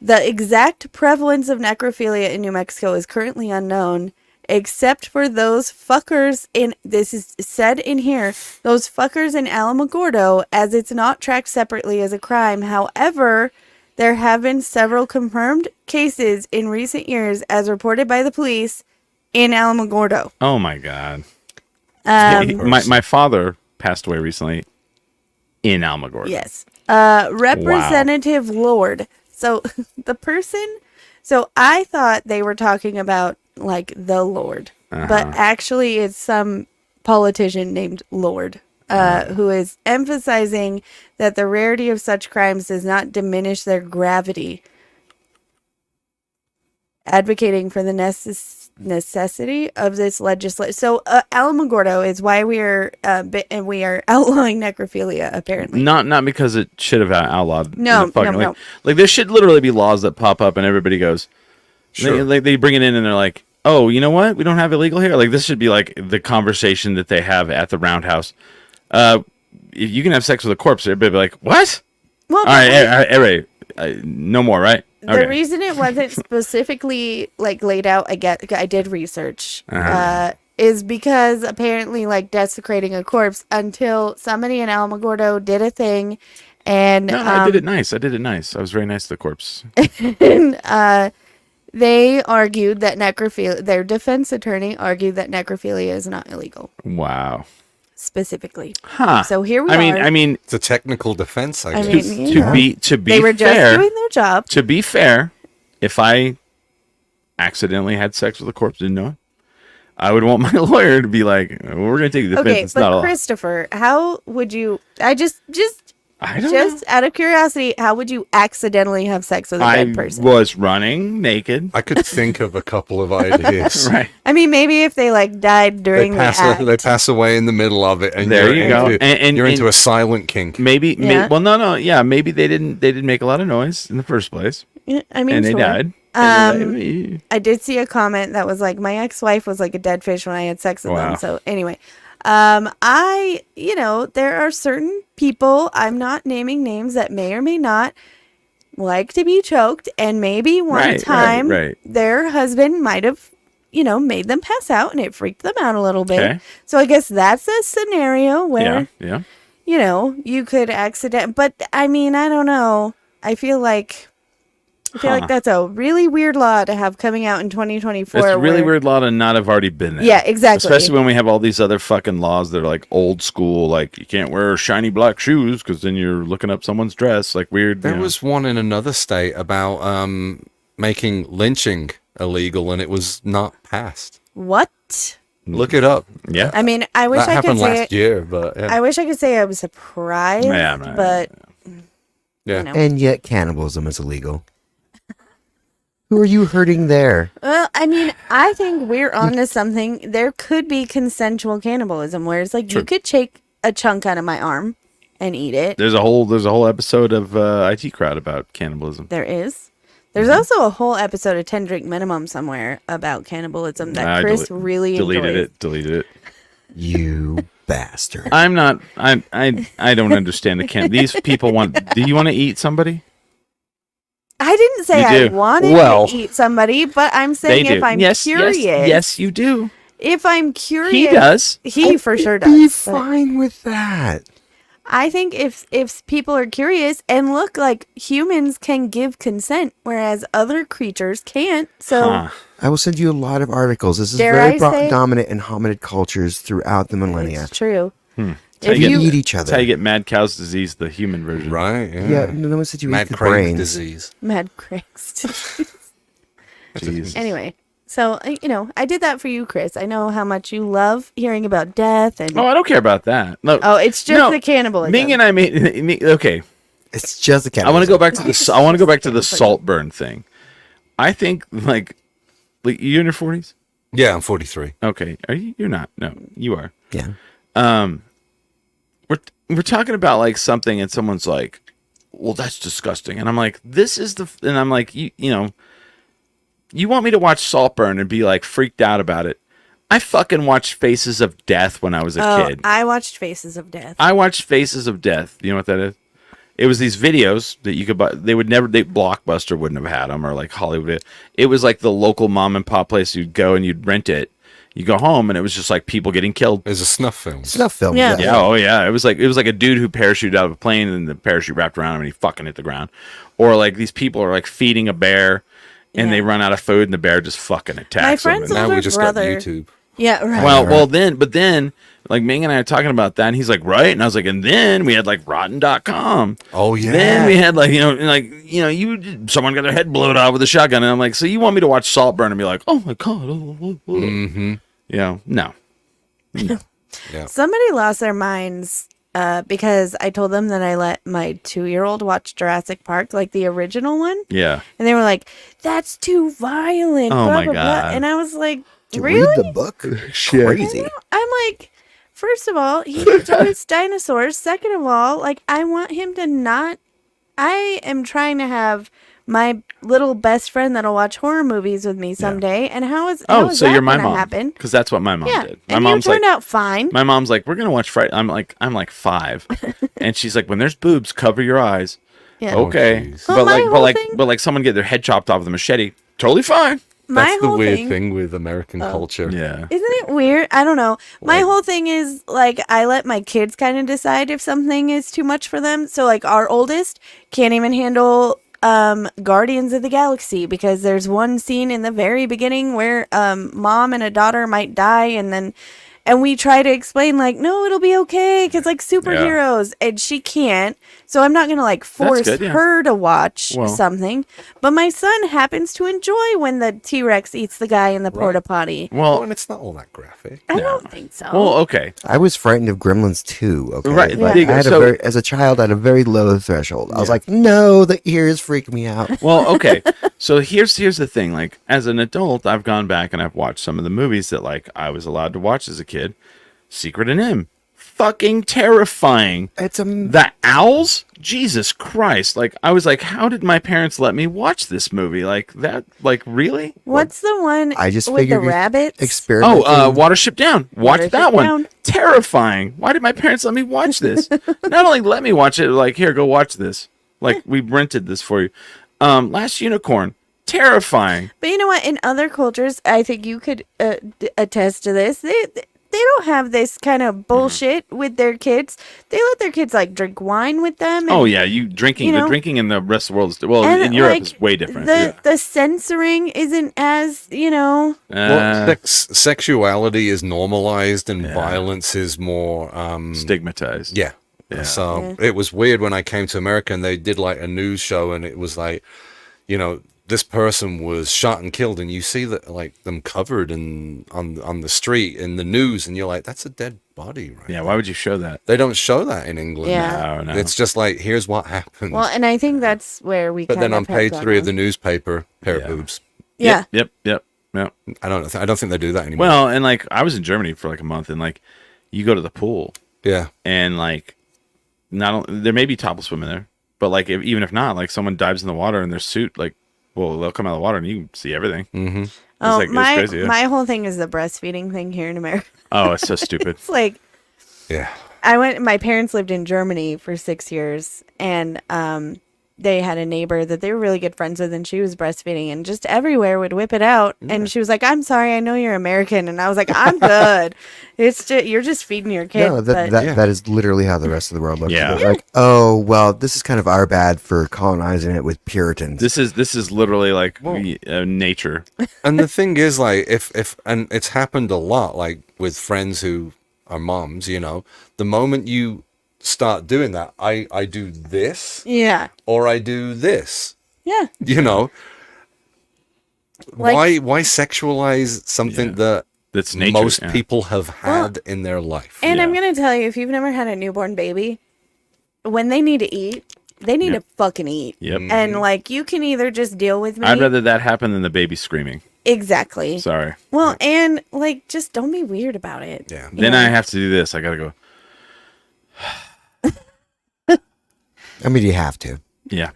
The exact prevalence of necrophilia in New Mexico is currently unknown, except for those fuckers in, this is said in here, those fuckers in Alamogordo, as it's not tracked separately as a crime. However, there have been several confirmed cases in recent years, as reported by the police, in Alamogordo. Oh my god. Um, My father passed away recently in Alamogordo. Yes. Representative Lord. So the person, so I thought they were talking about like the Lord, but actually it's some politician named Lord, who is emphasizing that the rarity of such crimes does not diminish their gravity, advocating for the necessity of this legislation. So Alamogordo is why we are outlawing necrophilia, apparently. Not because it should have outlawed. No, fucking, no. Like there should literally be laws that pop up and everybody goes. Sure. They bring it in and they're like, oh, you know what? We don't have illegal here. Like, this should be like the conversation that they have at the roundhouse. You can have sex with a corpse. Everybody be like, what? Well, all right, no more, right? The reason it wasn't specifically like laid out, I did research, is because apparently like desecrating a corpse until somebody in Alamogordo did a thing, and no, I did it nice. I was very nice to the corpse. And they argued that necrophilia. Their defense attorney argued that necrophilia is not illegal. Wow. Specifically, huh? So here we are. I mean, it's a technical defense. I mean, to be they were fair, just doing their job. To be fair, if I accidentally had sex with a corpse, didn't know it, I would want my lawyer to be like, well, "We're going to take the defense." Okay, it's but not Christopher, how would you? I don't know. Out of curiosity, how would you accidentally have sex with a dead person? I was running naked. I could think of a couple of ideas. Right. I mean, maybe if they like died during the act. They pass away in the middle of it, and there you go. And you're into a silent kink. Maybe. Yeah, maybe they didn't make a lot of noise in the first place. Yeah, I mean, and they died. I did see a comment that was like, my ex-wife was like a dead fish when I had sex with them. So anyway, there are certain people, I'm not naming names, that may or may not like to be choked, and maybe one time their husband might have, made them pass out, and it freaked them out a little bit. Okay. So I guess that's a scenario where, you could accident. But I mean, I don't know. I feel like that's a really weird law to have coming out in 2024. It's a really weird law to not have already been there. Yeah, exactly. Especially when we have all these other fucking laws that are like old school, like you can't wear shiny black shoes because then you're looking up someone's dress, like weird. There was one in another state about making lynching illegal, and it was not passed. What? Look it up. Yeah. I mean, I wish that I could happened say last year, but yeah. I wish I could say I was surprised, but And yet cannibalism is illegal. Who are you hurting there? Well, I mean, I think we're onto something. There could be consensual cannibalism where it's like you could take a chunk out of my arm and eat it. There's a whole episode of IT Crowd about cannibalism. There is. There's also a whole episode of 10 Drink Minimum somewhere about cannibalism that Chris really enjoyed. Deleted it. You bastard. I'm not. I don't understand the These people want. Do you want to eat somebody? I didn't say I wanted to eat somebody, but I'm saying if I'm curious. Yes, you do. If I'm curious. He does. He for sure does. Be fine with that. I think if people are curious, and look, like humans can give consent, whereas other creatures can't. So I will send you a lot of articles. This is very dominant in hominid cultures throughout the millennia. It's true. If you eat each other. That's how you get mad cow's disease, the human version. Right, yeah. No one said you mad eat the brain. disease. Mad Craig's disease. Jesus. Anyway, so, I did that for you, Chris. I know how much you love hearing about death. And I don't care about that. No. Oh, it's just the cannibalism. Ming and I made... Okay. It's just the cannibalism. I want to go back to the salt burn thing. I think, like you in your 40s? Yeah, I'm 43. Okay. Are you? You're not. No, you are. Yeah. We're talking about like something, and someone's like, "Well, that's disgusting," and I'm like, "This is and I'm like, you want me to watch Saltburn and be like freaked out about it? I fucking watched Faces of Death when I was a kid. I watched Faces of Death. I watched Faces of Death. You know what that is? It was these videos that you could buy. Blockbuster wouldn't have had them, or like Hollywood. It was like the local mom and pop place you'd go and you'd rent it. You go home and it was just like people getting killed. It's a snuff film. Yeah. Yeah. Oh yeah. It was like a dude who parachuted out of a plane and the parachute wrapped around him and he fucking hit the ground. Or like these people are like feeding a bear and they run out of food and the bear just fucking attacks My friend's them. Now older we just brother. got YouTube. Yeah, right. Well, then, like Ming and I are talking about that, and he's like, right, and I was like, and then we had like Rotten.com. Oh yeah. Then we had like someone got their head blown off with a shotgun, and I'm like, so you want me to watch Saltburn and be like, oh my god, Mm-hmm. no. Yeah. Somebody lost their minds because I told them that I let my 2-year-old watch Jurassic Park, like the original one. Yeah. And they were like, that's too violent. Oh blah, my blah, God. blah. And I was like, To really? read the book? Crazy. I'm like, first of all, he enjoys dinosaurs. Second of all, like, I want him to not. I am trying to have my little best friend that'll watch horror movies with me someday. And how is so that you're my gonna mom? happen? Because that's what my mom did. My and mom's you turned out fine. My mom's like, we're gonna watch Friday. I'm like 5, and she's like, when there's boobs, cover your eyes. Yeah. Okay, Well, but like someone get their head chopped off with a machete, totally fine. That's the weird thing with American culture. Yeah. Isn't it weird? I don't know. My whole thing is like I let my kids kind of decide if something is too much for them. So like our oldest can't even handle Guardians of the Galaxy because there's one scene in the very beginning where mom and a daughter might die and we try to explain like, no, it'll be okay because like superheroes and she can't. So I'm not going to like force her to watch something. But my son happens to enjoy when the T-Rex eats the guy in the porta potty. Well, and it's not all that graphic. I don't think so. Well, okay. I was frightened of Gremlins too. Okay, right. But I had as a child, I had a very low threshold. I was like, no, the ears freak me out. Well, okay. So here's the thing. Like as an adult, I've gone back and I've watched some of the movies that like I was allowed to watch as a kid. Secret and M. Fucking terrifying. The owls? Jesus Christ. Like I was like, how did my parents let me watch this movie? Like that, like really? What's the one I just with the figured rabbits? Experiment. Watership Down. Watch Watership that one. Down. Terrifying. Why did my parents let me watch this? Not only let me watch it, like, here, go watch this. Like, we rented this for you. Last Unicorn. Terrifying. But you know what? In other cultures, I think you could attest to this. They don't have this kind of bullshit with their kids. They let their kids like drink wine with them. And, the drinking in the rest of the world is in Europe like, is way different. The censoring isn't as sexuality is normalized and violence is more stigmatized. Yeah. So it was weird when I came to America and they did like a news show and it was like, this person was shot and killed, and you see that like them covered on the street in the news, and you're like, that's a dead body, right? Yeah, why would you show that? They don't show that in England. Yeah. No. It's just like, here's what happened. Well, and I think that's where we. But then on page 3 of the newspaper, pair of boobs. Yeah. Yep. I don't think they do that anymore. Well, and like I was in Germany for like a month, and like you go to the pool, and like there may be topless women there, but like even if not, like someone dives in the water in their suit, like. Well, they'll come out of the water and you can see everything. Mm-hmm. It's crazy, my whole thing is the breastfeeding thing here in America. Oh, it's so stupid. It's like, my parents lived in Germany for 6 years and they had a neighbor that they were really good friends with and she was breastfeeding and just everywhere would whip it out. And she was like, I'm sorry, I know you're American. And I was like, I'm good. It's just, you're just feeding your kid. No, that is literally how the rest of the world looks. Yeah. Like, oh, well, this is kind of our bad for colonizing it with Puritans. This is literally like nature. And the thing is, like, if and it's happened a lot, like with friends who are moms, the moment you start doing that, I do this, or I do this, like, why sexualize something that's nature, most people have had in their life? And I'm gonna tell you, if you've never had a newborn baby, when they need to eat, they need to fucking eat. Yep. And like, you can either just deal with me. I'd rather that happen than the baby screaming. Exactly. Sorry. Well, and like, just don't be weird about it. Yeah. Then I have to do this. I gotta go. I mean, you have to. Yeah.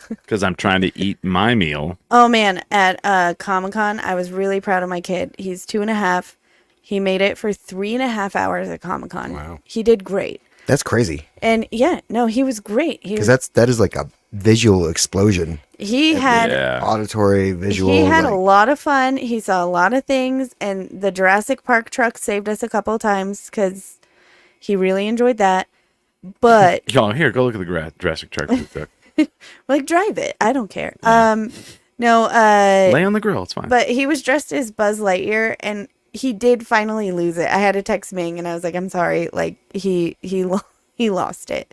Because I'm trying to eat my meal. Oh man, at Comicon, I was really proud of my kid. He's 2.5. He made it for 3.5 hours at Comicon. Wow. He did great. That's crazy. And he was great. Because that is like a visual explosion. He had auditory, visual. He had a lot of fun. He saw a lot of things, and the Jurassic Park truck saved us a couple of times because he really enjoyed that. But y'all, here, go look at the Jurassic truck. like, drive it. I don't care. No. Lay on the grill. It's fine. But he was dressed as Buzz Lightyear, and he did finally lose it. I had to text Ming, and I was like, "I'm sorry." Like he lost it,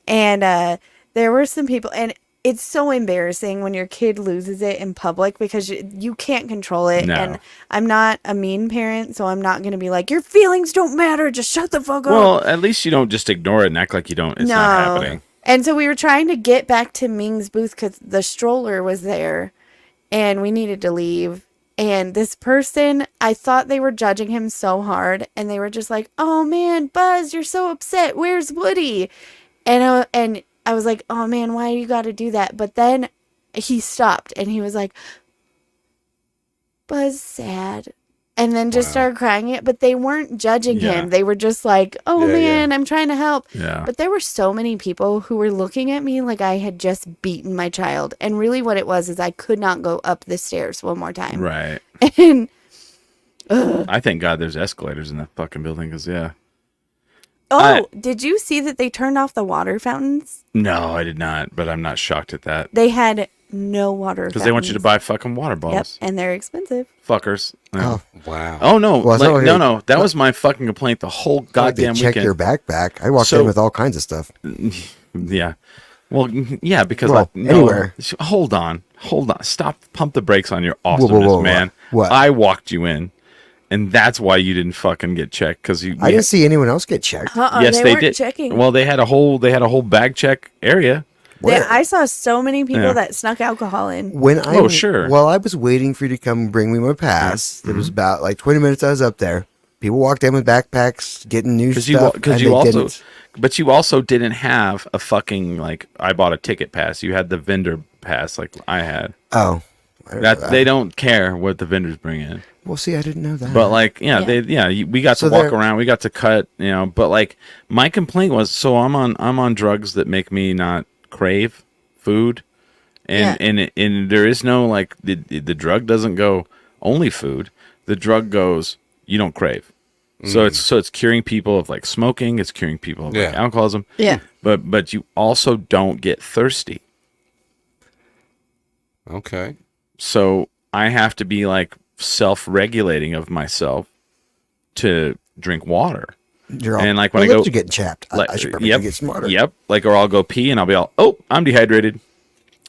and there were some people, and it's so embarrassing when your kid loses it in public because you can't control it. No. And I'm not a mean parent, so I'm not going to be like, your feelings don't matter. Just shut the fuck up. Well, at least you don't just ignore it and act like you don't. It's not happening. And so we were trying to get back to Ming's booth because the stroller was there and we needed to leave. And this person, I thought they were judging him so hard. And they were just like, oh man, Buzz, you're so upset. Where's Woody? And I was like, oh man, why you got to do that? But then he stopped and he was like, Buzz sad. And then just started crying it, but they weren't judging him. They were just like, "Oh man, I'm trying to help." Yeah. But there were so many people who were looking at me like I had just beaten my child. And really what it was is I could not go up the stairs one more time. Right. And I thank God there's escalators in that fucking building because did you see that they turned off the water fountains? No, I did not, but I'm not shocked at that. They had no water because they want you to buy fucking water bottles. Yep, and they're expensive. Fuckers. Oh, wow. Oh, no. Well, no. That was my fucking complaint the whole goddamn weekend. Check your backpack. I walked in with all kinds of stuff. Yeah. Well, yeah, because anywhere. Hold on. Stop. Pump the brakes on your awesomeness, man. What? I walked you in, and that's why you didn't fucking get checked. Because I didn't see anyone else get checked. Yes, they did. Checking. Well, they had a whole bag check area. I saw so many people that snuck alcohol in. Sure. While I was waiting for you to come bring me my pass, there was about 20 minutes I was up there. People walked in with backpacks, getting new stuff. But you also didn't have a fucking I bought a ticket pass. You had the vendor pass like I had. Oh, they don't care what the vendors bring in. Well, see, I didn't know that. But we got to walk around. We got to cut. But my complaint was, so I'm on drugs that make me not crave food, and there is no the drug doesn't go only food. The drug goes you don't crave. So it's curing people of smoking. It's curing people of alcoholism. Yeah. But you also don't get thirsty. Okay. So I have to be self-regulating of myself to drink water. And when I go, you're getting chapped. I should probably get smarter. Yep. Or I'll go pee and I'll be all, oh, I'm dehydrated.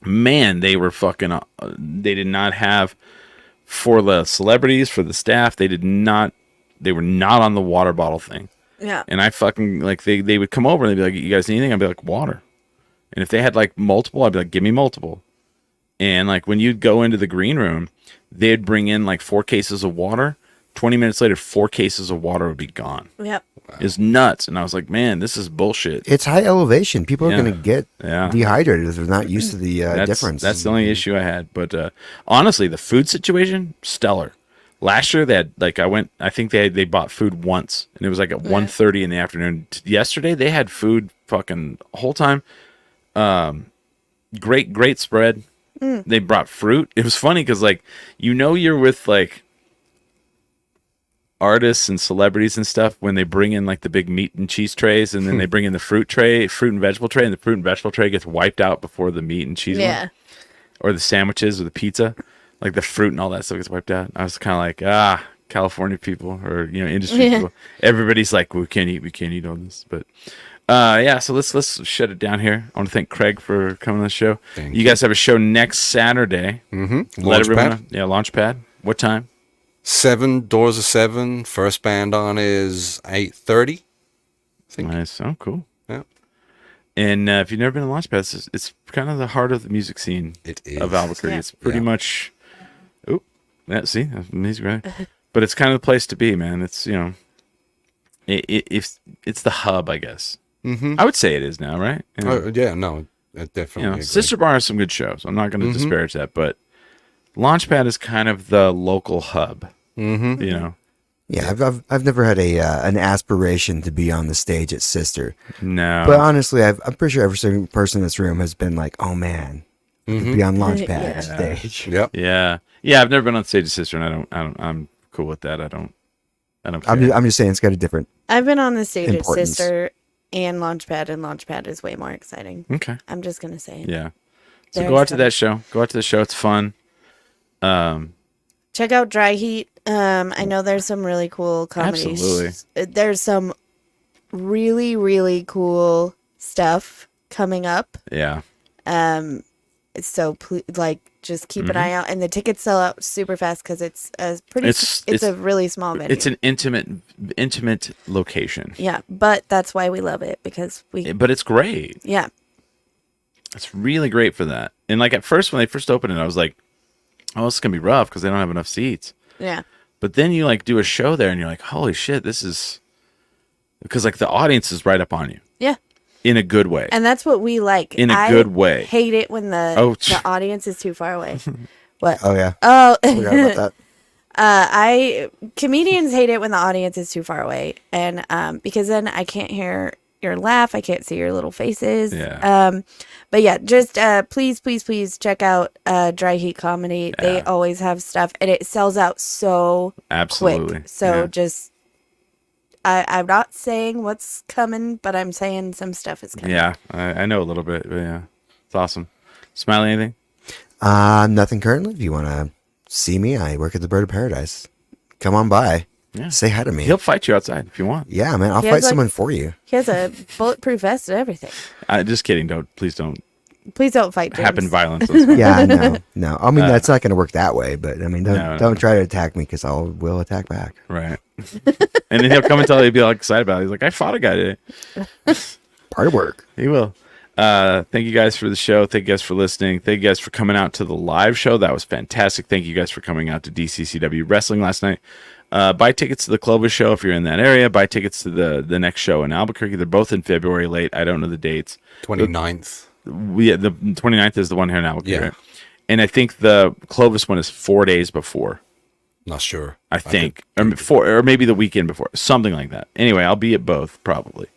Man, they were fucking. They did not have for the celebrities, for the staff. They did not. They were not on the water bottle thing. Yeah. And I fucking they would come over and they'd be like, "You guys need anything?" I'd be like, "Water." And if they had multiple, I'd be like, "Give me multiple." And when you'd go into the green room, they'd bring in 4 cases of water. 20 minutes later, 4 cases of water would be gone. Yep. It's nuts. And I was like, man, this is bullshit. It's high elevation. People are going to get dehydrated if they're not used to the difference. That's the only issue I had. But honestly, the food situation, stellar. Last year, they had, I think they bought food once. And it was at 1:30 in the afternoon. Yesterday, they had food fucking whole time. Great spread. They brought fruit. It was funny because, you're with, artists and celebrities and stuff when they bring in the big meat and cheese trays, and then they bring in the fruit and vegetable tray, and the fruit and vegetable tray gets wiped out before the meat and cheese one. Or the sandwiches or the pizza, the fruit and all that stuff gets wiped out. I was kind of California people or industry people. Everybody's like, we can't eat all this. But so let's shut it down here. I want to thank Craig for coming on the show. You guys have a show next Saturday. Let everyone know. Yeah, Launchpad. What time? 7, doors of 7. First band on is 8:30. Nice. Oh, cool. Yeah. And if you've never been to Launchpad, it's kind of the heart of the music scene of Albuquerque. It's pretty much. Oh, see, he's great. But it's kind of the place to be, man. It's it's the hub, I guess. I would say it is now, right? No, definitely. Sister Bar has some good shows. I'm not going to disparage that, but Launchpad is kind of the local hub. Yeah, I've never had an aspiration to be on the stage at Sister. No, but honestly, I'm pretty sure every single person in this room has been like, "Oh man, be on Launchpad stage." Yep. Yeah. I've never been on stage at Sister, and I'm cool with that. I don't care. I'm just saying it's got a different. I've been on the stage at Sister and Launchpad is way more exciting. Okay. I'm just gonna say it. Yeah. So go out to that show. Go out to the show. It's fun. Check out Dry Heat. I know there's some really cool comedies. Absolutely. There's some really, really cool stuff coming up. Yeah. So just keep an eye out, and the tickets sell out super fast because it's a really small venue. It's an intimate location. Yeah, but that's why we love it But it's great. Yeah. It's really great for that. And at first, when they first opened it, I was like, oh, this is going to be rough because they don't have enough seats. Yeah. But then you do a show there and you're like, holy shit, this is because the audience is right up on you. Yeah. in a good way. And that's what we like. In a good way. Hate it when the audience is too far away. What? Oh yeah. Oh, Forgot about that. Comedians hate it when the audience is too far away, and because then I can't hear your laugh, I can't see your little faces. Yeah. But yeah, just please check out Dry Heat Comedy. Yeah. They always have stuff, and it sells out so quick. So just. I'm not saying what's coming, but I'm saying some stuff is coming. Yeah, I know a little bit, but yeah, it's awesome. Smiley, anything? Nothing currently. If you want to see me, I work at the Bird of Paradise. Come on by. Yeah. Say hi to me. He'll fight you outside if you want. Yeah, man. I'll fight someone for you. He has a bulletproof vest and everything. Just kidding. Please don't fight James. Happen violence. Yeah, no. I mean, that's not going to work that way. But I mean, don't try to attack me because will attack back. Right. And then he'll come and tell you, he'll be all excited about it. He's like, I fought a guy today. Part of work. He will. Thank you guys for the show. Thank you guys for listening. Thank you guys for coming out to the live show. That was fantastic. Thank you guys for coming out to DCCW Wrestling last night. Buy tickets to the Clovis show if you're in that area. Buy tickets to the next show in Albuquerque. They're both in February late. I don't know the dates. 29th. The 29th is the one here in Albuquerque. Yeah. Right? And I think the Clovis one is 4 days before. Not sure. I think. Or maybe the weekend before. Something like that. Anyway, I'll be at both, probably.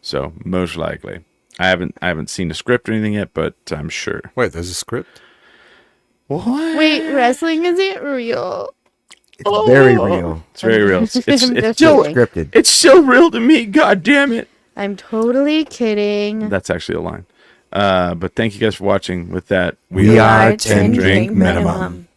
So, most likely. I haven't seen the script or anything yet, but I'm sure. Wait, there's a script? What? Wait, wrestling isn't real. It's very real. It's very real. It's still scripted. It's so real to me. God damn it. I'm totally kidding. That's actually a line. But thank you guys for watching. With that, we are 10 drink minimum.